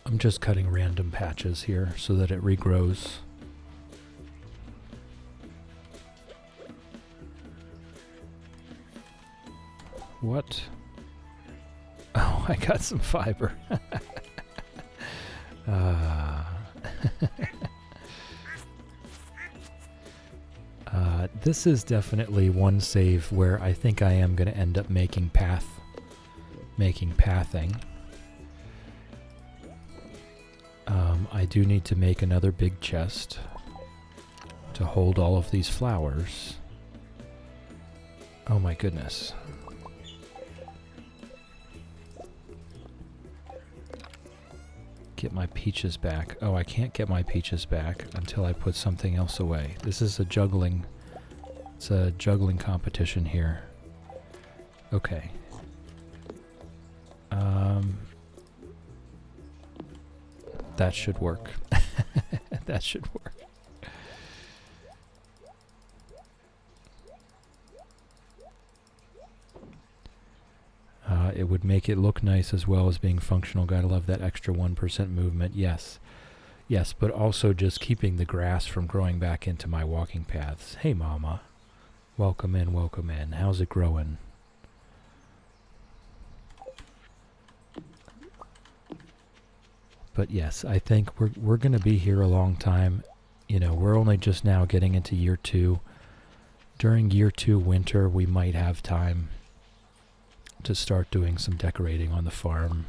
I'm just cutting random patches here so that it regrows. What? Oh, I got some fiber. This is definitely one save where I think I am going to end up making pathing. I do need to make another big chest to hold all of these flowers. Oh my goodness. Get my peaches back. Oh, I can't get my peaches back until I put something else away. This is a juggling competition here. Okay. That should work. That should work. It would make it look nice as well as being functional. Gotta love that extra 1% movement. Yes. Yes, but also just keeping the grass from growing back into my walking paths. Hey, Mama. Welcome in, welcome in. How's it growing? But yes, I think we're going to be here a long time. You know, we're only just now getting into year 2. During year 2 winter, we might have time to start doing some decorating on the farm,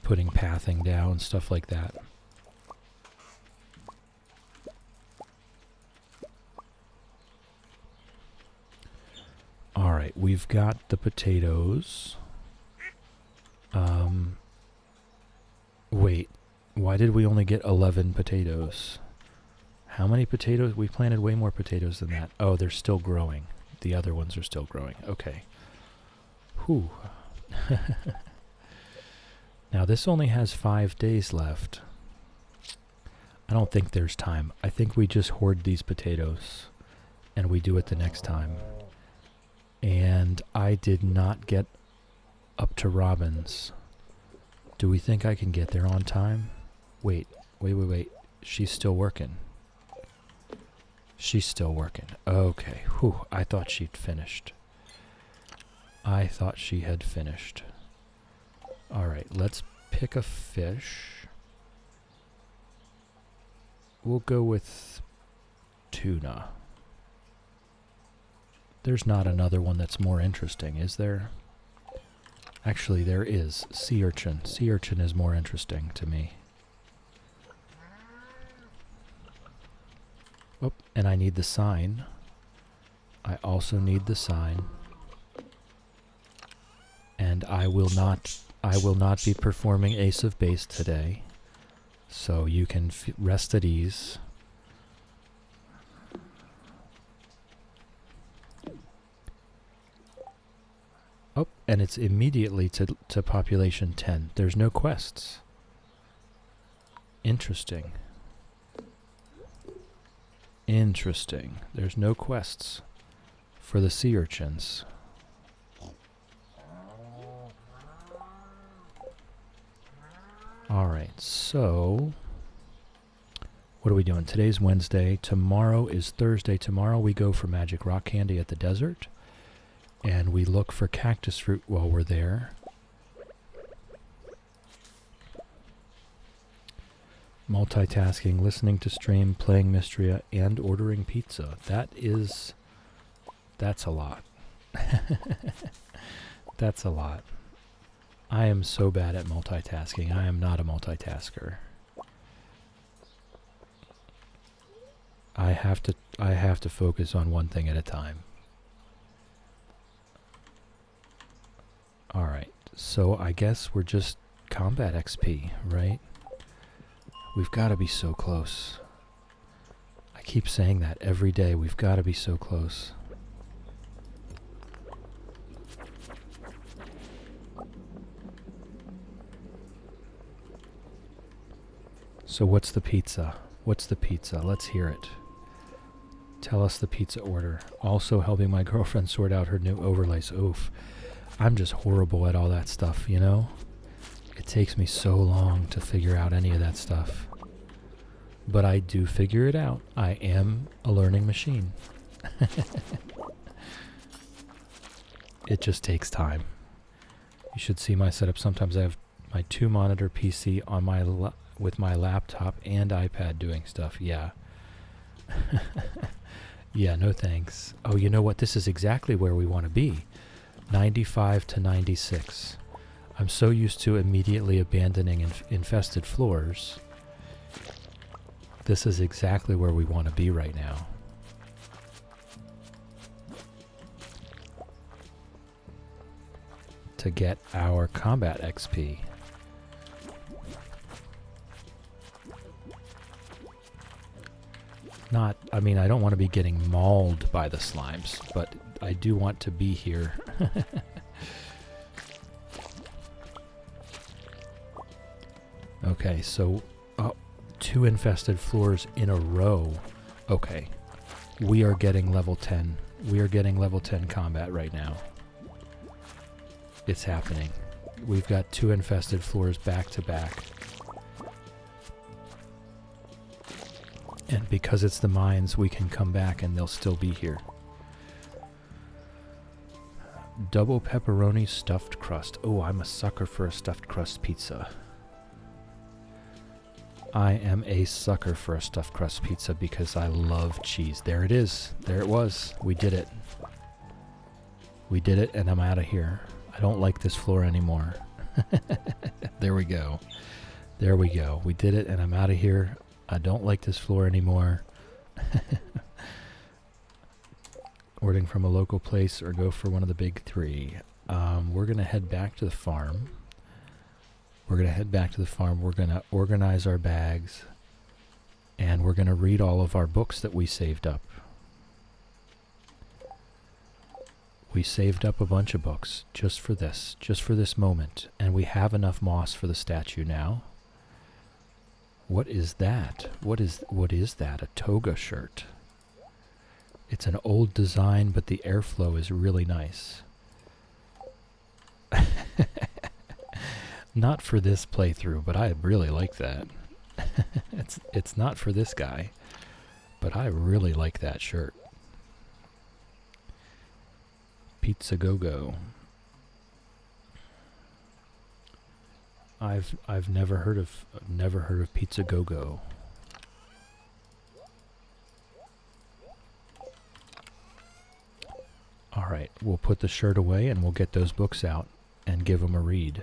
putting pathing down, stuff like that. All right, we've got the potatoes. Wait, why did we only get 11 potatoes? How many potatoes? We planted way more potatoes than that. Oh, they're still growing. The other ones are still growing. Okay. Whew. Now this only has 5 days left. I don't think there's time. I think we just hoard these potatoes and we do it the next time. And I did not get up to Robin's. Do we think I can get there on time? Wait. She's still working. She's still working. Okay. Whew. I thought she'd finished. I thought she had finished. Alright, let's pick a fish. We'll go with tuna. There's not another one that's more interesting, is there? Actually, there is. Sea urchin. Sea urchin is more interesting to me. Oh, and I need the sign. I also need the sign. And I will not be performing Ace of Base today. So you can rest at ease. Oh, and it's immediately to population 10. There's no quests. Interesting. Interesting. There's no quests for the sea urchins. Alright, so what are we doing? Today's Wednesday. Tomorrow is Thursday. Tomorrow we go for magic rock candy at the desert. And we look for cactus fruit while we're there. Multitasking, listening to stream, playing Mystria, and ordering pizza. That's a lot. That's a lot. I am so bad at multitasking. I am not a multitasker. I have to focus on one thing at a time. Alright, so I guess we're just combat XP, right? We've got to be so close. I keep saying that every day. We've got to be so close. So what's the pizza? What's the pizza? Let's hear it. Tell us the pizza order. Also helping my girlfriend sort out her new overlays. Oof. I'm just horrible at all that stuff, you know? It takes me so long to figure out any of that stuff. But I do figure it out. I am a learning machine. It just takes time. You should see my setup. Sometimes I have my 2-monitor PC on my with my laptop and iPad doing stuff. Yeah. Yeah, no thanks. Oh, you know what? This is exactly where we want to be. 95 to 96. I'm so used to immediately abandoning infested floors. This is exactly where we want to be right now. To get our combat XP. I mean, I don't want to be getting mauled by the slimes, but I do want to be here. Okay, so 2 infested floors in a row. Okay, we are getting level 10. We are getting level 10 combat right now. It's happening. We've got 2 infested floors back to back. And because it's the mines, we can come back and they'll still be here. Double pepperoni stuffed crust. Oh, I'm a sucker for a stuffed crust pizza. I am a sucker for a stuffed crust pizza because I love cheese. There it is. There it was. We did it. We did it, and I'm out of here. I don't like this floor anymore. There we go. There we go. We did it, and I'm out of here. I don't like this floor anymore. Ordering from a local place or go for one of the big three. We're going to head back to the farm. We're going to organize our bags. And we're going to read all of our books that we saved up. We saved up a bunch of books just for this moment. And we have enough moss for the statue now. What is that? What is that? A toga shirt. It's an old design, but the airflow is really nice. Not for this playthrough, but I really like that. It's not for this guy, but I really like that shirt. Pizza Go-Go. I've never heard of Pizza Go-Go. All right, we'll put the shirt away and we'll get those books out and give them a read.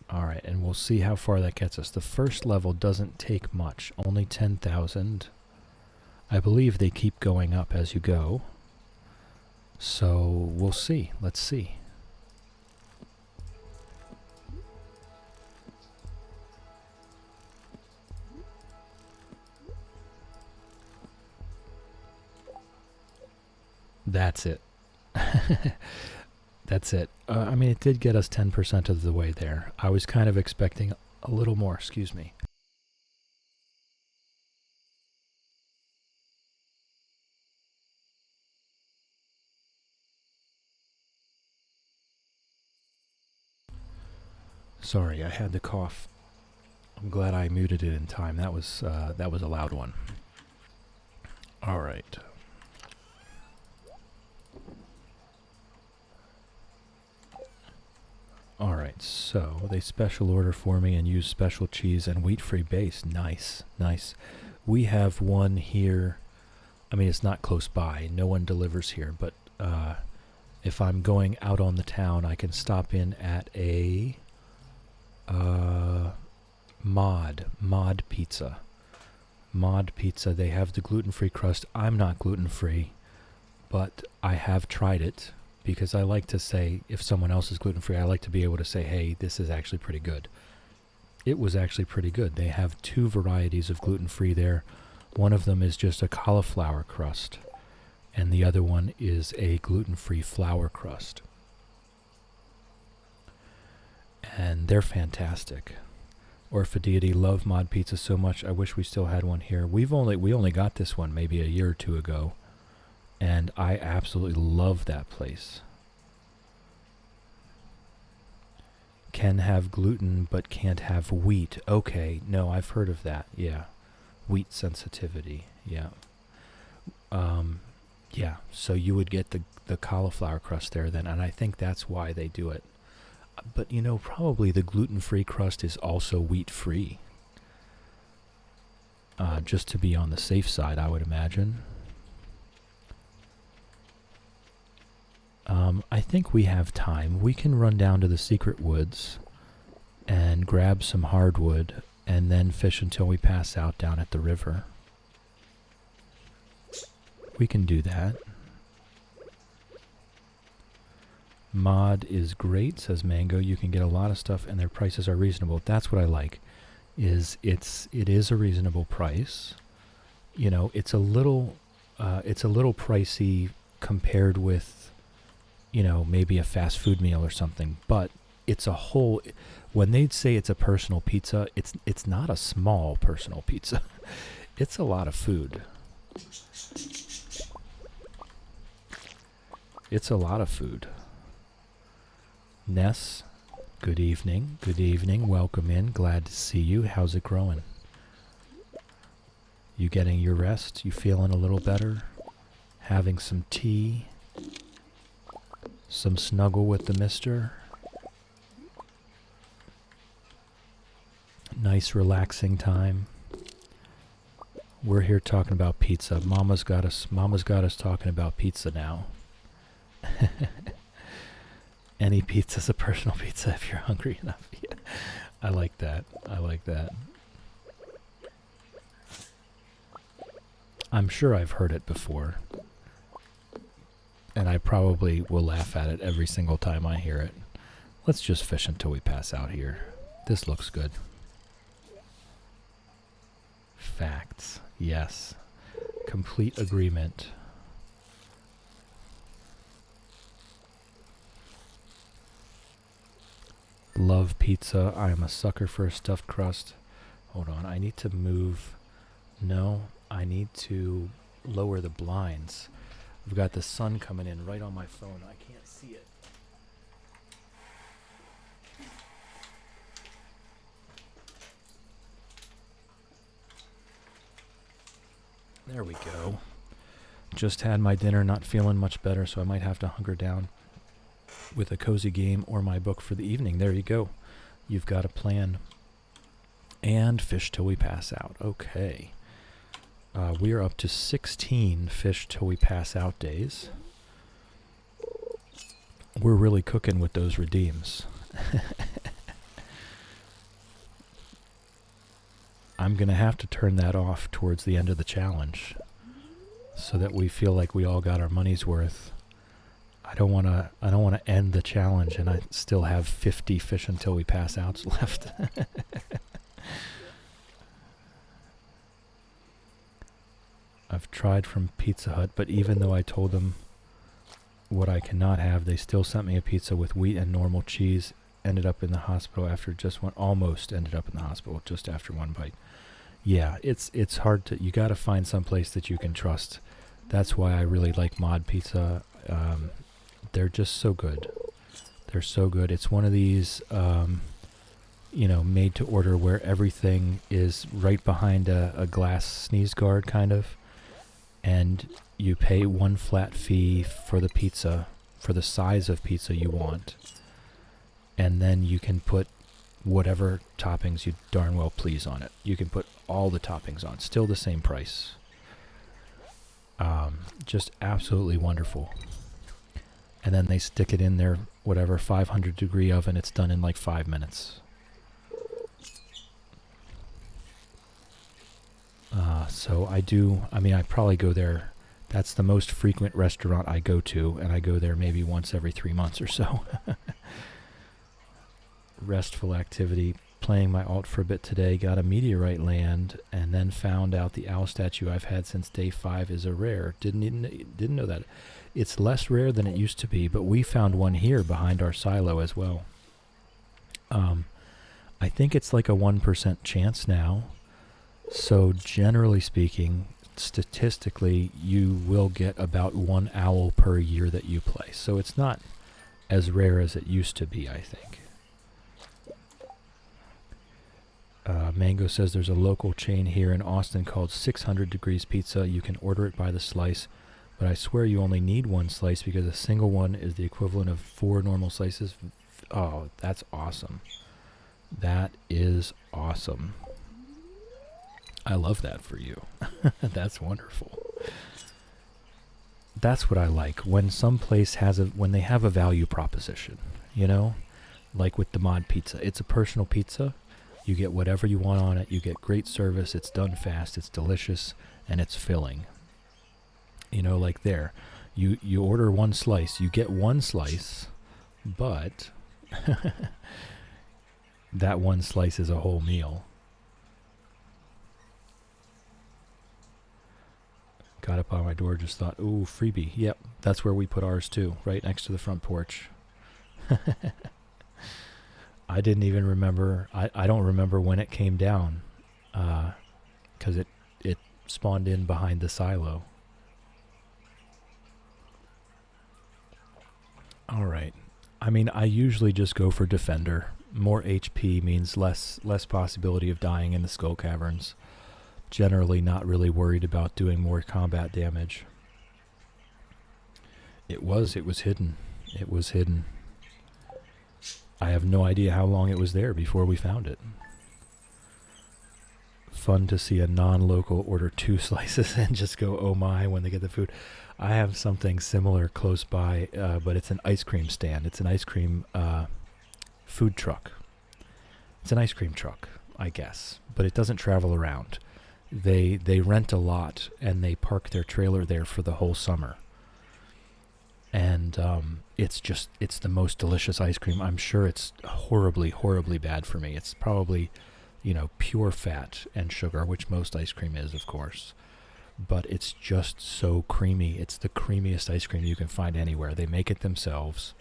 All right, and we'll see how far that gets us. The first level doesn't take much, only 10,000. I believe they keep going up as you go. So we'll see. Let's see. That's it. That's it. I mean, it did get us 10% of the way there. I was kind of expecting a little more. Excuse me. Sorry, I had the cough. I'm glad I muted it in time. That was a loud one. All right. Alright, so they special order for me and use special cheese and wheat-free base. Nice, nice. We have one here. I mean, it's not close by. No one delivers here, but if I'm going out on the town, I can stop in at a Mod Pizza. Mod Pizza, they have the gluten-free crust. I'm not gluten-free, but I have tried it. Because I like to say, if someone else is gluten-free, I like to be able to say, hey, this is actually pretty good. It was actually pretty good. They have 2 varieties of gluten-free there. One of them is just a cauliflower crust, and the other one is a gluten-free flour crust. And they're fantastic. Orpha Deity, love Mod Pizza so much. I wish we still had one here. We only got this one maybe a year or 2 ago. And I absolutely love that place. Can have gluten, but can't have wheat. Okay, no, I've heard of that. Yeah, wheat sensitivity. Yeah, yeah. So you would get the cauliflower crust there then, and I think that's why they do it. But you know, probably the gluten-free crust is also wheat-free. Just to be on the safe side, I would imagine. I think we have time. We can run down to the secret woods and grab some hardwood and then fish until we pass out down at the river. We can do that. Mod is great, says Mango. You can get a lot of stuff and their prices are reasonable. That's what I like. It is a reasonable price. You know, it's a little pricey compared with, you know, maybe a fast food meal or something, but it's a whole, when they'd say it's a personal pizza, it's not a small personal pizza. It's a lot of food. It's a lot of food. Ness, good evening. Good evening. Welcome in. Glad to see you. How's it growing? You getting your rest? You feeling a little better? Having some tea? Some snuggle with the mister? nice relaxing time. We're here talking about pizza. Mama's got us talking about pizza now. Any pizza's a personal pizza if you're hungry enough. Yeah. I like that. I like that. I'm sure I've heard it before. And I probably will laugh at it every single time I hear it. Let's just fish until we pass out here. This looks good. Facts. Yes. Complete agreement. Love pizza. I am a sucker for a stuffed crust. Hold on. I need to move. No, I need to lower the blinds. I've got the sun coming in right on my phone. I can't see it. There we go. Just had my dinner, not feeling much better, so I might have to hunker down with a cozy game or my book for the evening. There you go. You've got a plan. And fish till we pass out. Okay. We are up to 16 fish till we pass out days. We're really cooking with those redeems. I'm going to have to turn that off towards the end of the challenge so that we feel like we all got our money's worth. I don't want to end the challenge and I still have 50 fish until we pass outs left. I've tried from Pizza Hut, but even though I told them what I cannot have, they still sent me a pizza with wheat and normal cheese. Ended up in the hospital after just one, almost ended up in the hospital just after one bite. Yeah, it's hard to, you got to find some place that you can trust. That's why I really like Mod Pizza. They're just so good. They're so good. It's one of these, made to order where everything is right behind a glass sneeze guard kind of. And you pay one flat fee for the pizza, for the size of pizza you want. And then you can put whatever toppings you darn well please on it. You can put all the toppings on. Still the same price. Just absolutely wonderful. And then they stick it in their, 500 degree oven. It's done in like 5 minutes. So I probably go there. That's the most frequent restaurant I go to, and I go there maybe once every 3 months or so. Restful activity, playing my alt for a bit today, got a meteorite land, and then found out the owl statue I've had since day 5 is a rare. Didn't know that. It's less rare than it used to be, but we found one here behind our silo as well. I think it's like a 1% chance now. So generally speaking, statistically, you will get about one owl per year that you play. So it's not as rare as it used to be, I think. Mango says there's a local chain here in Austin called 600 Degrees Pizza. You can order it by the slice, but I swear you only need one slice because a single one is the equivalent of 4 normal slices. Oh, that's awesome. That is awesome. I love that for you. That's wonderful. That's what I like. When some place when they have a value proposition, like with the Mod Pizza. It's a personal pizza. You get whatever you want on it. You get great service. It's done fast. It's delicious. And it's filling. Like there. You order one slice. You get one slice. But that one slice is a whole meal. Got up on my door, just thought, ooh, freebie. Yep, that's where we put ours too, right next to the front porch. I didn't even remember, I don't remember when it came down, because it spawned in behind the silo. All right. I usually just go for Defender. More HP means less possibility of dying in the skull caverns. Generally not really worried about doing more combat damage. It was hidden. It was hidden. I have no idea how long it was there before we found it. fun to see a non-local order 2 slices and just go, oh my, when they get the food. I have something similar close by, but it's an ice cream stand. It's an ice cream food truck. It's an ice cream truck, I guess, but it doesn't travel around. They rent a lot, and they park their trailer there for the whole summer. And it's the most delicious ice cream. I'm sure it's horribly, horribly bad for me. It's probably, pure fat and sugar, which most ice cream is, of course. But it's just so creamy. It's the creamiest ice cream you can find anywhere. They make it themselves.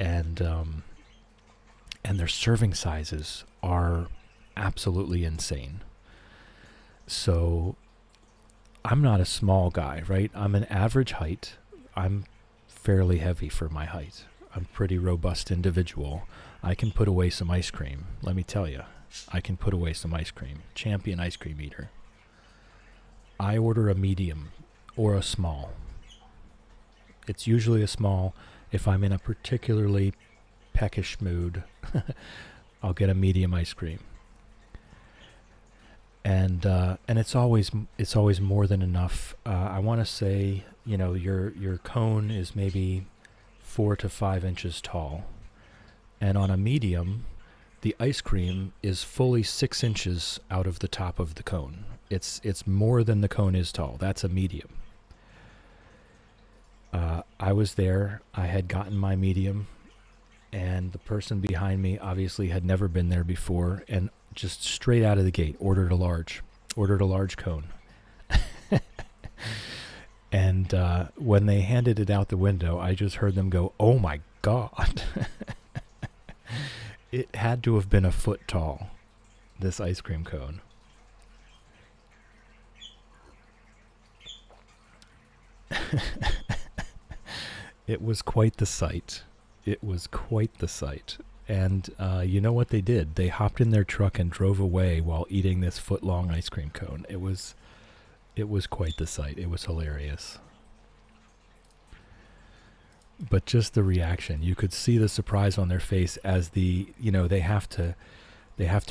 And their serving sizes are absolutely insane. So I'm not a small guy, right? I'm an average height. I'm fairly heavy for my height. I'm a pretty robust individual. I can put away some ice cream. Let me tell you, I can put away some ice cream. Champion ice cream eater. I order a medium or a small. It's usually a small. If I'm in a particularly peckish mood, I'll get a medium ice cream. And it's always more than enough. I want to say, your cone is maybe 4 to 5 inches tall, and on a medium, the ice cream is fully 6 inches out of the top of the cone. It's more than the cone is tall. That's a medium. I was there. I had gotten my medium, and the person behind me obviously had never been there before, and just straight out of the gate ordered a large cone. And when they handed it out the window, I just heard them go, "Oh my God." It had to have been a foot tall, this ice cream cone. It was quite the sight. It was quite the sight. And you know what they did? They hopped in their truck and drove away while eating this foot-long ice cream cone. It was quite the sight. It was hilarious. But just the reaction, you could see the surprise on their face as they have to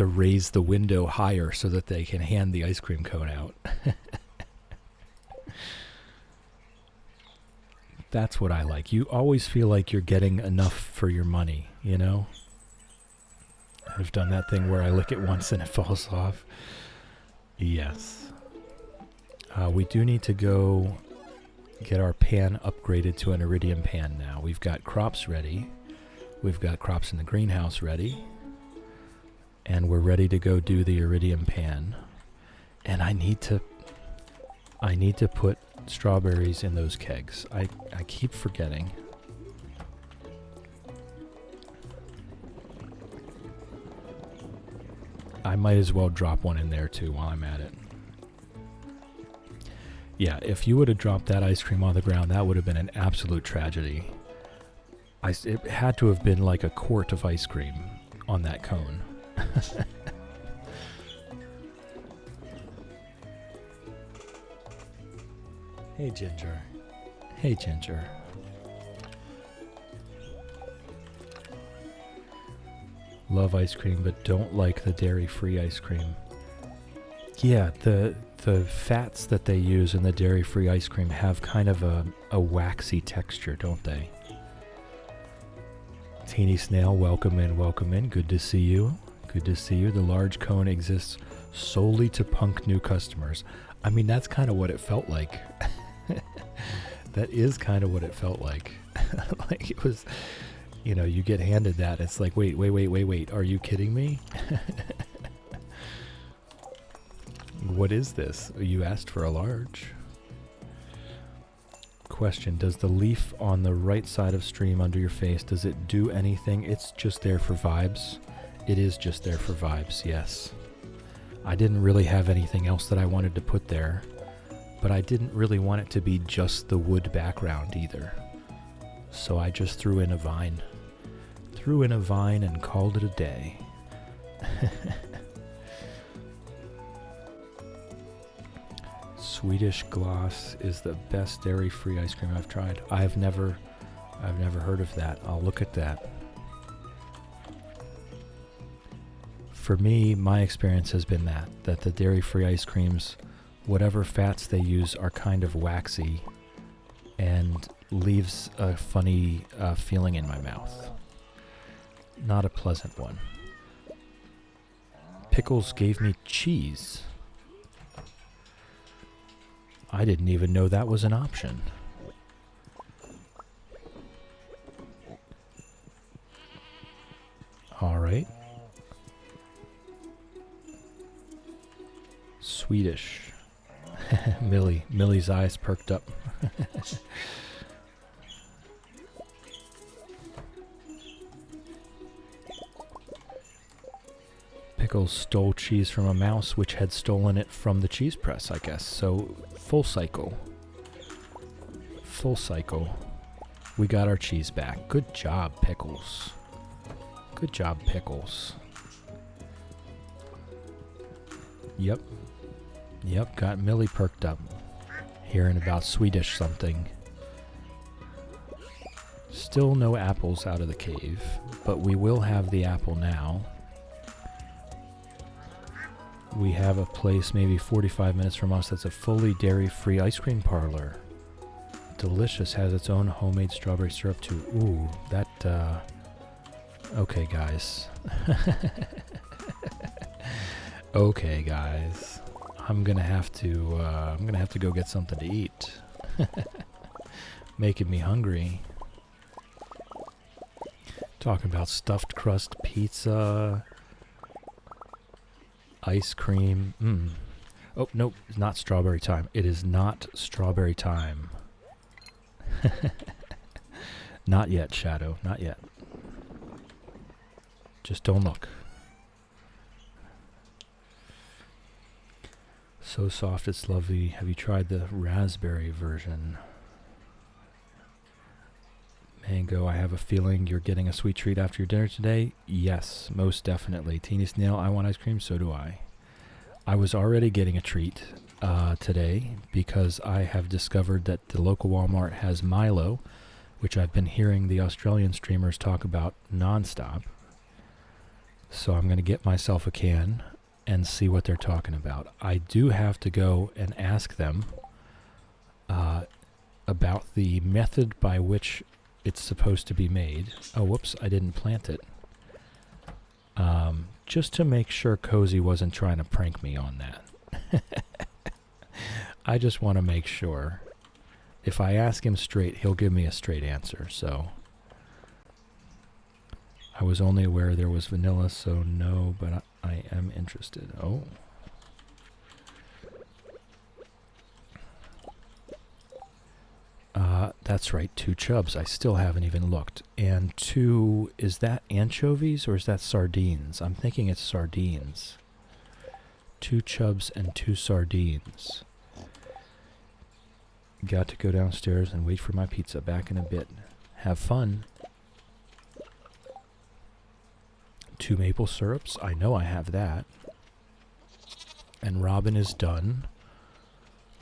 raise the window higher so that they can hand the ice cream cone out. That's what I like. You always feel like you're getting enough for your money, I've done that thing where I lick it once and it falls off. Yes. We do need to go get our pan upgraded to an iridium pan now. We've got crops ready. We've got crops in the greenhouse ready. And we're ready to go do the iridium pan. And I need to put strawberries in those kegs. I keep forgetting. I might as well drop one in there too while I'm at it. Yeah, if you would have dropped that ice cream on the ground, that would have been an absolute tragedy. It had to have been like a quart of ice cream on that cone. Hey, Ginger. Hey, Ginger. Love ice cream, but don't like the dairy-free ice cream. Yeah, the fats that they use in the dairy-free ice cream have kind of a waxy texture, don't they? Teeny Snail, welcome in. Good to see you. Good to see you. The large cone exists solely to punk new customers. I mean, that's kind of what it felt like. That is kind of what it felt like. Like it was, you get handed that. It's like, wait. Are you kidding me? What is this? You asked for a large. Question, does the leaf on the right side of stream under your face, does it do anything? It's just there for vibes. It is just there for vibes, yes. I didn't really have anything else that I wanted to put there, but I didn't really want it to be just the wood background either. So I just threw in a vine. And called it a day. Swedish Gloss is the best dairy-free ice cream I've tried. I've never heard of that. I'll look at that. For me, my experience has been that the dairy-free ice creams, whatever fats they use, are kind of waxy and leaves a funny feeling in my mouth. Not a pleasant one. Pickles gave me cheese. I didn't even know that was an option. All right. Swedish. Millie's eyes perked up. Pickles stole cheese from a mouse, which had stolen it from the cheese press, I guess. So, full cycle. Full cycle. We got our cheese back. Good job, Pickles. Good job, Pickles. Yep. Yep, got Millie perked up. Hearing about Swedish something. Still no apples out of the cave, but we will have the apple now. We have a place maybe 45 minutes from us that's a fully dairy-free ice cream parlor. Delicious, has its own homemade strawberry syrup too. Ooh, that, okay, guys. Okay, guys. I'm gonna have to go get something to eat. Making me hungry. Talking about stuffed crust pizza, ice cream. Oh, nope, it's not strawberry time. It is not strawberry time. Not yet, Shadow. Not yet. Just don't look. So soft, it's lovely. Have you tried the raspberry version? Mango, I have a feeling you're getting a sweet treat after your dinner today. Yes, most definitely. Teeny Snail, I want ice cream, so do I. I was already getting a treat today because I have discovered that the local Walmart has Milo, which I've been hearing the Australian streamers talk about nonstop. So I'm going to get myself a can and see what they're talking about. I do have to go and ask them about the method by which it's supposed to be made. Oh, whoops, I didn't plant it. Just to make sure Cozy wasn't trying to prank me on that. I just want to make sure. If I ask him straight, he'll give me a straight answer, so. I was only aware there was vanilla, so no, but I am interested. Oh. That's right, 2 chubs. I still haven't even looked. And 2, is that anchovies or is that sardines? I'm thinking it's sardines. 2 chubs and 2 sardines. Got to go downstairs and wait for my pizza. Back in a bit. Have fun. 2 maple syrups. I know I have that. And Robin is done.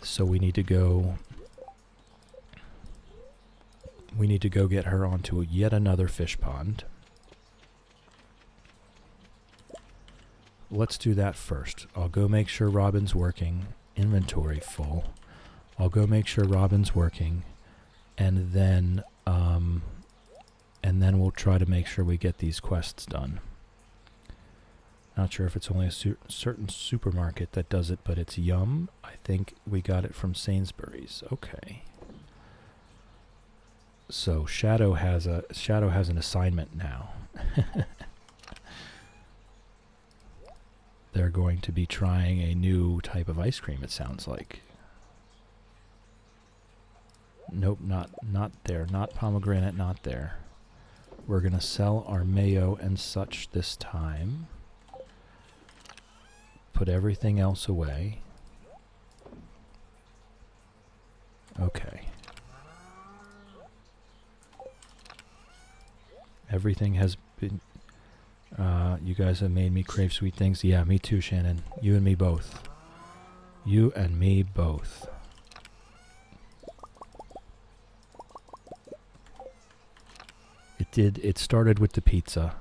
So we need to go... We need to go get her onto yet another fish pond. Let's do that first. I'll go make sure Robin's working. Inventory full. I'll go make sure Robin's working. And then we'll try to make sure we get these quests done. Not sure if it's only a certain supermarket that does it, but it's Yum. I think we got it from Sainsbury's. Okay. So Shadow has an assignment now. They're going to be trying a new type of ice cream, it sounds like. Nope, not there. Not pomegranate, not there. We're going to sell our mayo and such this time. Put everything else away. Okay. Everything has been... you guys have made me crave sweet things. Yeah, me too, Shannon. You and me both. You and me both. It started with the pizza.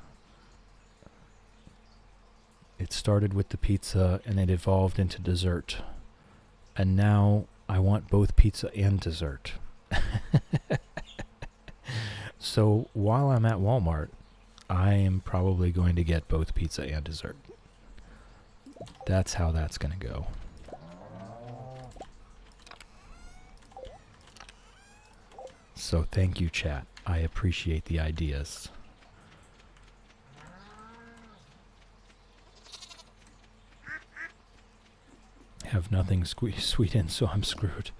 It started with the pizza and it evolved into dessert. And now I want both pizza and dessert. So while I'm at Walmart, I am probably going to get both pizza and dessert. That's how that's going to go. So thank you, chat. I appreciate the ideas. Have nothing sweet in, so I'm screwed.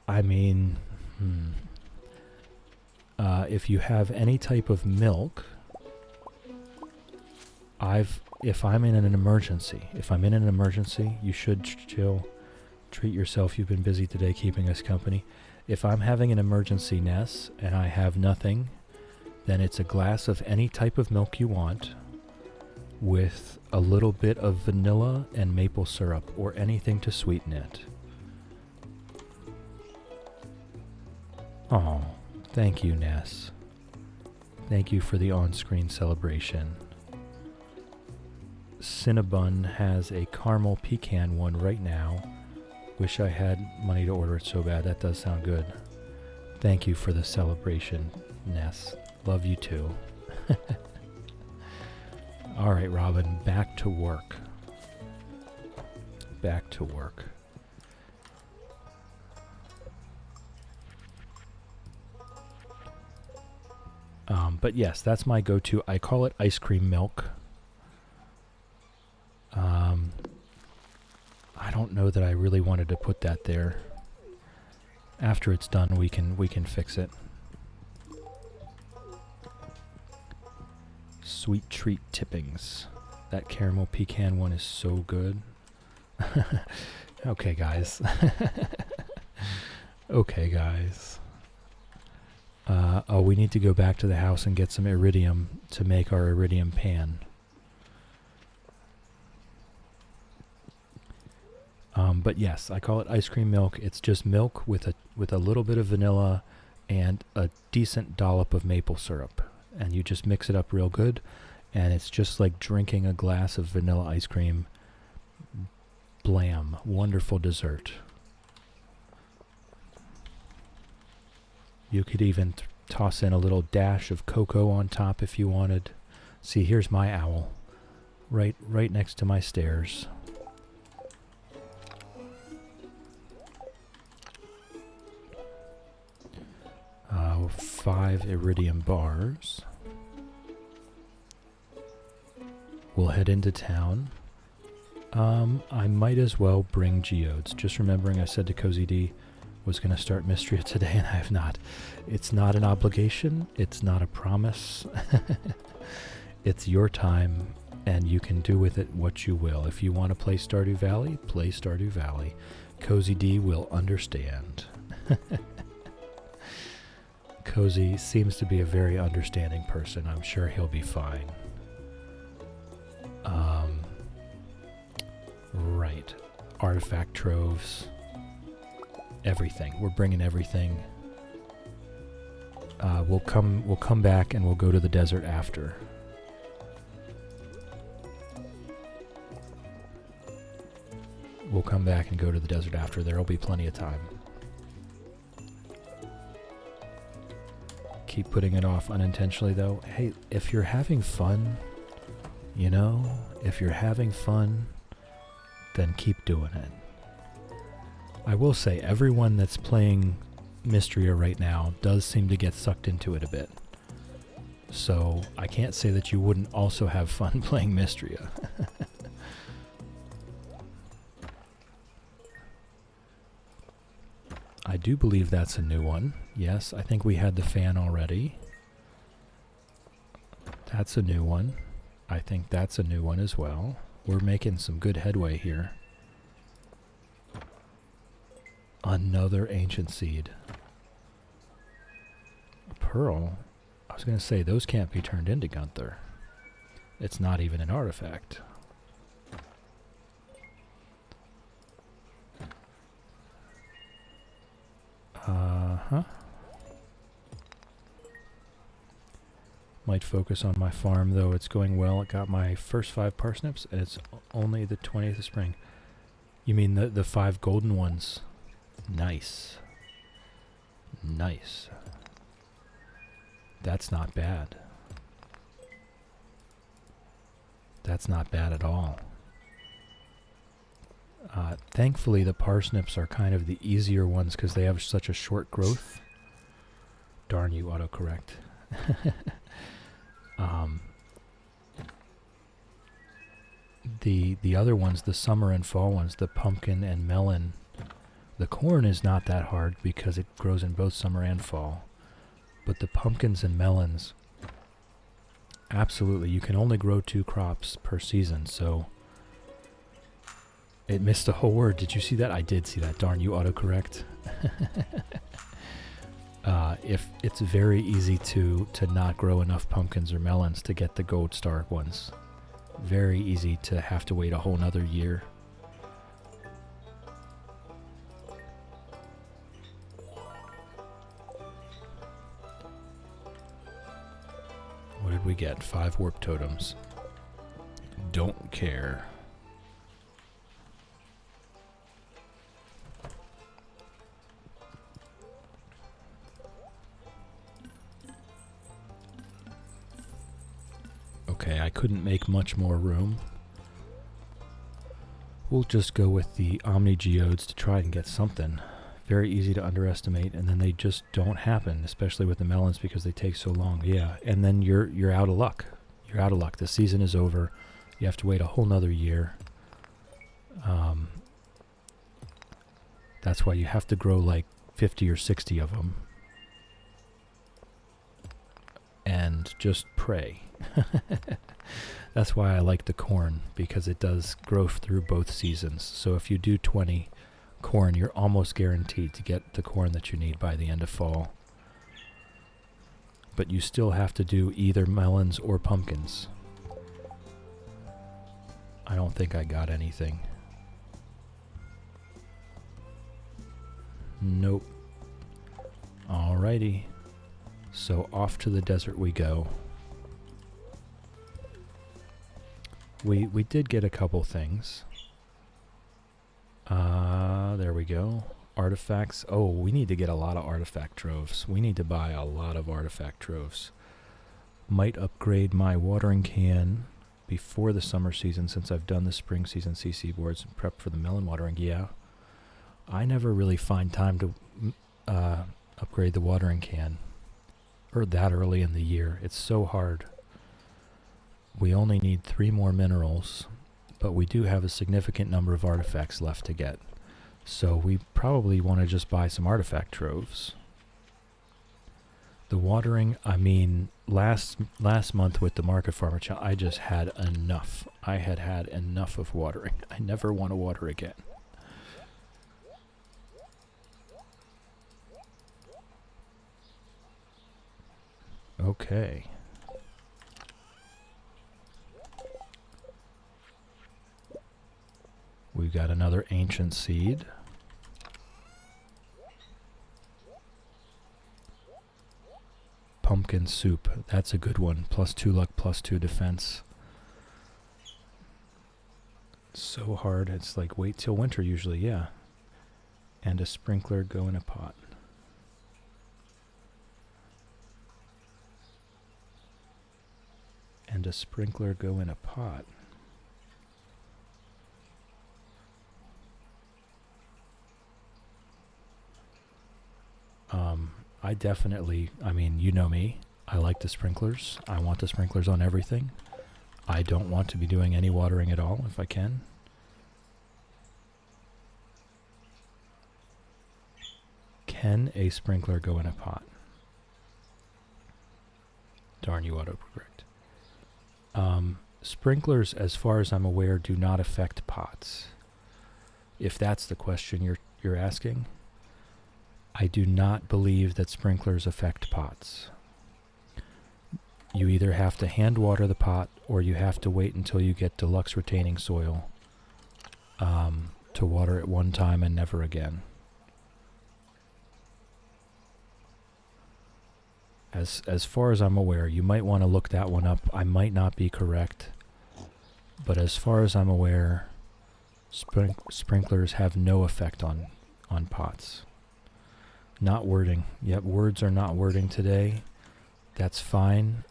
I mean, if you have any type of milk, if I'm in an emergency, you should chill, treat yourself. You've been busy today keeping us company. If I'm having an emergency, Ness, and I have nothing, then it's a glass of any type of milk you want with a little bit of vanilla and maple syrup or anything to sweeten it. Oh, thank you, Ness. Thank you for the on-screen celebration. Cinnabon has a caramel pecan one right now. Wish I had money to order it so bad. That does sound good. Thank you for the celebration, Ness. Love you too. Alright, Robin, back to work. Back to work. But yes, that's my go-to. I call it ice cream milk. I don't know that I really wanted to put that there. After it's done, we can fix it. Sweet treat tippings. That caramel pecan one is so good. Okay, guys. Okay, guys. Oh, we need to go back to the house and get some iridium to make our iridium pan. But yes, I call it ice cream milk. It's just milk with a little bit of vanilla and a decent dollop of maple syrup. And you just mix it up real good, and it's just like drinking a glass of vanilla ice cream. Blam. Wonderful dessert. You could even toss in a little dash of cocoa on top if you wanted. See, here's my owl. Right next to my stairs. Oh, 5 iridium bars. We'll head into town. I might as well bring geodes. Just remembering I said to Cozy D was going to start Mystria today, and I have not. It's not an obligation. It's not a promise. It's your time, and you can do with it what you will. If you want to play Stardew Valley, play Stardew Valley. Cozy D will understand. Cozy seems to be a very understanding person. I'm sure he'll be fine. Right. Artifact troves. Everything. We're bringing everything. We'll come back and we'll go to the desert after. We'll come back and go to the desert after. There'll be plenty of time. Keep putting it off unintentionally, though. Hey, if you're having fun, you know, if you're having fun, then keep doing it. I will say, everyone that's playing Mystria right now does seem to get sucked into it a bit. So, I can't say that you wouldn't also have fun playing Mystria. I do believe that's a new one. Yes, I think we had the fan already. That's a new one. I think that's a new one as well. We're making some good headway here. Another ancient seed. A pearl? I was going to say, those can't be turned into Gunther. It's not even an artifact. Uh-huh. Might focus on my farm, though. It's going well. It got my first 5 parsnips, and it's only the 20th of spring. You mean the 5 golden ones? Nice. Nice. That's not bad. That's not bad at all. Thankfully, the parsnips are kind of the easier ones because they have such a short growth. Darn you, autocorrect. The other ones, the summer and fall ones, the pumpkin and melon, the corn is not that hard because it grows in both summer and fall. But the pumpkins and melons, absolutely, you can only grow 2 crops per season, so it missed a whole word. Did you see that? I did see that. Darn you, autocorrect. If it's very easy to not grow enough pumpkins or melons to get the gold star ones. Very easy to have to wait a whole nother year. What did we get? 5 warp totems. Don't care. Okay, I couldn't make much more room. We'll just go with the Omni Geodes to try and get something. Very easy to underestimate, and then they just don't happen, especially with the melons because they take so long. Yeah, and then you're out of luck. You're out of luck. The season is over. You have to wait a whole nother year. That's why you have to grow like 50 or 60 of them. And just pray. That's why I like the corn, because it does grow through both seasons. So if you do 20 corn, you're almost guaranteed to get the corn that you need by the end of fall. But you still have to do either melons or pumpkins. I don't think I got anything. Nope. Alrighty. So off to the desert we go. We did get a couple things. There we go. Artifacts. Oh, we need to get a lot of artifact troves. We need to buy a lot of artifact troves. Might upgrade my watering can before the summer season, since I've done the spring season CC boards and prep for the melon watering. Yeah. I never really find time to upgrade the watering can, or that early in the year. It's so hard. We only need 3 more minerals, but we do have a significant number of artifacts left to get. So we probably want to just buy some artifact troves. The watering, I mean, last month with the Market Farmer Challenge, I just had enough. I had enough of watering. I never want to water again. Okay. We've got another ancient seed. Pumpkin soup. That's a good one. +2 luck, +2 defense. So hard. It's like wait till winter usually, yeah. And a sprinkler go in a pot. And a sprinkler go in a pot. I definitely, I mean, you know me. I like the sprinklers. I want the sprinklers on everything. I don't want to be doing any watering at all if I can. Can a sprinkler go in a pot? Darn you, autocorrect. Sprinklers, as far as I'm aware, do not affect pots. If that's the question you're asking. I do not believe that sprinklers affect pots. You either have to hand water the pot, or you have to wait until you get deluxe retaining soil to water it one time and never again. As far as I'm aware, you might want to look that one up. I might not be correct, but as far as I'm aware, sprinklers have no effect on pots. Not wording. Yep, words are not wording today. That's fine.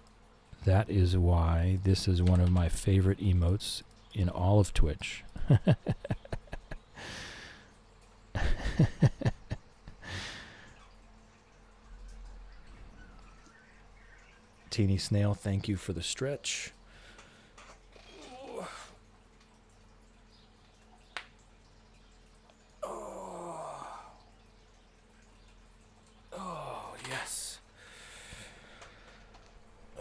That is why this is one of my favorite emotes in all of Twitch. Teeny Snail, thank you for the stretch. Oh, yes.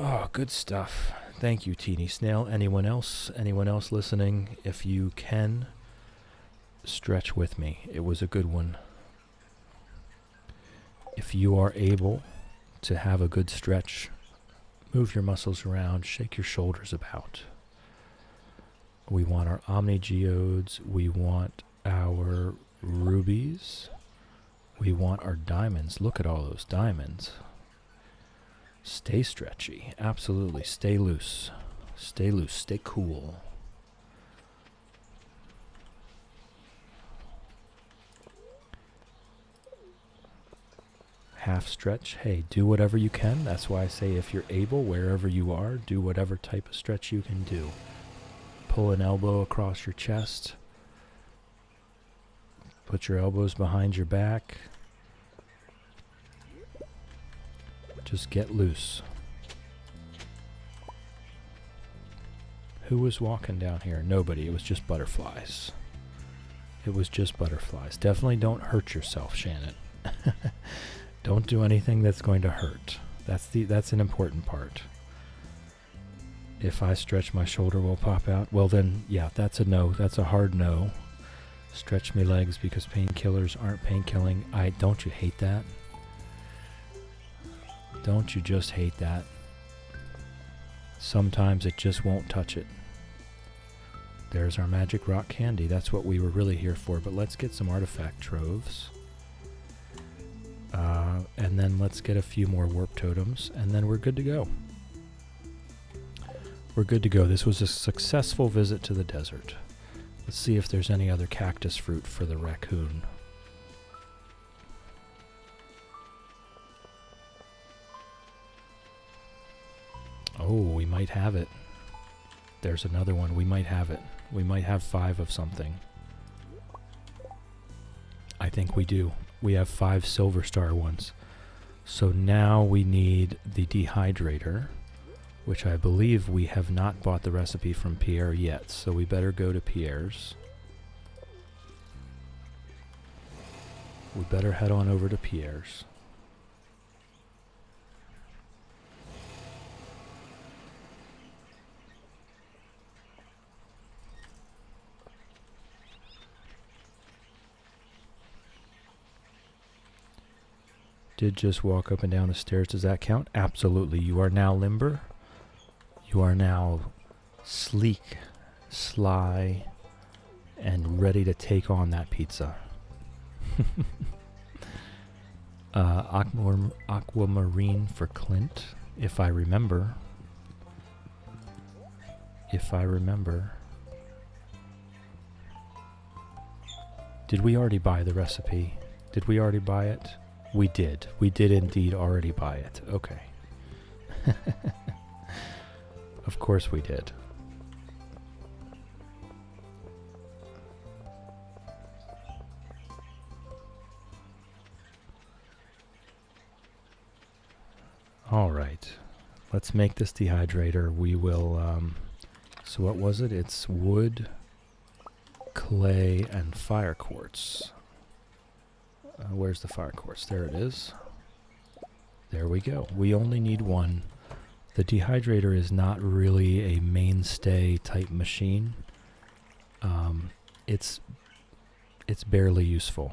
Oh, good stuff. Thank you, Teeny Snail. Anyone else? Anyone else listening? If you can, stretch with me. It was a good one. If you are able to have a good stretch, move your muscles around, shake your shoulders about. We want our Omni Geodes, we want our rubies, we want our diamonds. Look at all those diamonds. Stay stretchy, absolutely. Stay loose, stay cool. Half stretch, hey, do whatever you can. That's why I say if you're able, wherever you are, do whatever type of stretch you can do. Pull an elbow across your chest. Put your elbows behind your back. Just get loose. Who was walking down here? Nobody. It was just butterflies. It was just butterflies. Definitely don't hurt yourself, Shannon. Don't do anything that's going to hurt. That's an important part. If I stretch, my shoulder will pop out. Well then, yeah, that's a no. That's a hard no. Stretch me legs because painkillers aren't painkilling. Don't you hate that? Don't you just hate that? Sometimes it just won't touch it. There's our magic rock candy. That's what we were really here for. But let's get some artifact troves. And then let's get a few more warp totems, and then we're good to go. We're good to go. This was a successful visit to the desert. Let's see if there's any other cactus fruit for the raccoon. Oh, we might have it. There's another one. We might have it. We might have 5 of something. I think we do. We have 5 silver star ones. So now we need the dehydrator, which I believe we have not bought the recipe from Pierre yet. So we better go to Pierre's. We better head on over to Pierre's. Did just walk up and down the stairs. Does that count? Absolutely. You are now limber. You are now sleek, sly, and ready to take on that pizza. Aquamarine for Clint, if I remember. If I remember. Did we already buy the recipe? Did we already buy it? We did. We did indeed already buy it. Okay. Of course we did. All right. Let's make this dehydrator. We will, so what was it? It's wood, clay, and fire quartz. Where's the fire quartz? There it is. There we go. We only need 1. The dehydrator is not really a mainstay type machine. It's barely useful.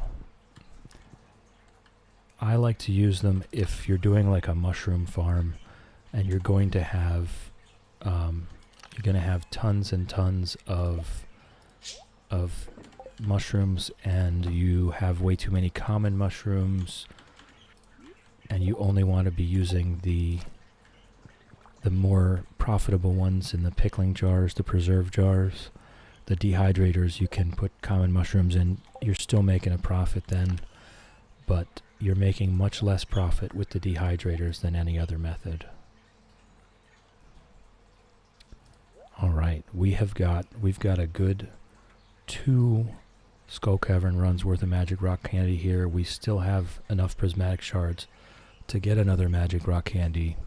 I like to use them if you're doing like a mushroom farm and you're going to have tons and tons of mushrooms, and you have way too many common mushrooms and you only want to be using the more profitable ones in the pickling jars, the preserve jars, the dehydrators, you can put common mushrooms in. You're still making a profit then, but you're making much less profit with the dehydrators than any other method. All right, we've got a good 2 Skull Cavern runs worth of magic rock candy here. We still have enough prismatic shards to get another magic rock candy.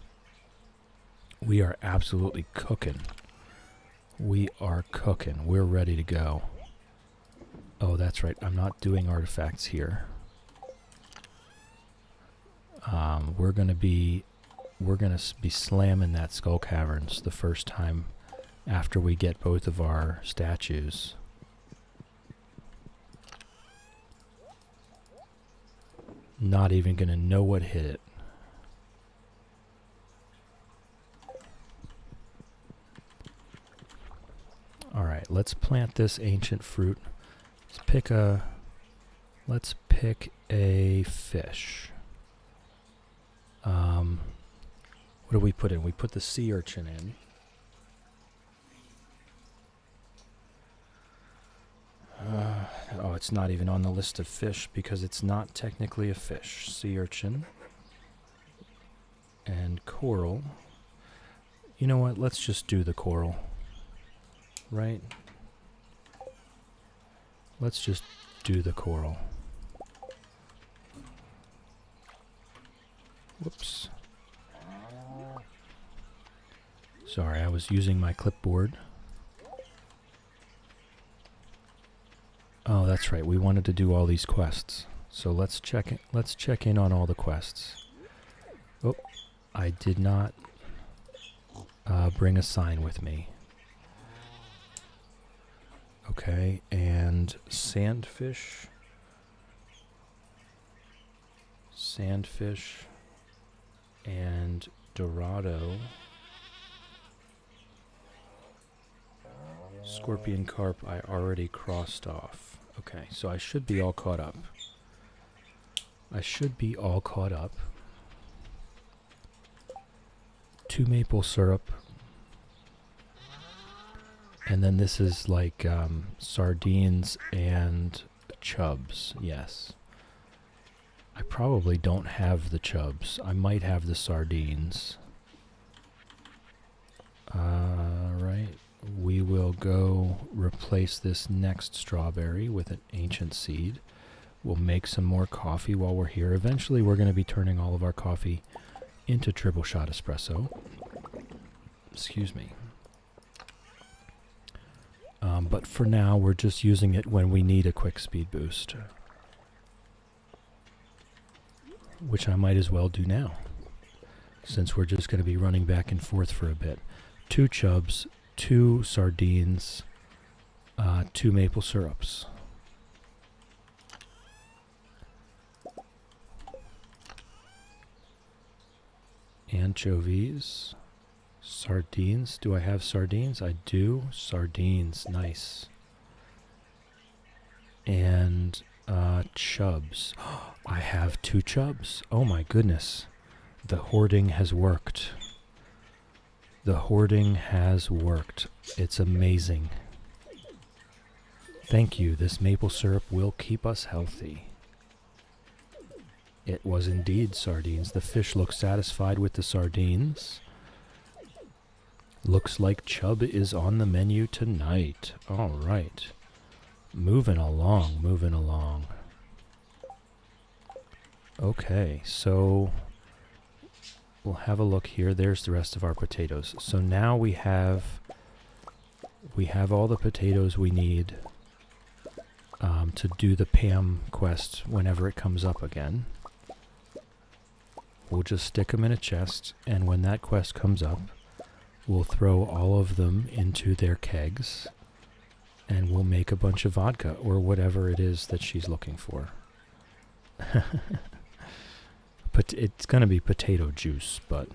We are absolutely cooking. We are cooking. We're ready to go. Oh, that's right. I'm not doing artifacts here. We're gonna be slamming that Skull Caverns the first time after we get both of our statues. Not even gonna know what hit it. Alright, let's plant this ancient fruit. Let's pick a fish. What do we put in? We put the sea urchin in. Oh, it's not even on the list of fish because it's not technically a fish. Sea urchin and coral. You know what? Let's just do the coral. Right? Let's just do the coral. Whoops. Sorry, I was using my clipboard. Oh, that's right. We wanted to do all these quests. So let's check in on all the quests. Oh, I did not bring a sign with me. Okay, and sandfish. Sandfish and Dorado. Scorpion carp I already crossed off. Okay, so I should be all caught up. I should be all caught up. 2 maple syrup. And then this is like sardines and chubs, yes. I probably don't have the chubs. I might have the sardines. Right. We will go replace this next strawberry with an ancient seed. We'll make some more coffee while we're here. Eventually we're going to be turning all of our coffee into triple shot espresso. Excuse me. But for now, we're just using it when we need a quick speed boost. Which I might as well do now, since we're just going to be running back and forth for a bit. 2 chubs, 2 sardines, 2 maple syrups. Anchovies. Sardines. Do I have sardines? I do. Sardines. Nice. And chubs. I have 2 chubs. Oh my goodness. The hoarding has worked. The hoarding has worked. It's amazing. Thank you. This maple syrup will keep us healthy. It was indeed sardines. The fish looks satisfied with the sardines. Looks like chub is on the menu tonight. All right. Moving along, moving along. Okay, so we'll have a look here. There's the rest of our potatoes. So now we have all the potatoes we need to do the Pam quest whenever it comes up again. We'll just stick them in a chest, and when that quest comes up, we'll throw all of them into their kegs, and we'll make a bunch of vodka, or whatever it is that she's looking for. But it's going to be potato juice, but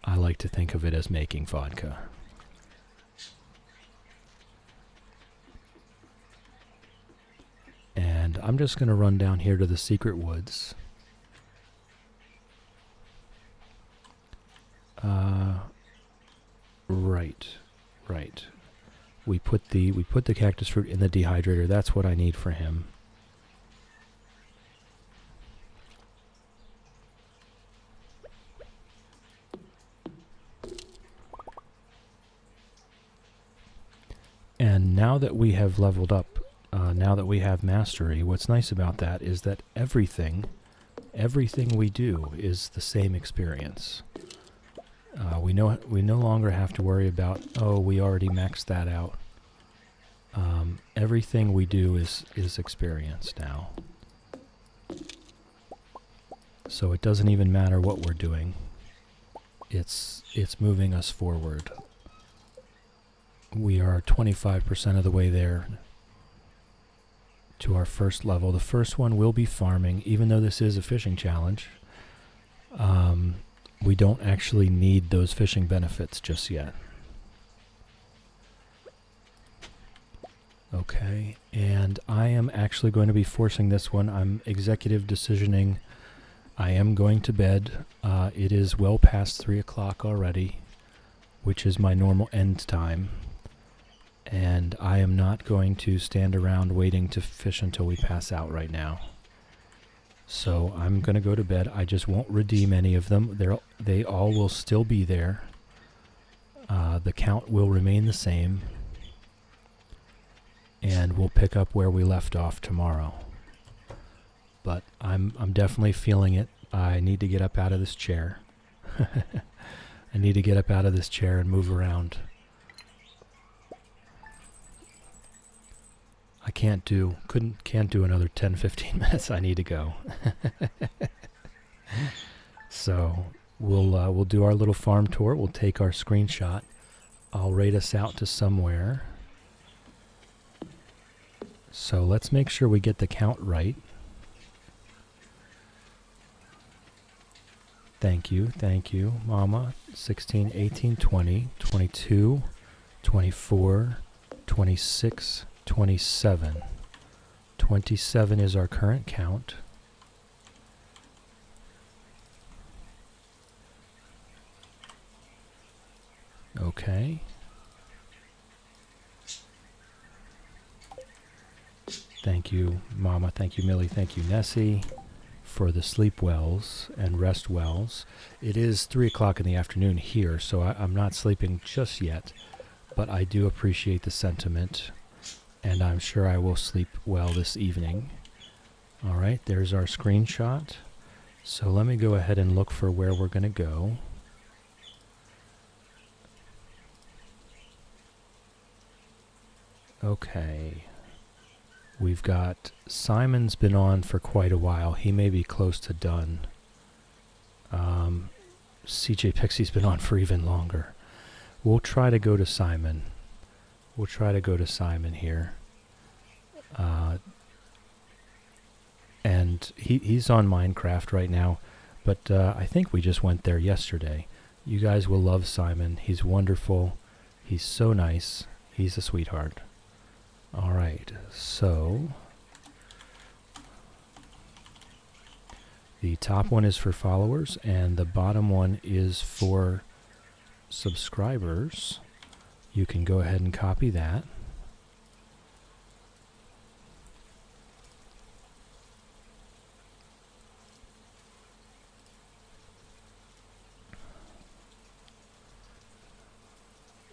I like to think of it as making vodka. And I'm just going to run down here to the secret woods. Right. Right. We put the cactus fruit in the dehydrator. That's what I need for him. And now that we have leveled up, now that we have mastery, what's nice about that is that everything we do is the same experience. We no longer have to worry about, oh, we already maxed that out. Everything we do is experience now. So it doesn't even matter what we're doing. It's moving us forward. We are 25% of the way there to our first level. The first one will be farming, even though this is a fishing challenge. We don't actually need those fishing benefits just yet. Okay, and I am actually going to be forcing this one. I'm executive decisioning. I am going to bed. It is well past 3 o'clock already, which is my normal end time. And I am not going to stand around waiting to fish until we pass out right now. So I'm going to go to bed. I just won't redeem any of them. They all will still be there. The count will remain the same. And we'll pick up where we left off tomorrow. But I'm definitely feeling it. I need to get up out of this chair. I need to get up out of this chair and move around. I can't do another 10-15 minutes. I need to go. So we'll do our little farm tour. We'll take our screenshot. I'll rate us out to somewhere. So let's make sure we get the count right. Thank you, Mama. 16, 18, 20, 22, 24, 26, 27. 27 is our current count. Okay. Thank you, Mama. Thank you, Millie. Thank you, Nessie, for the sleep wells and rest wells. It is 3 o'clock in the afternoon here, so I'm not sleeping just yet, but I do appreciate the sentiment, and I'm sure I will sleep well this evening. All right, there's our screenshot. So let me go ahead and look for where we're going to go. Okay. We've got Simon's been on for quite a while. He may be close to done. CJ Pixie's been on for even longer. We'll try to go to Simon. We'll try to go to Simon here. And he's on Minecraft right now, but I think we just went there yesterday. You guys will love Simon. He's wonderful. He's so nice. He's a sweetheart. All right, so the top one is for followers, and the bottom one is for subscribers. You can go ahead and copy that.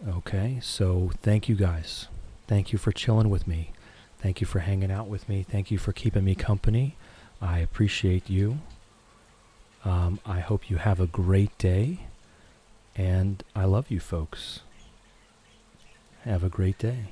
Okay, so thank you guys. Thank you for chilling with me. Thank you for hanging out with me. Thank you for keeping me company. I appreciate you. I hope you have a great day. And I love you folks. Have a great day.